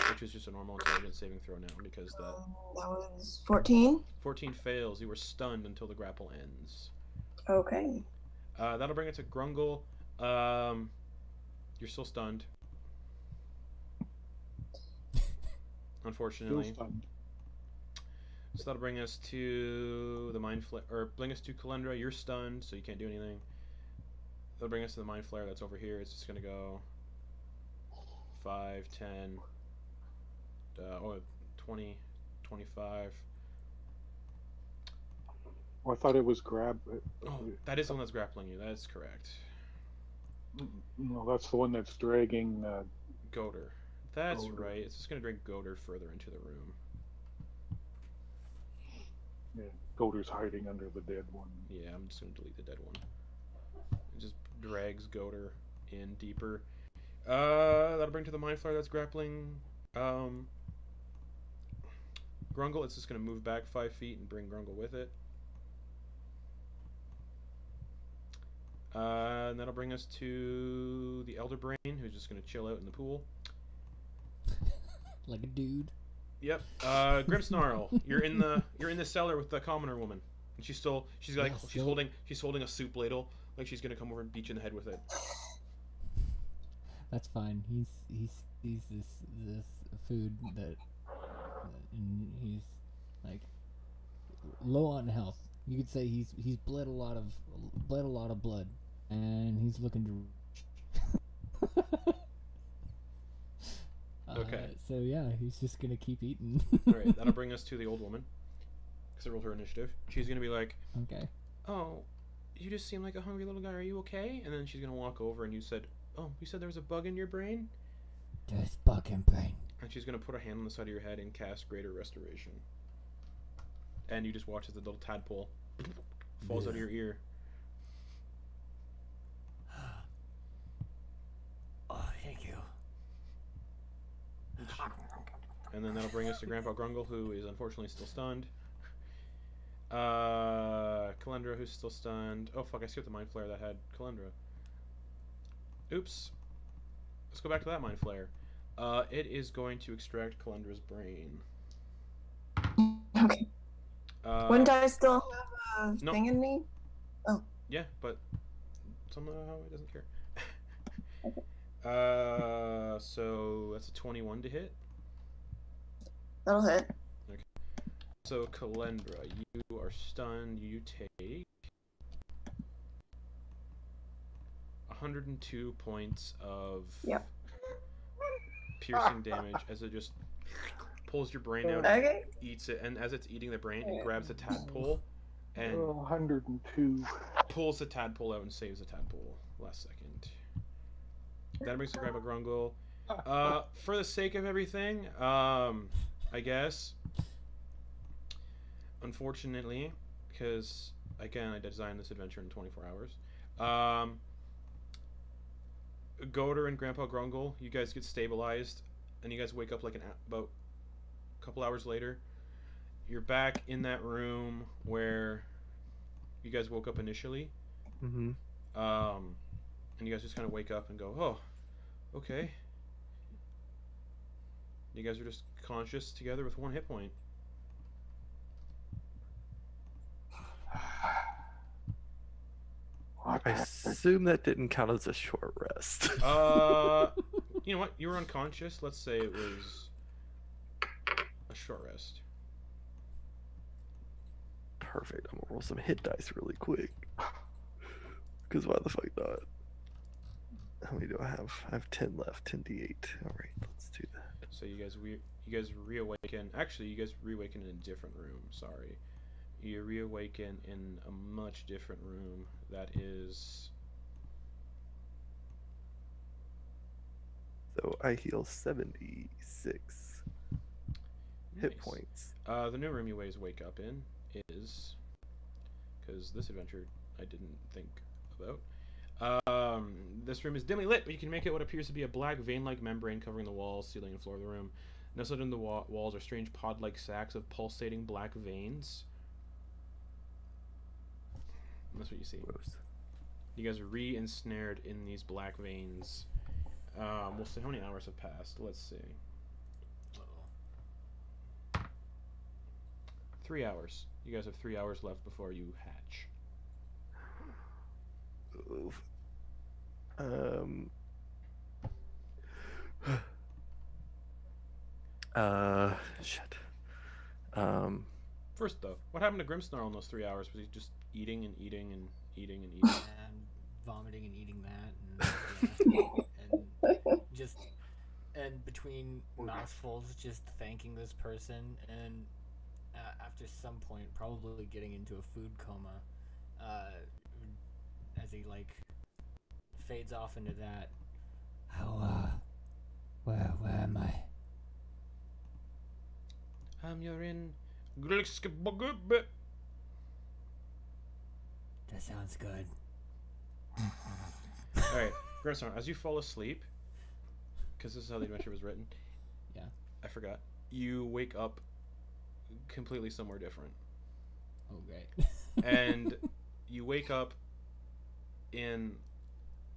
which is just a normal intelligence saving throw now because that was 14. 14 fails. You were stunned until the grapple ends. Okay. That'll bring it to Grungle. You're still stunned. Unfortunately. Still stunned. So that'll bring us to the Mind Flare, or bring us to Kalendra. You're stunned, so you can't do anything. That'll bring us to the Mind Flare that's over here. It's just going to go 5, 10, 20, 25. Oh, I thought it was grab. Oh, that is the one that's grappling you. That is correct. No, that's the one that's dragging. Goder. That's Goder. right. It's just going to drag Goder further into the room. Yeah, Goder's hiding under the dead one. Yeah, I'm just going to delete the dead one. It just drags Goder in deeper. That'll bring to the Mind Flare that's grappling. Grungle, it's just going to move back 5 feet and bring Grungle with it. And that'll bring us to the Elder Brain, who's just going to chill out in the pool. Like a dude. Yep. Grimmsnarl, you're in the cellar with the commoner woman, and she's holding a soup ladle, like she's gonna come over and beat you in the head with it. That's fine. He sees this food that and he's like low on health. You could say he's bled a lot of blood, and he's looking to. Okay. So yeah, he's just gonna keep eating. All right, that'll bring us to the old woman, because I rolled her initiative. She's gonna be like, okay. "Oh, you just seem like a hungry little guy. Are you okay?" And then she's gonna walk over, and you said there was a bug in your brain. There's bug in brain. And she's gonna put her hand on the side of your head and cast Greater Restoration. And you just watch as the little tadpole falls out of your ear. And then that'll bring us to Grandpa Grungle, who is unfortunately still stunned. Kalendra, who's still stunned. Oh fuck, I skipped the Mind Flare that had Kalendra. Oops. Let's go back to that Mind Flare. It is going to extract Kalendra's brain. Okay. Wouldn't I still have a no. thing in me? Oh. Yeah, but somehow it doesn't care. Okay. So that's a 21 to hit. That'll hit. Okay. So Kalendra, you are stunned. You take 102 points of piercing damage as it just pulls your brain out, Okay. eats it, and as it's eating the brain, it grabs the tadpole and 102. pulls the tadpole out and saves the tadpole last second. That brings to Grandpa Grungle. For the sake of everything, I guess, unfortunately, because again, I designed this adventure in 24 hours. Goder and Grandpa Grungle, you guys get stabilized, and you guys wake up like about a couple hours later. You're back in that room where you guys woke up initially. Mm-hmm. And you guys just kind of wake up and go, oh, okay. You guys are just conscious together with 1 hit point. I assume that didn't count as a short rest. You know what? You were unconscious. Let's say it was a short rest. Perfect. I'm gonna roll some hit dice really quick. Because why the fuck not? How many do I have? I have 10 left. 10d8. All right, let's do that. So you guys reawaken. Actually, you guys reawaken in a different room. Sorry. You reawaken in a much different room. That is. So I heal 76 hit points. The new room you guys wake up in is, because this adventure I didn't think about. This room is dimly lit, but you can make it what appears to be a black vein-like membrane covering the walls, ceiling, and floor of the room. Nestled in the walls are strange pod-like sacs of pulsating black veins. And that's what you see. Gross. You guys are re-ensnared in these black veins. We'll see how many hours have passed. Let's see. 3 hours. You guys have 3 hours left before you hatch. Oof. Shit. First though, what happened to Grimsnarl in those 3 hours? Was he just eating and eating and eating and eating? And vomiting and eating that, and between mouthfuls, just thanking this person, and after some point, probably getting into a food coma, as he like fades off into that. How, where am I? You're in. That sounds good. Alright, Grimsnarl, as you fall asleep, because this is how the adventure was written. Yeah. I forgot. You wake up completely somewhere different. Oh, great. And you wake up in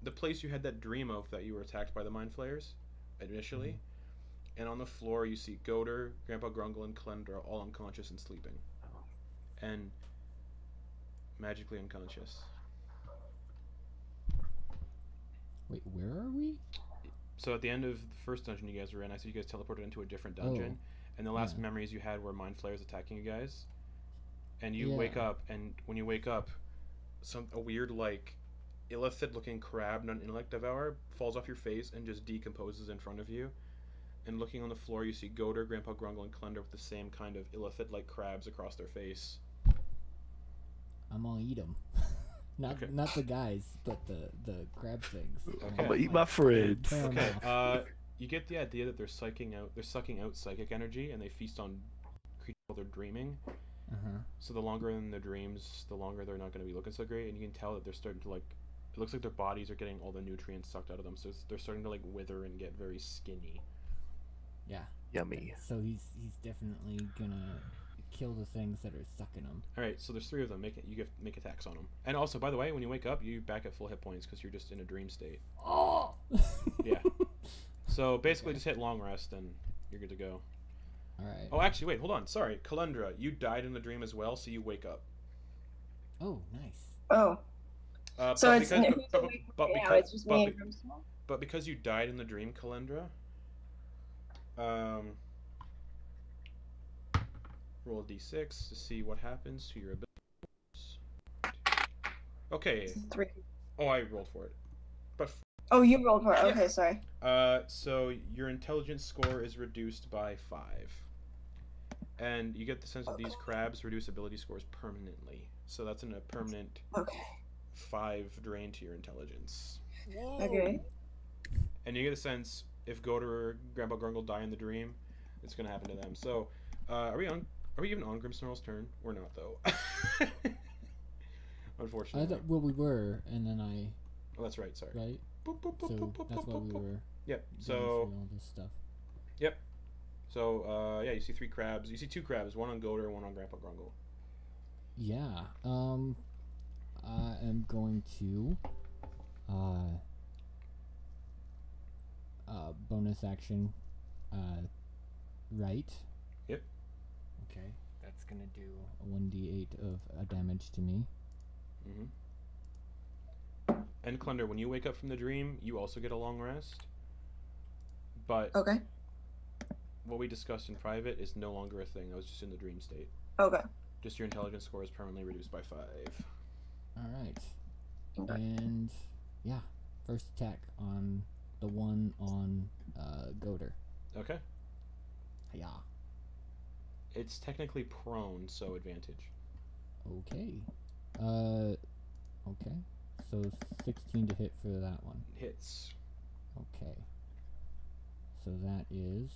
the place you had that dream of that you were attacked by the mind flayers initially. Mm-hmm. And on the floor you see Goder, Grandpa Grungle, and Kalendra all unconscious and sleeping. And magically unconscious. Wait, where are we? So at the end of the first dungeon you guys were in, I said you guys teleported into a different dungeon. And the last memories you had were mind flayers attacking you guys. And you wake up, and when you wake up, a weird, like, Illithid looking crab, non-intellect devourer, falls off your face and just decomposes in front of you. And looking on the floor, you see Goder, Grandpa Grungle, and Kalendra with the same kind of Illithid-like crabs across their face. I'm gonna eat them. Not the guys, but the crab things. Okay. I'm gonna eat my friends. Okay. You get the idea that they're sucking out psychic energy, and they feast on creatures while they're dreaming. So the longer in their dreams, the longer they're not going to be looking so great, and you can tell that they're starting to, like, it looks like their bodies are getting all the nutrients sucked out of them, so they're starting to, like, wither and get very skinny. Yeah. Yummy. So he's definitely gonna kill the things that are sucking him. All right, so there's 3 of them. Make attacks on them. And also, by the way, when you wake up, you back at full hit points because you're just in a dream state. Oh. Yeah. So basically, just hit long rest and you're good to go. All right. Oh, actually, wait, hold on. Sorry, Kalendra, you died in the dream as well, so you wake up. Oh, nice. Oh. So but it's because, who's but, awake but, right now? because, It's just but, me be- and Grimsmall? but because you died in the dream, Kalendra, roll a d6 to see what happens to your abilities. Okay. 3. Oh, I rolled for it. But Oh, you rolled for it. Yeah. Okay, sorry. so your intelligence score is reduced by 5. And you get the sense that these crabs reduce ability scores permanently. So that's a permanent Okay. 5 drain to your intelligence. Whoa. Okay. And you get a sense if Goder or Grandpa Grungle die in the dream, it's gonna happen to them. So, are we even on Grimmsnarl's turn? We're not though. Unfortunately. Well, we were, and then Oh, that's right. Sorry. right. Boop, boop, boop, So boop, boop, that's why boop, we boop. were. Yep. going So through all this stuff. yep. So yeah, you see 3 crabs. You see 2 crabs. One on Goder, one on Grandpa Grungle. Yeah. I am going to bonus action right. Yep. Okay. That's gonna do. A 1d8 of damage to me. Mm-hmm. And Clunder, when you wake up from the dream, you also get a long rest. But Okay. what we discussed in private is no longer a thing. I was just in the dream state. Okay. Just your intelligence score is permanently reduced by 5. All right. Okay. And yeah, first attack on the one on Goder. Okay. Yeah. It's technically prone, so advantage. Okay. Okay. So 16 to hit for that one. Hits. Okay. So that is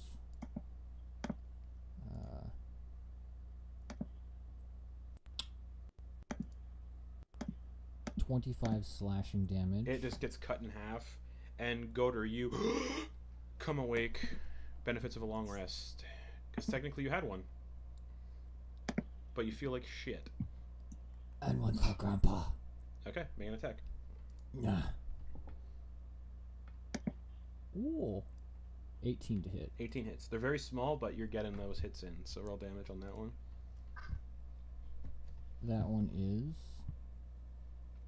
25 slashing damage. It just gets cut in half. And Goder, you come awake. Benefits of a long rest. Because technically you had one. But you feel like shit. And one for Grandpa. Okay, make an attack. Nah. Ooh. 18 to hit. 18 hits. They're very small, but you're getting those hits in. So roll damage on that one. That one is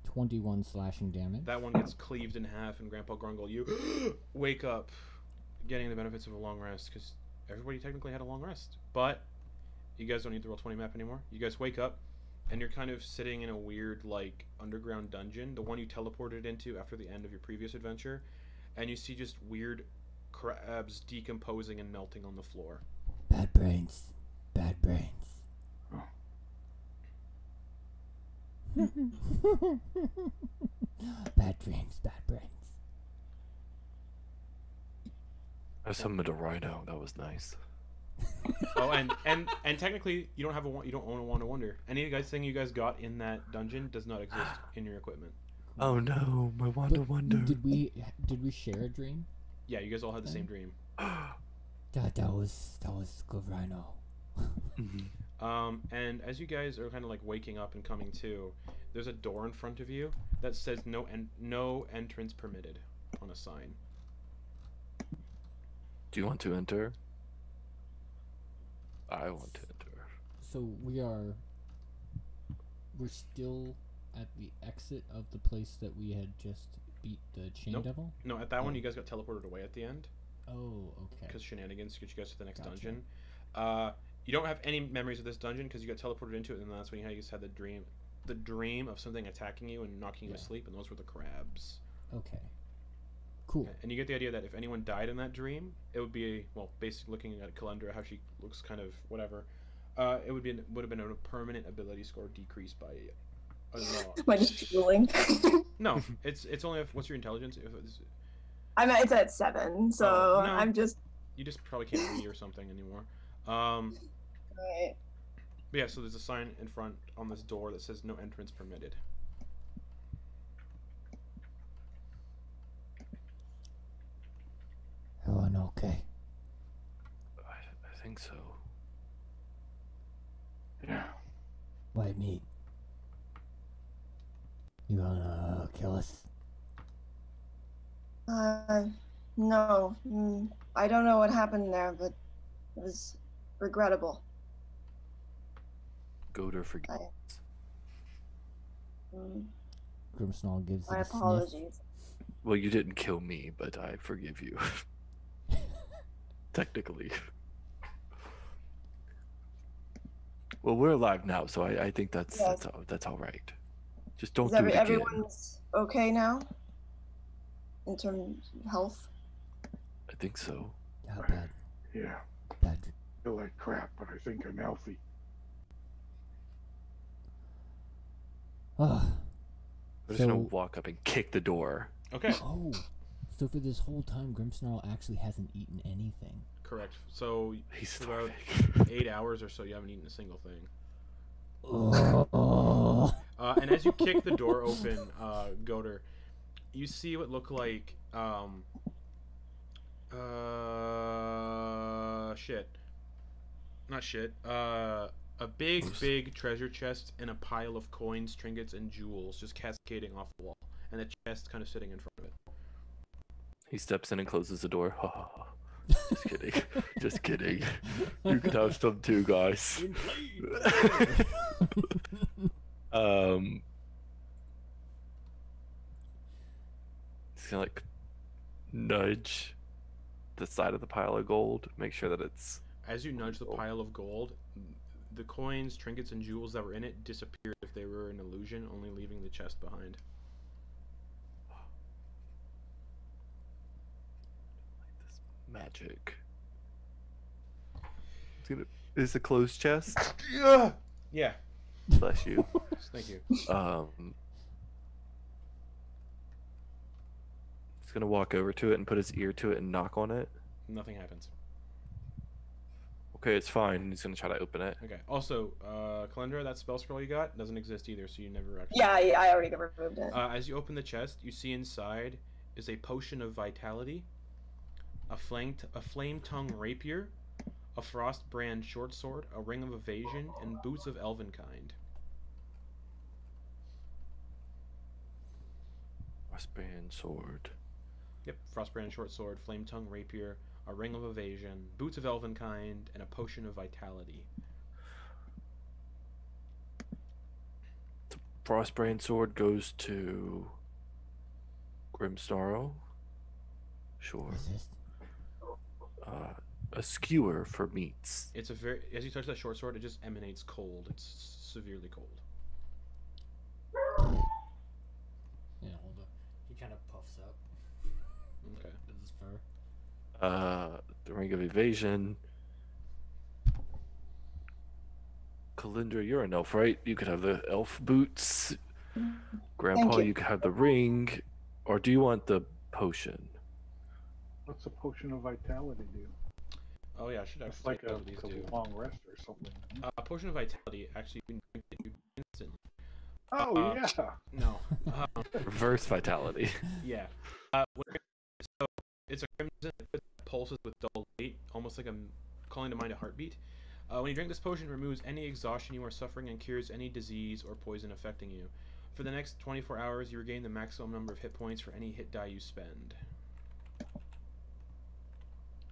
21 slashing damage. That one gets cleaved in half, and Grandpa Grungle, you wake up, getting the benefits of a long rest, because everybody technically had a long rest. But you guys don't need the Roll20 map anymore. You guys wake up, and you're kind of sitting in a weird, like, underground dungeon, the one you teleported into after the end of your previous adventure, and you see just weird crabs decomposing and melting on the floor. Bad brains. Bad brains. Bad dreams, bad brains. I summoned a rhino. That was nice. Oh, and technically, you don't have you don't own a Wand of Wonder. Any of the thing you guys got in that dungeon does not exist in your equipment. Oh no, my Wand of Wonder. Did we share a dream? Yeah, you guys all had the same dream. That was good rhino. And as you guys are kind of like waking up and coming to, there's a door in front of you that says no entrance permitted on a sign. Do you want to enter? I want to enter. So we're still at the exit of the place that we had just beat the chain Nope. devil? No, at that one you guys got teleported away at the end Oh, okay. because shenanigans to get you guys to the next Gotcha. dungeon. You don't have any memories of this dungeon because you got teleported into it, and that's when you guys had the dream of something attacking you and knocking you Yeah. asleep, and those were the crabs. Okay. Cool. And you get the idea that if anyone died in that dream, it would be basically looking at Kalendra, how she looks kind of whatever. It would have been a permanent ability score decrease by a lot. Am I just drooling? No, it's only what's your intelligence? If it's, It's at 7, so Oh, no. I'm just. you just probably can't read or something anymore. Right. But yeah, so there's a sign in front on this door that says no entrance permitted. Everyone okay? think so. Yeah. White meat. You gonna kill us? No. I don't know what happened there, but it was regrettable. Goater forgives. Grimsnarl gives My it a sniff. apologies. Well, you didn't kill me, but I forgive you. Technically. Well, we're alive now, so I think that's all right. Just don't do it again. Everyone's okay now? In terms of health? I think so. How bad? Yeah. Bad. I feel like crap, but I think I'm healthy. Ah. I'm just gonna walk up and kick the door. Okay. Oh. So for this whole time, Grimsnarl actually hasn't eaten anything. Correct. So He's for about starving. 8 hours or so, you haven't eaten a single thing. Oh. And as you kick the door open, Goater, you see what look like a big treasure chest and a pile of coins, trinkets, and jewels just cascading off the wall, and the chest kind of sitting in front of it. He steps in and closes the door. Ha ha ha. Just kidding. Just kidding. You can have some too, guys. He's gonna like nudge the side of the pile of gold, make sure that it's. As you nudge the pile of gold, the coins, trinkets, and jewels that were in it disappear if they were an illusion, only leaving the chest behind. Magic. Is a closed chest? Yeah. Yeah. Bless you. Thank you. He's gonna walk over to it and put his ear to it and knock on it. Nothing happens. Okay, it's fine. He's gonna try to open it. Okay. Also, Kalendra, that spell scroll you got doesn't exist either, so you never actually. Yeah, I already removed it. As you open the chest, you see inside is a potion of vitality, a flame tongue rapier, a frost brand short sword, a ring of evasion, and boots of elvenkind. Frostbrand sword. Yep, frostbrand short sword, flame tongue rapier, a ring of evasion, boots of elvenkind, and a potion of vitality. The frostbrand sword goes to Grimsnarl. Sure. A skewer for meats. It's a very as you touch that short sword, it just emanates cold. It's severely cold. Yeah, hold up. He kind of puffs up. Okay. With his fur. The ring of evasion. Kalindra, you're an elf, right? You could have the elf boots. Grandpa, you could have the ring. Or do you want the potion? What's a potion of vitality do? Oh yeah, I should have. It's like a do. long rest or something. Potion of vitality. Actually, you can drink it instantly. Oh yeah. No. Reverse vitality. Yeah. So it's a crimson that pulses with dull light, almost like I'm calling to mind a heartbeat. When you drink this potion, it removes any exhaustion you are suffering and cures any disease or poison affecting you. For the next 24 hours, you regain the maximum number of hit points for any hit die you spend.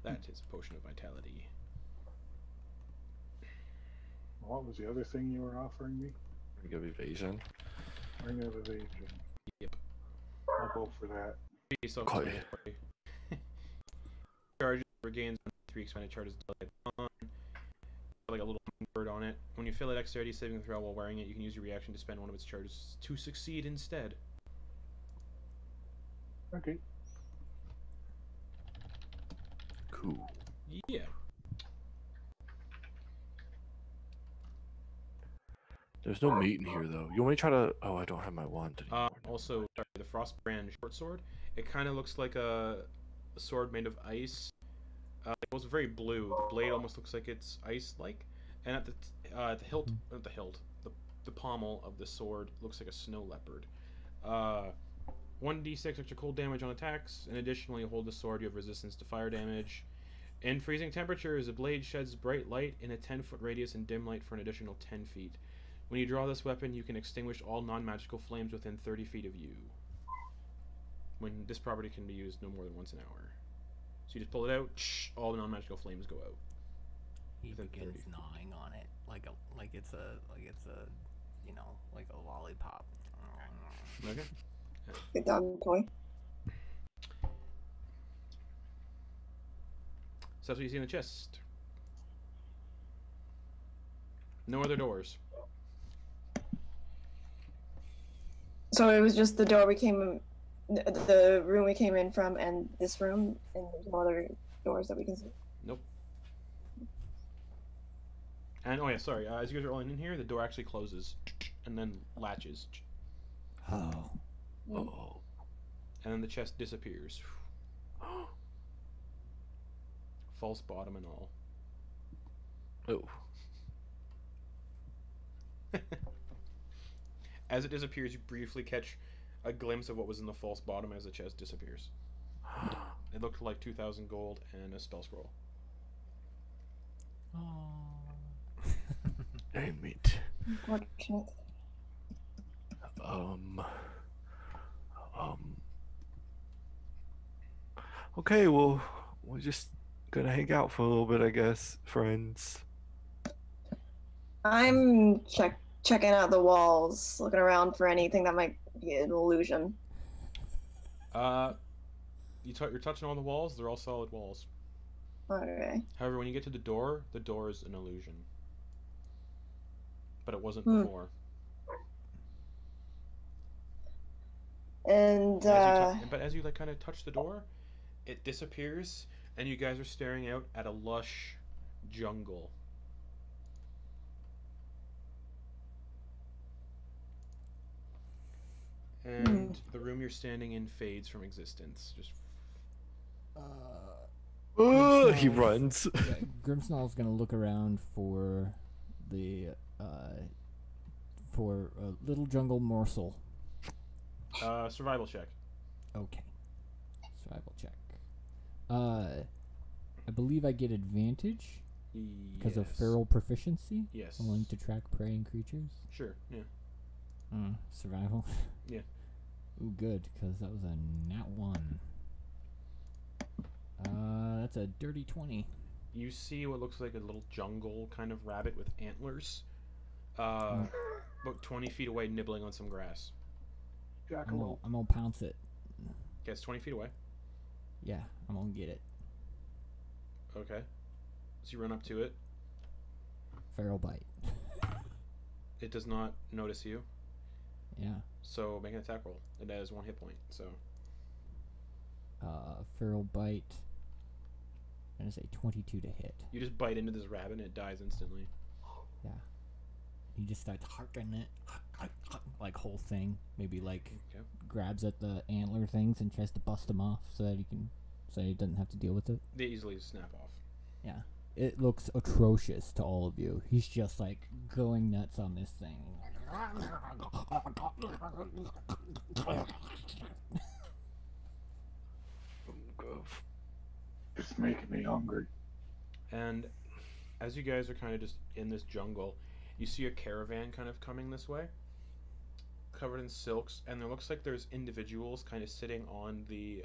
That is a potion of vitality. What was the other thing you were offering me? Ring of evasion. Ring of evasion. Yep. I'll go for that. Self-explanatory. Charges regains 3 expended charges delayed on. Like a little bird on it. When you fail a dexterity saving throw while wearing it, you can use your reaction to spend one of its charges to succeed instead. Okay. Cool. Yeah. There's no meat in here, though. You want me to try to... Oh, I don't have my wand anymore. Also, sorry, the Frostbrand short sword. It kind of looks like a sword made of ice. It was very blue. The blade almost looks like it's ice-like. And at the hilt, the pommel of the sword looks like a snow leopard. 1d6 extra cold damage on attacks, and additionally, hold the sword, you have resistance to fire damage. In freezing temperatures, the blade sheds bright light in a 10-foot radius and dim light for an additional 10 feet. When you draw this weapon, you can extinguish all non-magical flames within 30 feet of you. When this property can be used no more than once an hour. So you just pull it out, all the non-magical flames go out. He Within begins 30. gnawing on it like it's a you know, like a lollipop. Okay. Good dog toy. So that's what you see in the chest. No other doors. So it was just the door we came, the room we came in from, and this room, and there's no other doors that we can see. Nope. And oh yeah, sorry. As you guys are rolling in here, the door actually closes and then latches, Oh. Oh. and then the chest disappears. False bottom and all. Oh. As it disappears, you briefly catch a glimpse of what was in the false bottom as the chest disappears. It looked like 2,000 gold and a spell scroll. Oh. Damn it. Unfortunate. Okay, well, we're just gonna hang out for a little bit, I guess, friends. I'm checking out the walls, looking around for anything that might be an illusion. You're touching all the walls. They're all solid walls. Okay. However, when you get to the door is an illusion. But it wasn't before. And But as you like kind of touch the door, it disappears, and you guys are staring out at a lush jungle. And the room you're standing in fades from existence. Just He runs. Yeah, Grimsnall's gonna look around for the for a little jungle morsel. survival check. Okay. Survival check. I believe I get advantage because of feral proficiency. Yes. Willing to track preying creatures. Sure. Yeah. Survival. Yeah. Ooh, good, because that was a nat 1. That's a dirty 20. You see what looks like a little jungle kind of rabbit with antlers. Mm. About 20 feet away, nibbling on some grass. Jackalope. I'm gonna pounce it. Okay, it's 20 feet away. Yeah, I'm gonna get it. Okay. So you run up to it. Feral bite. It does not notice you. Yeah. So make an attack roll. It has 1 hit point. So Feral bite. I'm gonna say 22 to hit. you just bite into this rabbit and it dies instantly. Yeah. He just starts harking it, like whole thing. Maybe like Okay. grabs at the antler things and tries to bust them off so that he doesn't have to deal with it. They easily snap off. Yeah. It looks atrocious to all of you. He's just like going nuts on this thing. It's making me hungry. And as you guys are kind of just in this jungle, you see a caravan kind of coming this way, covered in silks, and there looks like there's individuals kind of sitting on the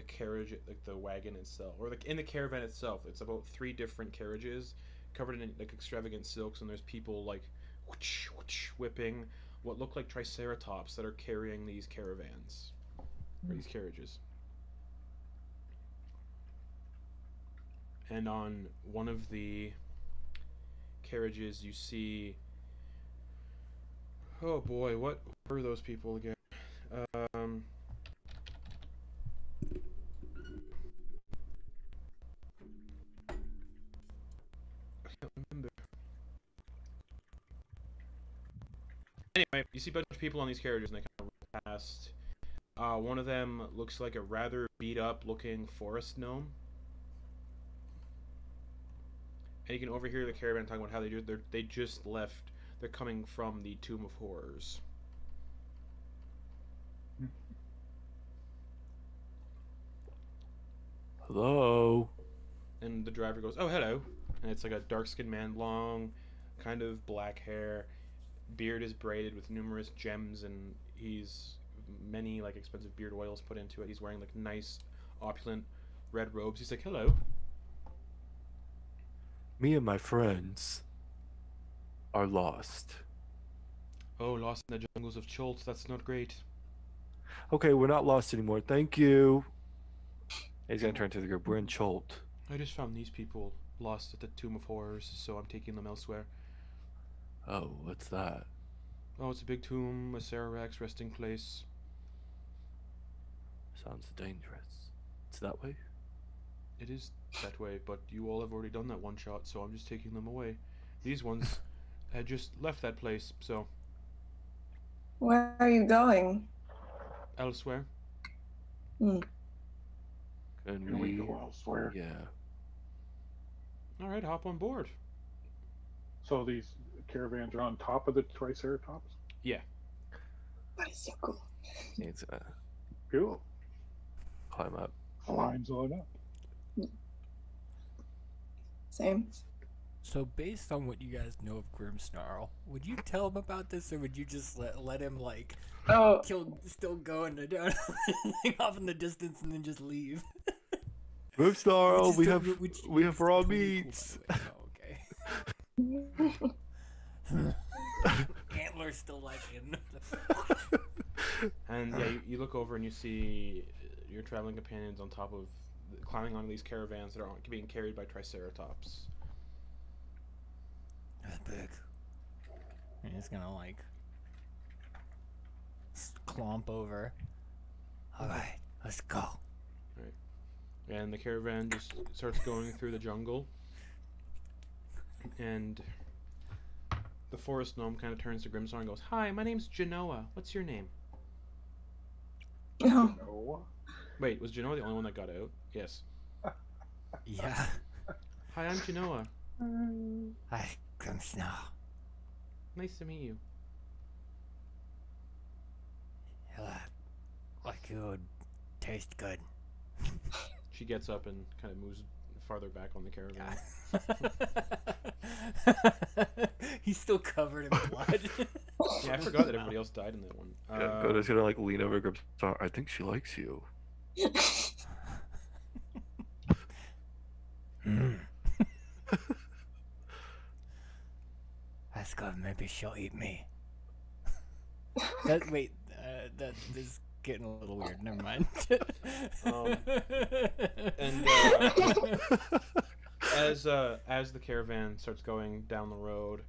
carriage, like the wagon itself, or like in the caravan itself. It's about 3 different carriages covered in like extravagant silks, and there's people like whoosh, whoosh, whipping what look like triceratops that are carrying these caravans, or these carriages. And on one of the carriages you see, oh boy, what were those people again? I can't remember. Anyway, you see a bunch of people on these carriages and they kind of run past. One of them looks like a rather beat up looking forest gnome. And you can overhear the caravan talking about how they just left. They're coming from the Tomb of Horrors. Hello. and the driver goes, "Oh, hello." And it's like a dark-skinned man, long, kind of black hair, beard is braided with numerous gems, and he's many like expensive beard oils put into it. He's wearing like nice, opulent red robes. He's like, "Hello." Me and my friends are lost. Oh, lost in the jungles of Cholt. That's not great. Okay, we're not lost anymore. Thank you. He's gonna turn to the group. We're in Cholt. I just found these people lost at the Tomb of Horrors, so I'm taking them elsewhere. Oh, what's that? Oh, it's a big tomb, a Sararak's resting place. Sounds dangerous. It's that way? It is that way, but you all have already done that one shot, so I'm just taking them away. These ones had just left that place, so Where are you going? elsewhere. And Can we go elsewhere? Yeah. Alright, hop on board. So these caravans are on top of the Triceratops? That is so cool. He's gonna Cool. climb up. Climbs on up. Same. So based on what you guys know of Grimsnarl, would you tell him about this, or would you just let him like Oh, still go and down off in the distance and then just leave? Move, Snarl. Which is We have raw totally cool, meats. by the way. Oh, okay. Antler's still like in. And yeah, you look over and you see your traveling companions on top of, climbing onto these caravans that are being carried by Triceratops. That's big. And it's gonna like clomp over. Alright, let's go. And the caravan just starts going through the jungle. And the forest gnome kind of turns to Grimstar and goes, "Hi, my name's Genoa. What's your name?" oh. No. Wait, was Genoa the only one that got out? Yes. Yeah. Hi, I'm Genoa. Hi, Grimsnarl. Nice to meet you. Like you would taste good. She gets up and kind of moves farther back on the caravan. He's still covered in blood. Yeah, I forgot that everybody else died in that one. Goda's gonna like lean over Grimstar. I think she likes you. That's good. Maybe she'll eat me. That is getting a little weird. Never mind. And as the caravan starts going down the road,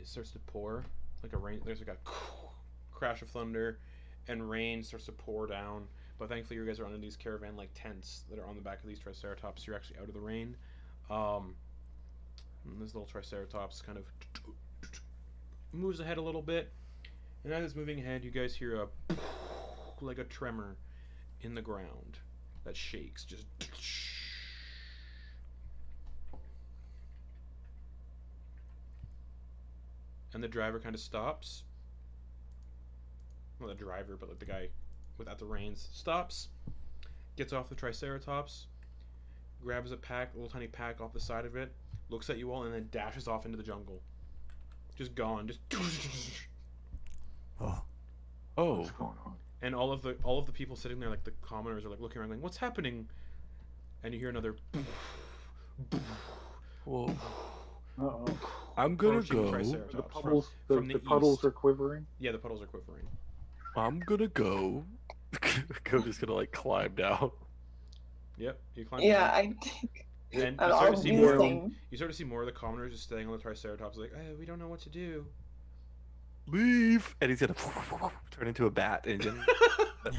it starts to pour like a rain. There's like a crash of thunder, and rain starts to pour down. But thankfully, you guys are under these caravan like tents that are on the back of these Triceratops. You're actually out of the rain. And this little Triceratops kind of moves ahead a little bit, and as it's moving ahead, you guys hear a like a tremor in the ground that shakes. Just and the driver kind of stops. Not the driver, but like the guy without the reins stops, gets off the Triceratops, grabs a little tiny pack off the side of it, looks at you all, and then dashes off into the jungle. Just gone. Just. Oh. What's going on? And all of the people sitting there, like the commoners, are like looking around, going, "What's happening?" And you hear another. Well, Uh-oh. I'm gonna approaching go. Triceratops The puddles, from the the puddles east. are quivering. Yeah, the puddles are quivering. I'm gonna go. Cody's gonna like climb down. Yep, you climb. Yeah, down. I think And I'll you start to see do more. the same. You start to see more of the commoners just staying on the Triceratops, like, we don't know what to do. Leave, and he's gonna turn into a bat engine.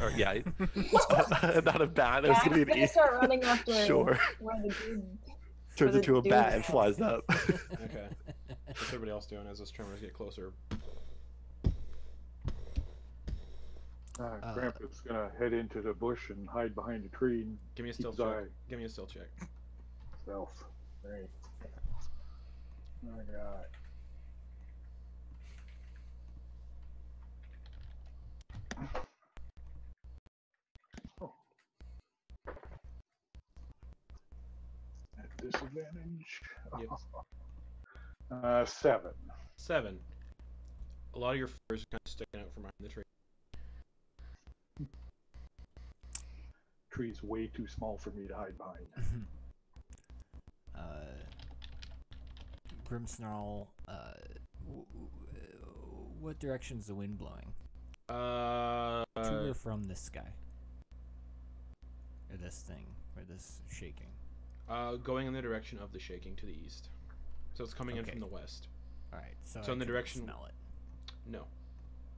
Or, yeah, not a bat. It was Yeah, gonna I'm be an gonna start running after Sure. where the dude. Turns the into a dude bat and is. flies up. Okay. What's everybody else doing as those tremors get closer? Grandpa's gonna head into the bush and hide behind a tree and Give me a keep stealth his check. eye Give me a stealth check. stealth. Right. I got disadvantage. Yep. 7. 7. A lot of your furs are kind of sticking out from behind the tree. Tree's way too small for me to hide behind. Grimsnarl, what direction's the wind blowing? To or from this guy? Or this thing? Or this shaking? Going in the direction of the shaking to the east. So it's coming in from the west. Alright, so in the direction... smell it. No.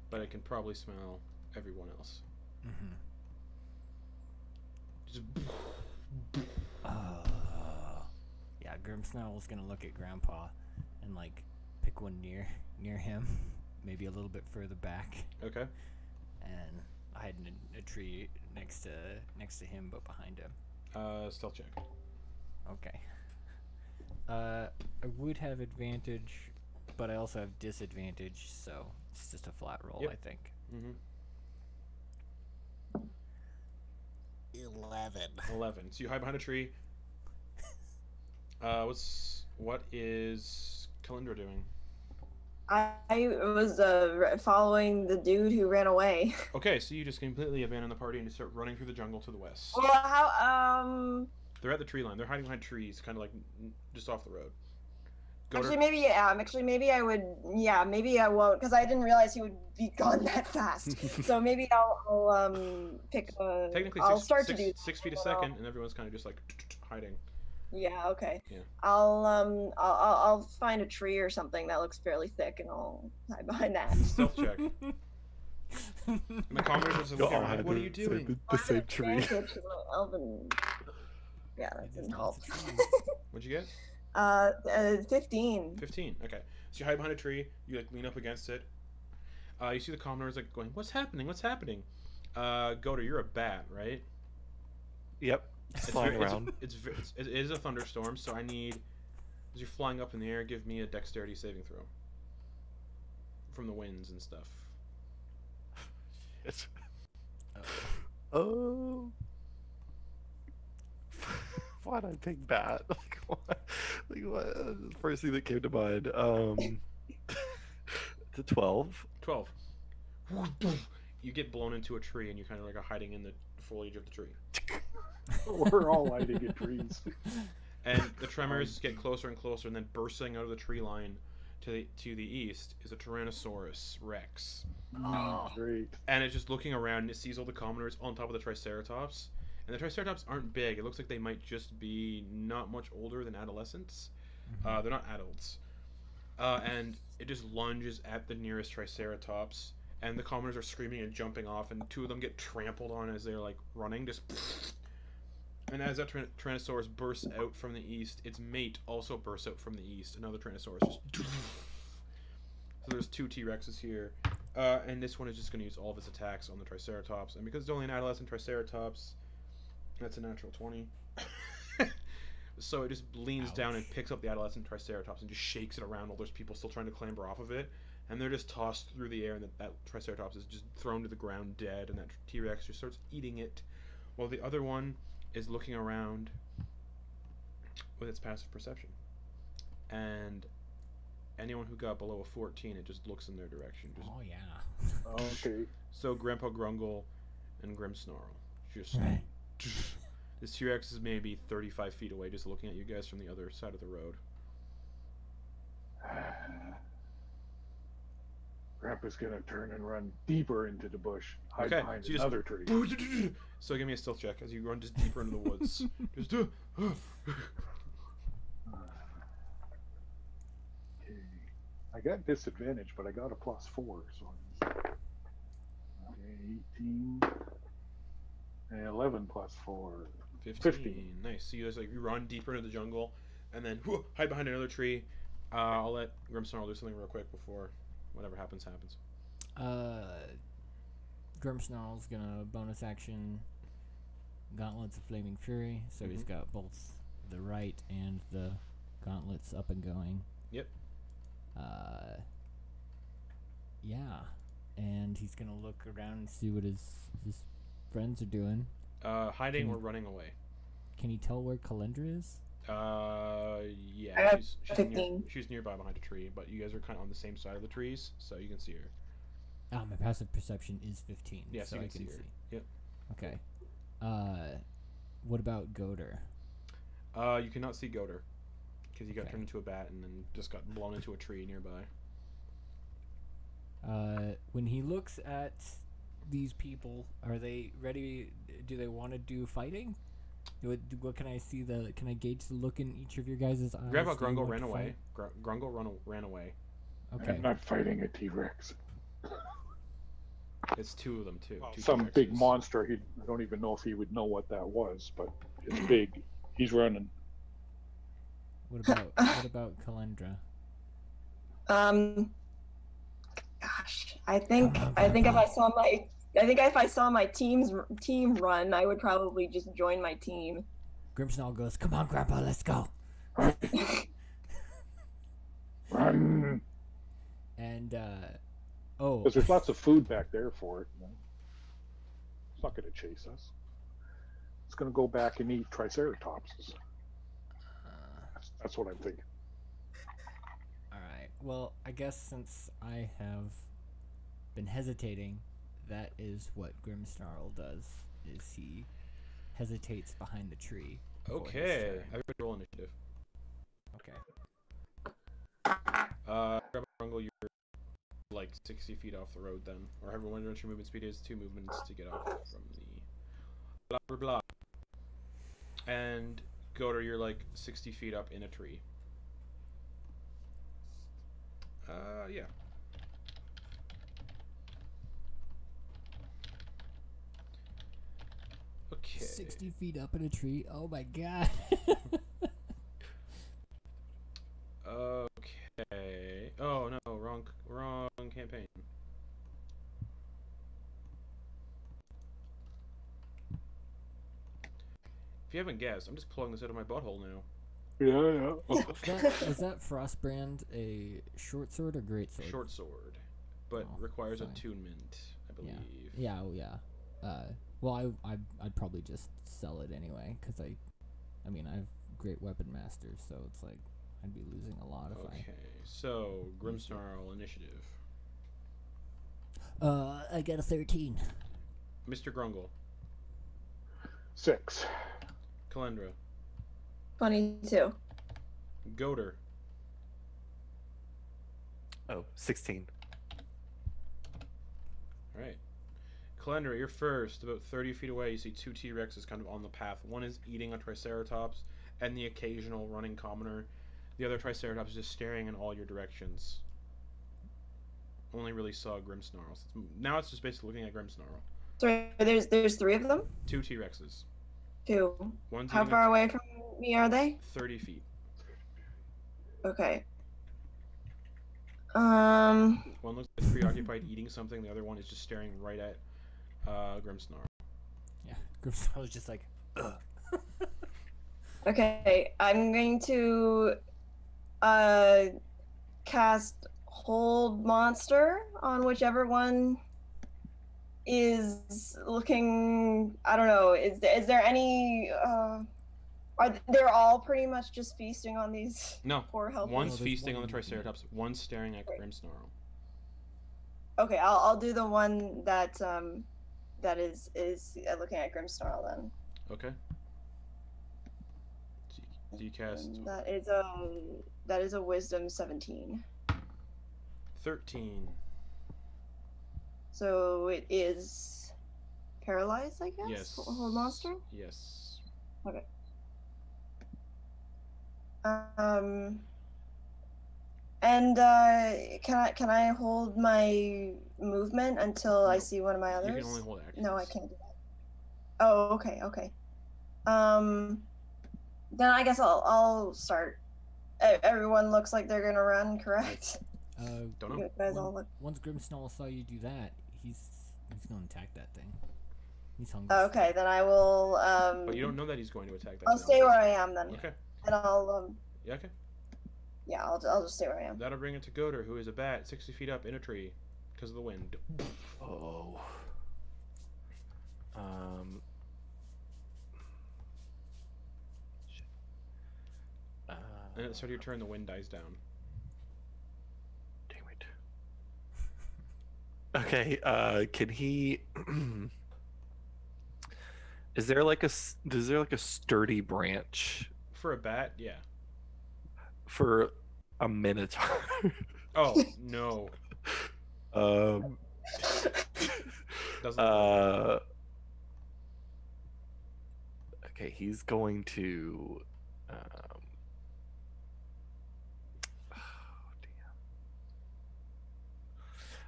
But I can probably smell everyone else. Mm-hmm. Just... Yeah, Grimsnarl's gonna look at Grandpa and like pick one near him, maybe a little bit further back. Okay. And hide in a tree next to him, but behind him. Stealth check. Okay. I would have advantage, but I also have disadvantage, so it's just a flat roll, Yep. I think. Mm-hmm. 11. So you hide behind a tree. What is Kalindra doing? I was following the dude who ran away. Okay, so you just completely abandon the party and you start running through the jungle to the west. Well, how They're at the tree line. They're hiding behind trees, kind of like just off the road. Actually, maybe I would. Yeah, maybe I won't, because I didn't realize he would be gone that fast. So maybe I'll pick. Technically, I'll 6 feet a second, and everyone's kind of just like hiding. Yeah. Okay. Yeah. I'll find a tree or something that looks fairly thick, and I'll hide behind that. Stealth check. And the commoners are just looking around. What are you doing? The same tree. Elven. Yeah, that's in help. What'd you get? 15. 15. Okay. So you hide behind a tree. You like lean up against it. You see the commoners like going, "What's happening? What's happening?" Goater, you're a bat, right? Yep. It's flying around. It is a thunderstorm, so I need, as you're flying up in the air, give me a dexterity saving throw. From the winds and stuff. Shit. Oh. Why'd I pick bat? Like what? The first thing that came to mind. The 12. 12. You get blown into a tree and you're kind of like hiding in the foliage of the tree. We're all hiding in trees. And the tremors get closer and closer, and then bursting out of the tree line to the east is a Tyrannosaurus Rex. Oh. Great. And it's just looking around and it sees all the commoners on top of the Triceratops. And the Triceratops aren't big. It looks like they might just be not much older than adolescents. Mm-hmm. They're not adults. And it just lunges at the nearest Triceratops. And the commoners are screaming and jumping off, and 2 of them get trampled on as they're like running. Just. And as that Tyrannosaurus bursts out from the east, its mate also bursts out from the east. Another Tyrannosaurus just. So there's 2 T-Rexes here. And this one is just going to use all of its attacks on the Triceratops. And because it's only an adolescent Triceratops, that's a natural 20. So it just leans down and picks up the adolescent Triceratops and just shakes it around while there's people still trying to clamber off of it. And they're just tossed through the air, and that Triceratops is just thrown to the ground dead, and that T-Rex just starts eating it. While the other one is looking around with its passive perception. And anyone who got below a 14, it just looks in their direction. Just... Oh, yeah. Okay. So Grandpa Grungle and Grimsnarl. Just... Right. This T-Rex is maybe 35 feet away, just looking at you guys from the other side of the road. Grandpa's gonna turn and run deeper into the bush, hide Okay, behind so you another just... tree. So give me a stealth check as you run just deeper into the woods. Just Okay. I got disadvantage, but I got a +4, so okay, 18 and 11 +4. 15. Nice. So you guys you run deeper into the jungle, and then hide behind another tree. I'll let Grimsnarl do something real quick before whatever happens. Grimsnarl's gonna bonus action Gauntlets of Flaming Fury, so he's got both the right and the gauntlets up and going. Yep. Yeah, and he's gonna look around and see what his friends are doing. Hiding or running away. Can he tell where Kalindra is? I Yeah, have she's 15. she's nearby behind a tree, but you guys are kind of on the same side of the trees, so you can see her. My passive perception is 15, Yes, so you I can can see her. Yep. Okay. What about Goder? You cannot see Goder because he got Okay. turned into a bat and then just got blown into a tree nearby. When he looks at these people, are they ready? Do they want to do fighting? What can I see? Can I gauge the look in each of your guys' eyes? Grandpa Do you Grungle want ran to away. fight? Grungle ran away. Okay. I'm not fighting a T-Rex. It's two of them too. Two Some big T-Rexes. monster. I don't even know if he would know what that was, but it's big. He's running. What about Kalendra? Gosh, I think Come on, if Grandpa. if I saw my team run, I would probably just join my team. Grimsnarl goes, "Come on, Grandpa, let's go." Run! And Because there's lots of food back there for it. It's not going to chase us. It's going to go back and eat Triceratopses. That's what I'm thinking. all right. Well, I guess since I have been hesitating, that is what Grimsnarl does. Is he hesitates behind the tree. before his Okay, turn. everybody roll initiative. Okay. Grandpa Grungle, you're like 60 feet off the road then, or however much your movement speed is. 2 movements to get off from the blah blah blah. And Goder, you're like 60 feet up in a tree. Yeah. Okay. 60 feet up in a tree. Oh my god. Okay. Oh no, wrong campaign. If you haven't guessed, I'm just pulling this out of my butthole now. Yeah. Was that Frostbrand a short sword or great sword? Short sword, but Oh, requires fine. attunement, I believe. Yeah. Oh yeah. Well, I'd probably just sell it anyway, because I mean I have great weapon masters, so it's like I'd be losing a lot if Okay, so Use it. Grimsnarl initiative. I got a 13. Mr. Grungle, 6. Kalendra, 22. Goder, Oh, 16. Alright. Kalendra, you're first. About 30 feet away, you see 2 T-Rexes kind of on the path. One is eating a Triceratops and the occasional running commoner. The other Triceratops is just staring in all your directions. Only really saw Grimsnarl. Now it's just basically looking at Grimsnarl. So there's 3 of them? 2 T-Rexes. 2. One's How eating far away from me are they? 30 feet. Okay. One looks like preoccupied eating something. The other one is just staring right at Grimsnarl. Yeah. Grimsnarl was just like, ugh. Okay, I'm going to cast Hold Monster on whichever one is looking. I don't know. Is there any? They're all pretty much just feasting on these No, poor helpless? one's there's feasting one on the looking at- Triceratops. One's staring at Right. Grimsnarl. Okay, I'll do the one that is looking at Grimsnarl then. Okay. Do you cast And that is a Wisdom 17. 13? So it is paralyzed, I guess. Yes. Hold Monster. Yes. Okay. And can I hold my movement until I No. see one of my others? You can only hold actions. No, I can't do that. Oh, okay, okay. Then I guess I'll start. Everyone looks like they're gonna run, correct? Don't know. You guys all look. Once Grimsnarl saw you do that, he's gonna attack that thing. He's hungry. Okay, then I will. But you don't know that he's going to attack that I'll thing. stay where I am then, Okay. and I'll Yeah, okay. yeah, I'll just stay where I am. That'll bring it to Goder, who is a bat 60 feet up in a tree because of the wind. Oh. Shit. And at the start of your turn, the wind dies down. Damn it. Okay, can he... Is there like a sturdy branch For a bat, yeah. for a minotaur? Oh, no. um, Doesn't okay, he's going to...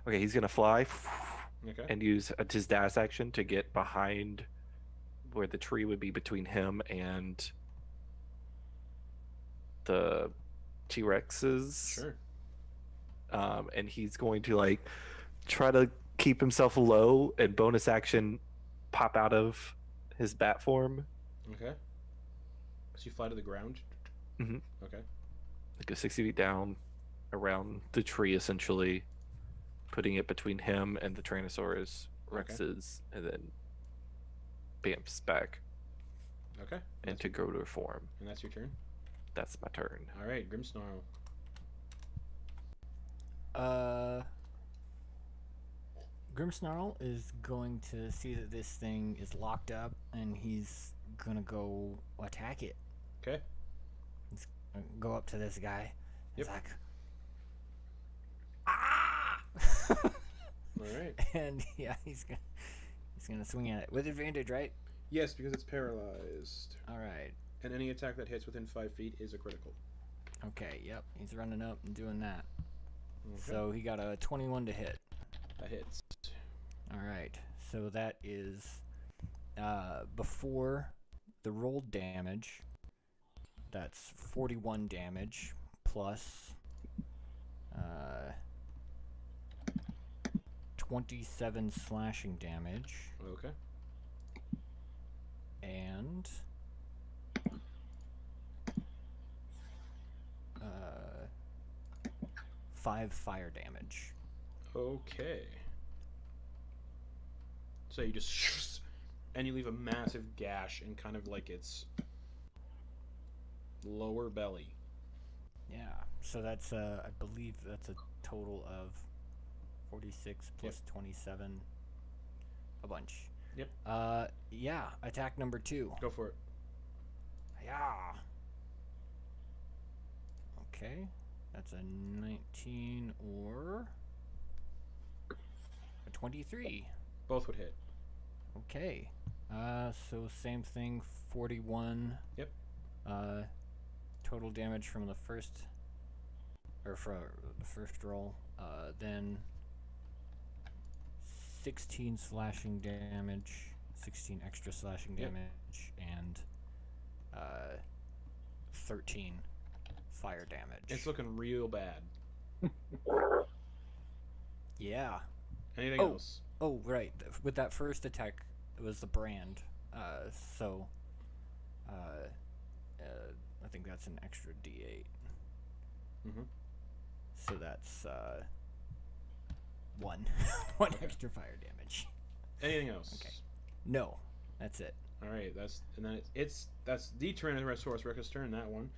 Okay, he's gonna fly Okay. and use his dash action to get behind where the tree would be between him and the T-Rexes. Sure. And he's going to like try to keep himself low and bonus action pop out of his bat form. Okay. So you fly to the ground? Mhm. Okay. Like a 60 feet down around the tree, essentially, putting it between him and the Tyrannosaurus Rexes, and then bamps back Okay. into Goater form. And that's your turn? That's my turn. Alright, Grimmsnarl. Grimmsnarl is going to see that this thing is locked up, and he's gonna go attack it. Okay. He's gonna go up to this guy. He's Yep. like, ah! Alright. And yeah, he's gonna swing at it with advantage, right? Yes, because it's paralyzed. All right. And any attack that hits within 5 feet is a critical. Okay. Yep. He's running up and doing that. Okay. So he got a 21 to hit. That hits. All right. So that is before the rolled damage. That's 41 damage plus 27 slashing damage Okay. and 5 fire damage. Okay. So you just... And you leave a massive gash in kind of like its lower belly. Yeah. So that's I believe that's a total of 46 plus 27. A bunch. Yep. Yeah. Attack number 2. Go for it. Yeah. Okay. That's a 19 or a 23. Both would hit. Okay. So same thing, 41. Yep. Total damage from the first, or from the first roll. Then 16 slashing damage, 16 extra slashing Yep. damage, and 13 fire damage. It's looking real bad. Yeah. Anything Oh. else? Oh, right. With that first attack, it was the brand. So, I think that's an extra D8. Mm-hmm. So that's 1 extra fire damage. Anything else? Okay. No, that's it. All right. That's the Tyrannosaurus Rex's turn. That one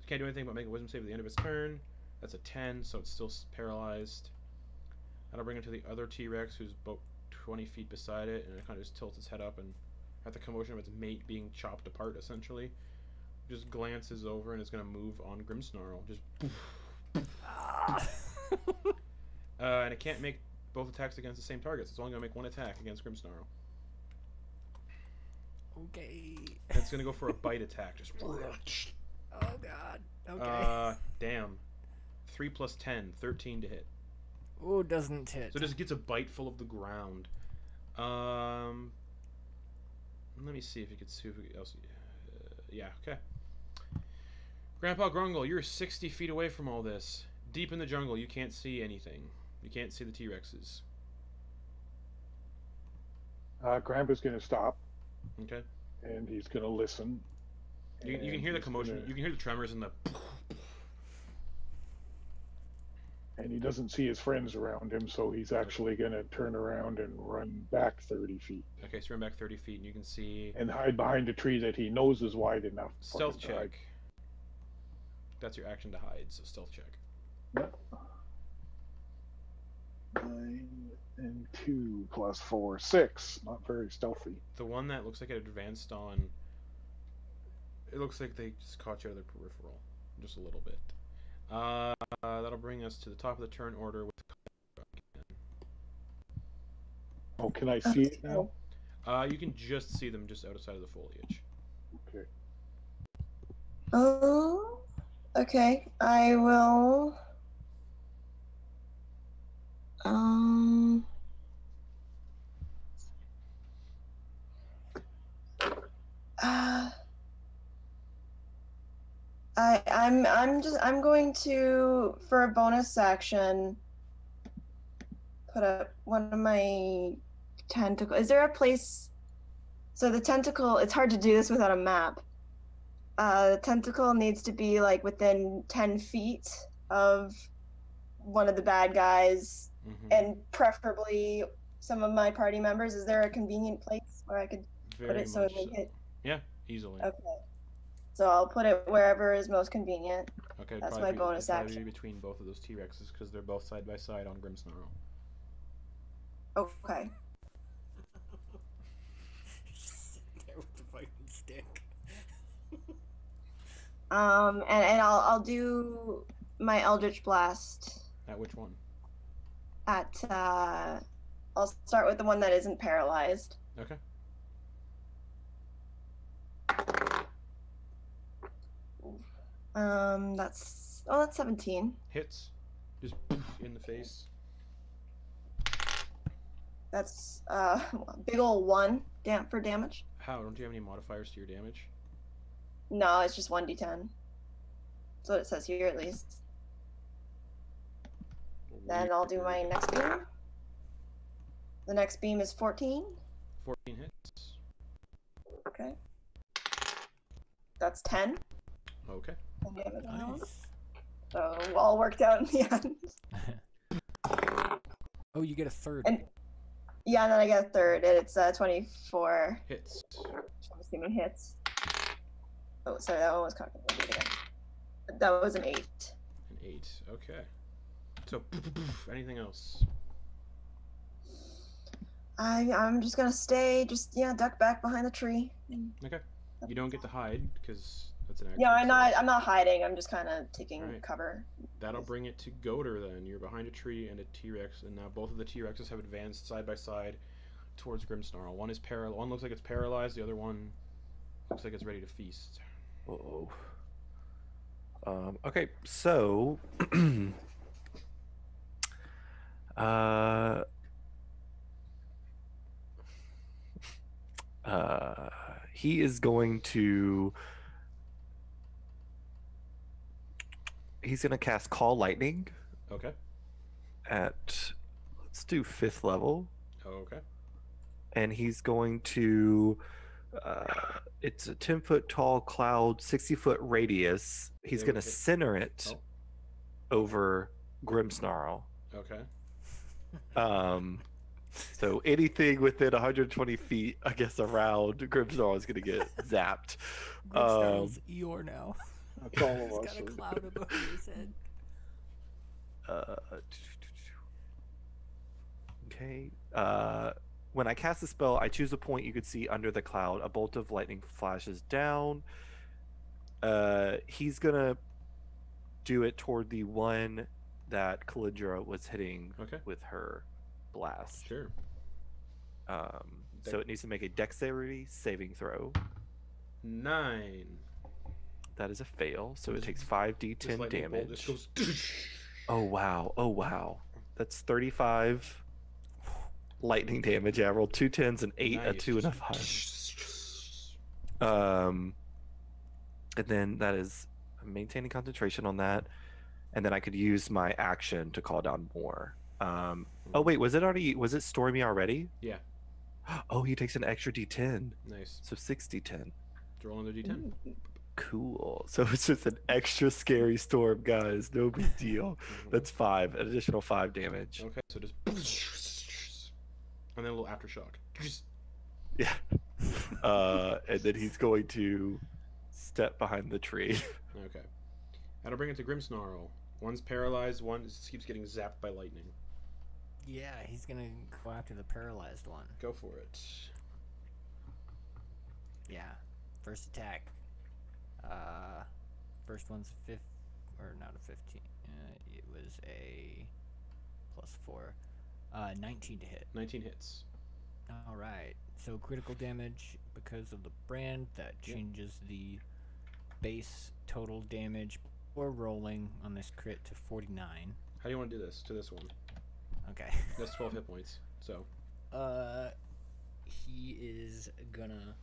can't do anything but make a wisdom save at the end of its turn. That's a 10, so it's still paralyzed. That'll bring it to the other T-Rex, who's about 20 feet beside it, and it kind of just tilts its head up, and at the commotion of its mate being chopped apart, essentially, just glances over and is going to move on Grimmsnarl. Just. And it can't make both attacks against the same targets. It's only going to make one attack against Grimmsnarl. Okay. And it's going to go for a bite attack. Just. Oh god. Okay. Damn. 3 plus 10, 13 to hit. Oh, doesn't hit. So it just gets a bite full of the ground. Let me see if you could see if else. Yeah, okay. Grandpa Grungle, you're 60 feet away from all this. Deep in the jungle, you can't see anything. You can't see the T-Rexes. Grandpa's going to stop, Okay. and he's going to listen. You can and hear the he's commotion. gonna- You can hear the tremors and the. And he doesn't see his friends around him, so he's actually going to turn around and run back 30 feet Okay, so run back 30 feet, and you can see and hide behind a tree that he knows is wide enough. for stealth him to hide. check. That's your action to hide, so stealth check. Yep. 9 and 2 plus 4, 6. Not very stealthy. The one that looks like it advanced on. It looks like they just caught you out of their peripheral, just a little bit. That'll bring us to the top of the turn order with. Oh, can I see it now? You can just see them just outside of the foliage. Okay. Oh, okay. I will. I'm going to, for a bonus action, put up one of my tentacles. Is there a place? So the tentacle, it's hard to do this without a map. The tentacle needs to be like within 10 feet of one of the bad guys, and preferably some of my party members. Is there a convenient place where I could put it so it would hit? Yeah, easily. Okay. So I'll put it wherever is most convenient. Okay, that's my bonus action. Probably between both of those T-Rexes because they're both side by side on Grimmsnarl. Okay. There with the fighting stick. And I'll do my Eldritch Blast. At which one? At I'll start with the one that isn't paralyzed. Okay. That's 17. Hits. Just in the face. That's big ol' 1 for damage. How? Don't you have any modifiers to your damage? No, it's just 1d10. That's what it says here, at least. Then I'll do my next beam. The next beam is 14. 14 hits. Okay. That's 10. Okay. Nice. So all worked out in the end. Oh, you get a third. And yeah, and then I get a third. And it's 24. Hits. I'm assuming hits. Oh, sorry, that one was cocked. I'll do it again. That was an 8. An 8. Okay. So, anything else? I'm just gonna stay, duck back behind the tree. Okay. You don't get to hide because that's an action. Yeah, I'm not hiding. I'm just kind of taking cover. That'll bring it to Goater then. You're behind a tree and a T-Rex, and now both of the T-Rexes have advanced side by side towards Grimmsnarl. One is One looks like it's paralyzed. The other one looks like it's ready to feast. Uh-oh. Okay, so he is going to cast Call Lightning. Okay. Let's do 5th level. Okay. And he's going to it's a 10-foot tall cloud, 60-foot radius. He's going to center it over Grimmsnarl. Okay. So anything within 120 feet, I guess, around Grimmsnarl is going to get zapped. Grimmsnarl's Eeyore now. That's all of us. He's got a cloud above his head. Okay. When I cast a spell, I choose a point you could see under the cloud. A bolt of lightning flashes down. He's going to do it toward the one that Calidra was hitting with her blast. Sure. So it needs to make a dexterity saving throw. 9. That is a fail, so it takes 5d10 damage. Goes... Oh wow. That's 35 lightning damage. Yeah, I rolled 2 10s, an 8, a 2, and a 5. And then that is maintaining concentration on that. And then I could use my action to call down more. Oh wait, was it Stormy already? Yeah. Oh, he takes an extra d10. Nice. So 6d10. Roll another d10. Cool. So it's just an extra scary storm, guys. No big deal. That's 5. An additional 5 damage. Okay, so just and then a little aftershock. Yeah. And then he's going to step behind the tree. Okay. That'll bring it to Grimmsnarl. One's paralyzed, one just keeps getting zapped by lightning. Yeah, he's gonna go after the paralyzed one. Go for it. Yeah. First attack. First one's not a 15. It was a +4. 19 to hit. 19 hits. All right. So critical damage because of the brand that changes the base total damage or rolling on this crit to 49. How do you want to do this to this one? Okay. That's 12 hit points. So. He is gonna,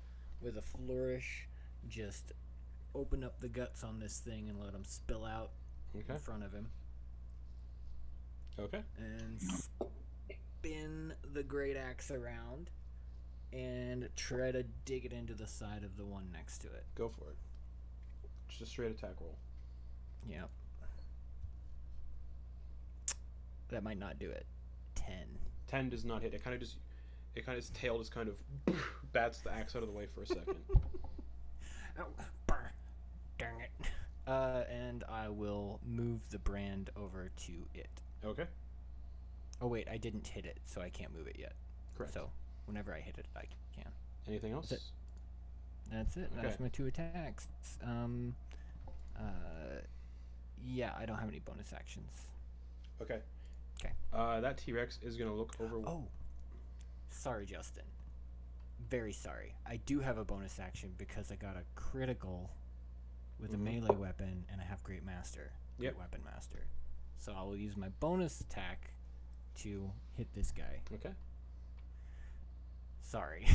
with a flourish, just open up the guts on this thing and let him spill out in front of him. Okay. And spin the great axe around and try to dig it into the side of the one next to it. Go for it. Just a straight attack roll. Yep. That might not do it. 10. 10 does not hit. Its tail just kind of bats the axe out of the way for a second. Oh, dang it. And I will move the brand over to it. Okay. Oh wait, I didn't hit it, so I can't move it yet. Correct. So whenever I hit it, I can. Anything else? That's it. Okay. That's my 2 attacks. Yeah, I don't have any bonus actions. Okay. Okay. That T-Rex is gonna look over. Oh, sorry, Justin. Very sorry. I do have a bonus action because I got a critical with a melee weapon, and I have Great Master. Great Weapon Master. So I will use my bonus attack to hit this guy. Okay. Sorry.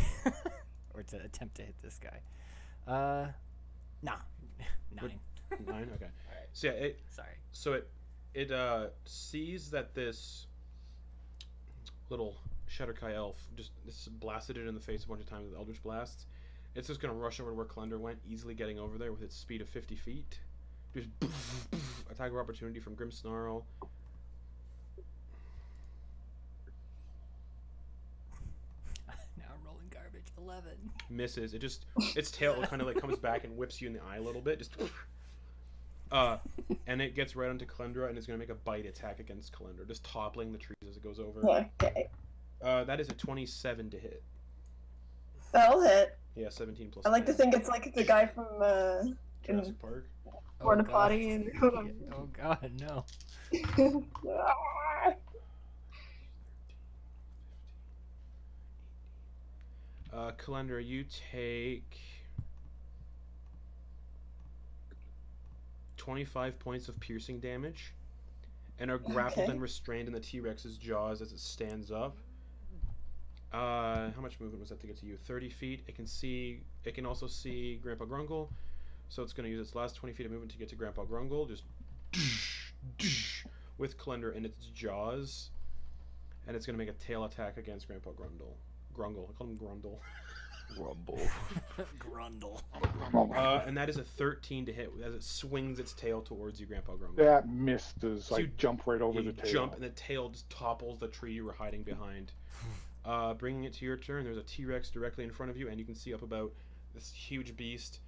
Or to attempt to hit this guy. Nah. 9. 9. Okay. So yeah, Sorry. So it sees that this little Shadowkai elf just blasted it in the face a bunch of times with Eldritch Blast. It's just gonna rush over to where Kalender went, easily getting over there with its speed of 50 feet. Just attack of opportunity from Grimmsnarl. Now I'm rolling garbage. 11. Misses. Its tail kind of like comes back and whips you in the eye a little bit. Just and it gets right onto Kalendra and is going to make a bite attack against Kalendra, just toppling the trees as it goes over. Okay. That is a 27 to hit. That'll hit. Yeah, 17 plus. I like to 10. think it's like the guy from Jurassic Park. Porta Potty and Oh god, no. Kalendra, you take 25 points of piercing damage and are grappled and restrained in the T-Rex's jaws as it stands up. How much movement was that to get to you? 30 feet. It can also see Grandpa Grungle, so it's going to use its last 20 feet of movement to get to Grandpa Grungle, just with Kalendra in its jaws, and it's going to make a tail attack against Grandpa Grungle. I call him Grundle. Grundle. And that is a 13 to hit as it swings its tail towards you, Grandpa Grungle. That misses. So I jump right over the tail. Jump, and the tail just topples the tree you were hiding behind. Bringing it to your turn, there's a T-Rex directly in front of you, and you can see up about this huge beast,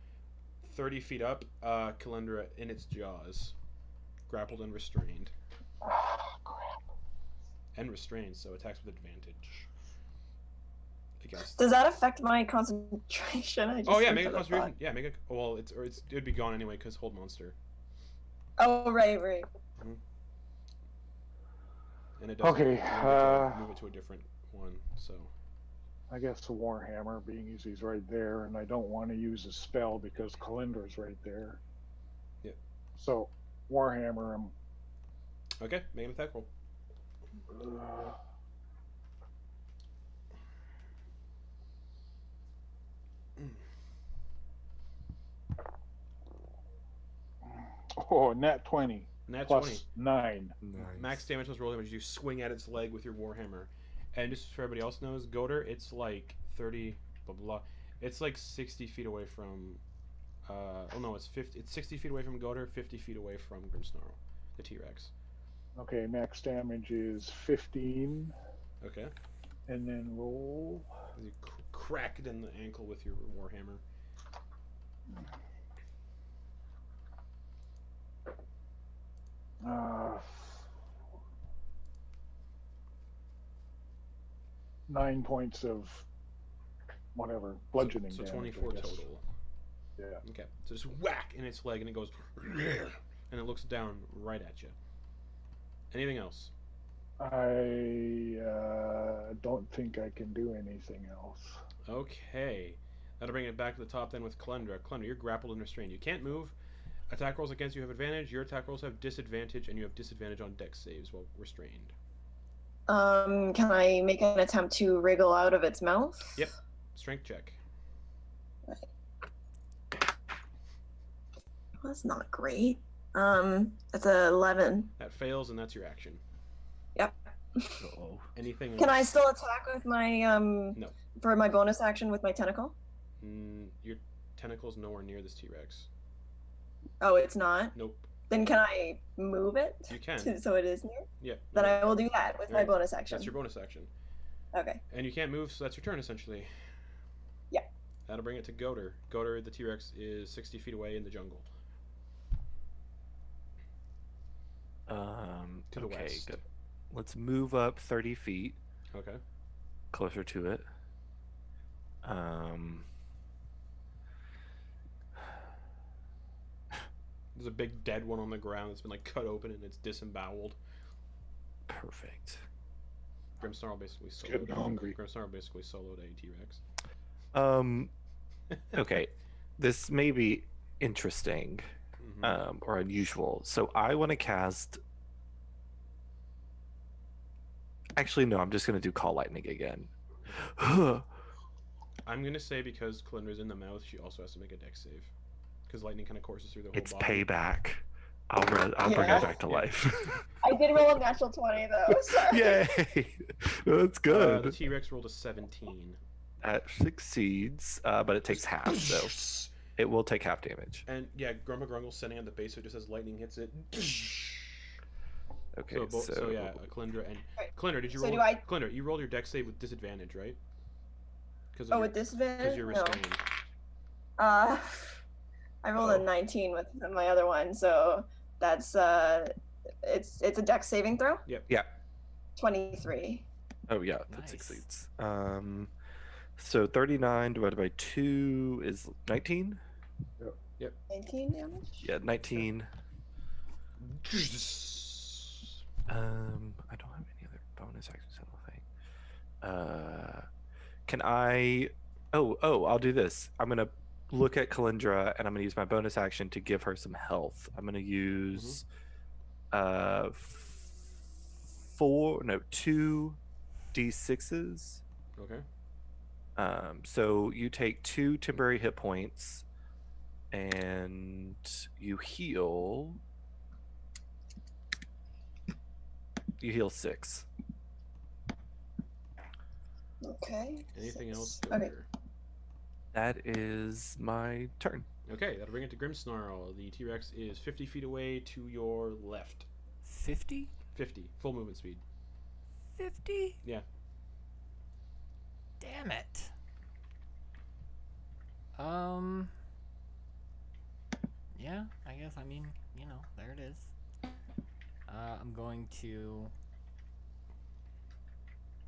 30 feet up, Kalendra in its jaws, grappled and restrained. Crap. And restrained, so attacks with advantage. Does that affect my concentration? Make a concentration. Yeah, make a. Well, it'd be gone anyway because hold monster. Oh right. Mm-hmm. And it does move it to a different one. So. I guess the Warhammer, being he's right there, and I don't want to use a spell because Kalendra's right there. Yep. So, Warhammer him. Okay, make an attack roll. Oh, nat 20. Nat plus 20. 9. Nice. Max damage plus roll damage. You swing at its leg with your Warhammer. And just so everybody else knows, Goater, it's like 30, blah, blah, blah. It's like 60 feet away from, it's 60 feet away from Goater, 50 feet away from Grimmsnarl, the T-Rex. Okay, max damage is 15. Okay. And then roll. You crack it in the ankle with your Warhammer. 9 points of whatever bludgeoning So damage. 24 I guess. total. Yeah. Okay. So just whack in its leg, and it goes, and it looks down right at you. Anything else? I don't think I can do anything else. Okay. That'll bring it back to the top then with Klendra. Klendra, you're grappled and restrained. You can't move. Attack rolls against you have advantage. Your attack rolls have disadvantage, and you have disadvantage on dex saves while restrained. Can I make an attempt to wriggle out of its mouth? Yep. Strength check. That's not great. That's a 11. That fails, and that's your action. Yep. Uh-oh. Anything else? Can I still attack with my No. for my bonus action with my tentacle? Your tentacle's nowhere near this T-Rex. Oh, it's not? Nope. Then can I move it? You can. So it is near? Yeah. Then I will do that with my Alright. bonus action. That's your bonus action. Okay. And you can't move, so that's your turn, essentially. Yeah. That'll bring it to Goater. Goater, the T-Rex, is 60 feet away in the jungle. To the Okay, west. good. Let's move up 30 feet Okay. closer to it. There's a big dead one on the ground that's been like cut open and it's disemboweled. Perfect. Grimsnarl basically getting soloed. hungry. Grimsnarl basically soloed a T-Rex. Okay, this may be interesting, or unusual. So I want to cast. Actually, no. I'm just going to do Call Lightning again. I'm gonna say because Kalindra's in the mouth, she also has to make a dex save. Because lightning kind of courses through the whole It's body. payback. I'll bring Yeah. it back to life. I did roll a natural 20 though. Sorry. Yay! That's The good. T-Rex rolled a 17. That succeeds, but it takes half, so it will take half damage. And yeah, Grumma Grungle's sitting at the base, so just as lightning hits it. Okay, So yeah, Kalindra and Right. Kalindra, did you So roll? do I- Kalindra, you rolled your dex save with disadvantage, right? Because Oh, with disadvantage? because you're No. restrained. I rolled a 19 with my other one, so that's it's a dex saving throw. Yep. Yeah. 23. Oh yeah, that Nice. succeeds. So 39 divided by 2 is 19. 19 damage. Yeah, 19. I don't have any other bonus actions. I don't think. Can I? Oh, I'll do this. I'm gonna look at Kalindra and I'm gonna use my bonus action to give her some health. I'm gonna use two d6s. Okay. So you take 2 temporary hit points and you heal 6. Okay. Anything else? Okay. Goater? That is my turn. Okay, that'll bring it to Grimsnarl. The T-Rex is 50 feet away to your left. 50? 50, full movement speed. 50? Yeah. Damn it. Yeah, I guess, I mean, you know, there it is. I'm going to,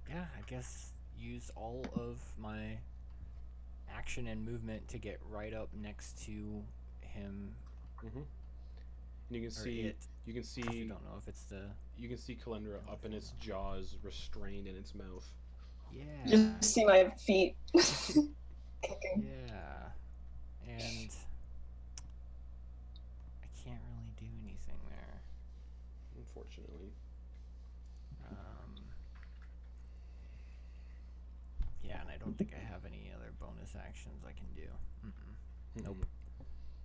yeah, I guess use all of my action and movement to get right up next to him. And you can Or see, it. you can I see, don't know if it's the, you can see Kalindra up in its jaws, restrained in its mouth. yeah. Just see my feet kicking. Yeah, and I can't really do anything there. Unfortunately. Yeah, and I don't think I have any other bonus actions I can do. Mhm. Nope.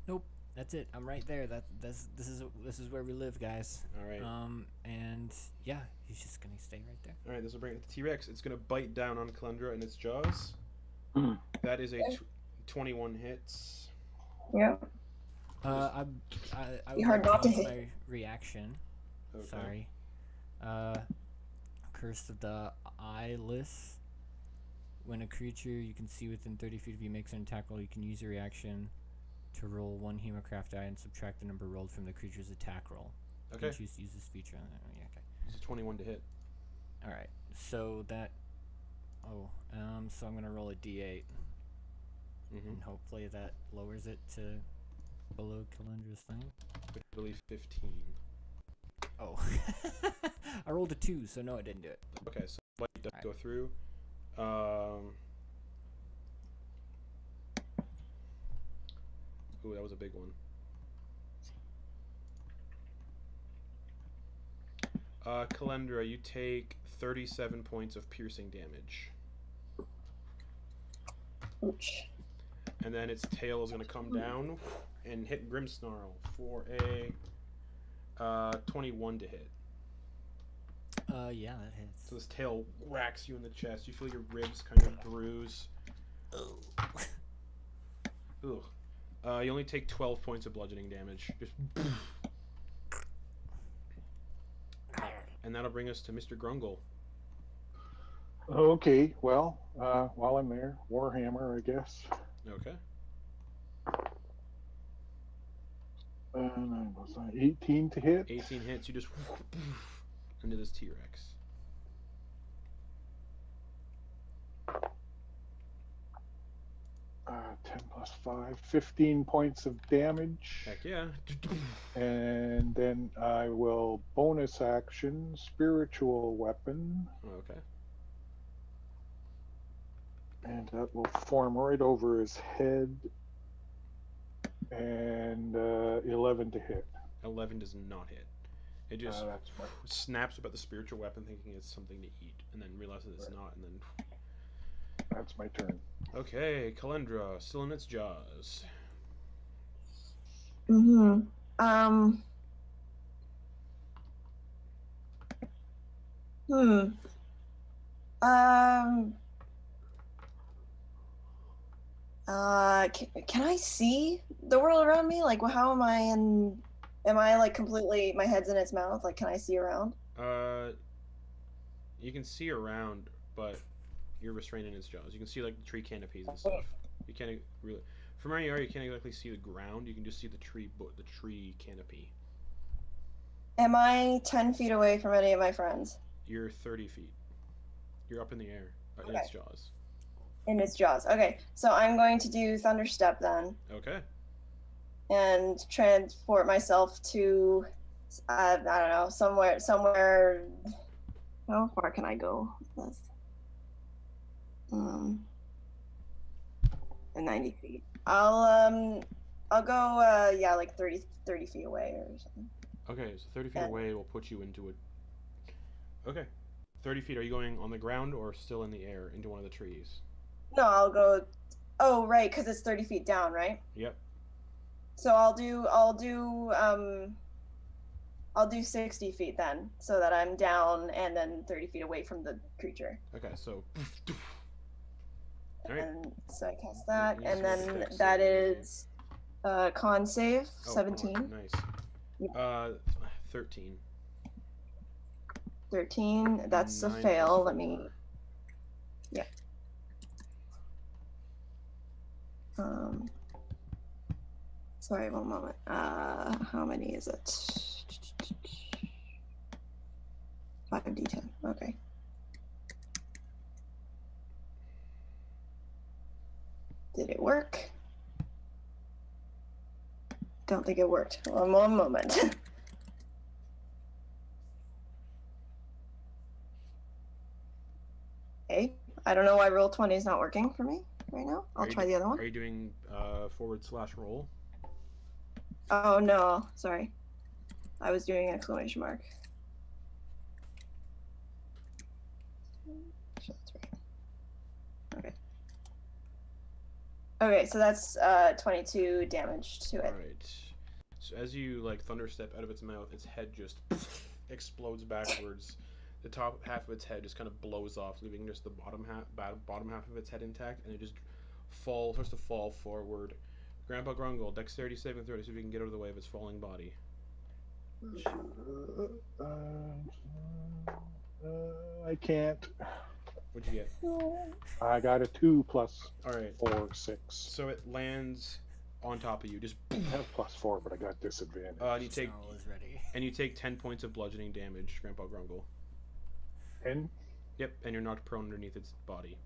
Nope. That's it. I'm right there. This is where we live, guys. All right. And yeah, he's just gonna stay right there. All right. This will bring it to the T-Rex. It's gonna bite down on Kalindra in its jaws. Mm. That is a 21 hits. Yeah. I Be would hard like not to to use hit. my reaction. Okay. Sorry. Curse of the Eyeless. When a creature you can see within 30 feet of you makes an attack roll, you can use your reaction to roll 1 Hemocraft die and subtract the number rolled from the creature's attack roll. You Okay. can choose to use this feature. Yeah, okay. This is 21 to hit. Alright. So that Oh, so I'm gonna roll a d8, and hopefully that lowers it to below Kalendra's thing. I believe 15. Oh, I rolled a 2, so no, it didn't do it. Okay, so what does Alright. go through? Ooh, that was a big one. Kalendra, you take 37 points of piercing damage. Ouch. And then its tail is going to come down and hit Grimmsnarl for a 21 to hit. Yeah, that hits. So this tail whacks you in the chest. You feel your ribs kind of bruise. Ugh. You only take 12 points of bludgeoning damage. Just and that'll bring us to Mr. Grungle. Okay, well, while I'm there, Warhammer, I guess. Okay. 18 to hit. 18 hits. You just into this T-Rex. Uh, 10 plus 5, 15 points of damage. Heck yeah. And then I will bonus action, spiritual weapon. Okay. And that will form right over his head. And 11 to hit. 11 does not hit. It just That's my... snaps about the spiritual weapon thinking it's something to eat, and then realizes it's not, and then... That's my turn. Okay, Kalendra, still in its jaws. Mm-hmm. Can I see the world around me? Like, how am I in? Am I like completely? My head's in its mouth. Like, can I see around? You can see around, but you're restrained in its jaws. You can see like the tree canopies and stuff. You can't really, from where you are, you can't exactly see the ground. You can just see the tree canopy. Am I 10 feet away from any of my friends? You're 30 feet. You're up in the air, in Okay. its jaws. In its jaws. Okay, so I'm going to do Thunder Step then, Okay. and transport myself to, I don't know, somewhere. How far can I go with this? 90 feet. I'll go yeah, like 30 feet away or something. Okay, so 30 feet away will put you into it. Okay. 30 feet, are you going on the ground or still in the air into one of the trees? No, I'll go. Oh, right, because it's 30 feet down, right? Yep. So I'll do 60 feet then, so that I'm down and then 30 feet away from the creature. Okay, so. All right. And so I cast that, You and just then fix that it. is con save, Oh, 17. Nice. Yep. 13. 13, that's a 9 fail. plus Let me. 4. Yeah. Sorry, one moment. How many is it? 5d10. Okay. Did it work? Don't think it worked. One moment. Okay. I don't know why roll 20 is not working for me right now. I'll try the other one. Are you doing /roll? Oh no, sorry. I was doing exclamation mark. That's right. Okay. Okay, so that's 22 damage to it. Alright. So as you like thunder step out of its mouth, its head just explodes backwards. The top half of its head just kind of blows off, leaving just the bottom half of its head intact, and it just starts to fall forward. Grandpa Grungle, dexterity saving throw to see if you can get out of the way of its falling body. I can't. What'd you get? I got a 2 plus Alright. 4, 6. So it lands on top of you, just I have plus 4, but I got disadvantage. Snarl is ready. and you take 10 points of bludgeoning damage, Grandpa Grungle. 10? Yep, and you're knocked prone underneath its body.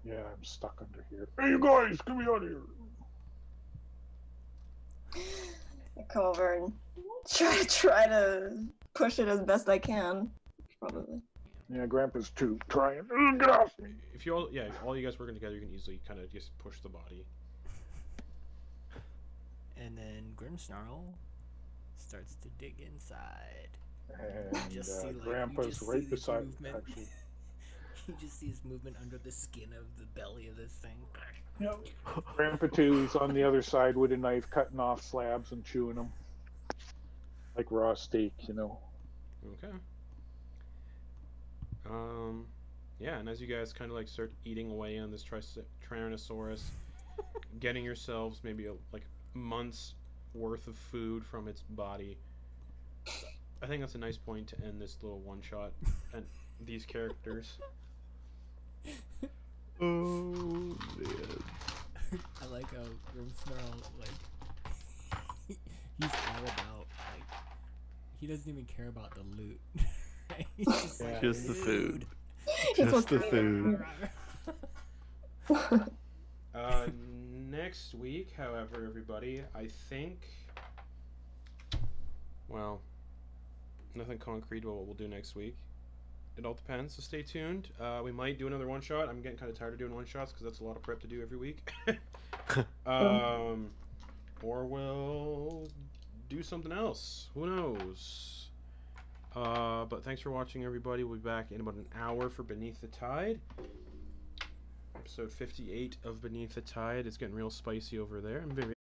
Yeah, I'm stuck under here. Hey, you guys, get me out of here. I come over and try to push it as best I can. Probably. Yeah, Grandpa's too trying. Get off me. If you all, yeah, all you guys working together, you can easily kind of just push the body. And then Grimmsnarl starts to dig inside. And Just see, like, you Grandpa's just see right this beside. movement. Actually, You just see his movement under the skin of the belly of this thing. Grandpa too's on the other side with a knife, cutting off slabs and chewing them like raw steak, you know. Okay. Yeah, and as you guys kind of like start eating away on this Tyrannosaurus, getting yourselves maybe like months worth of food from its body, I think that's a nice point to end this little one shot and these characters. Oh man. I like how Grimmsnarl, like, he's all about, like, he doesn't even care about the loot. Right? He's just like, Just the food. He's Just the okay. food. Next week, however, everybody, I think, well, nothing concrete about what we'll do next week. It all depends, so stay tuned. We might do another one-shot. I'm getting kind of tired of doing one-shots because that's a lot of prep to do every week. Or we'll do something else. Who knows? But thanks for watching, everybody. We'll be back in about an hour for Beneath the Tide. Episode 58 of Beneath the Tide. It's getting real spicy over there. I'm very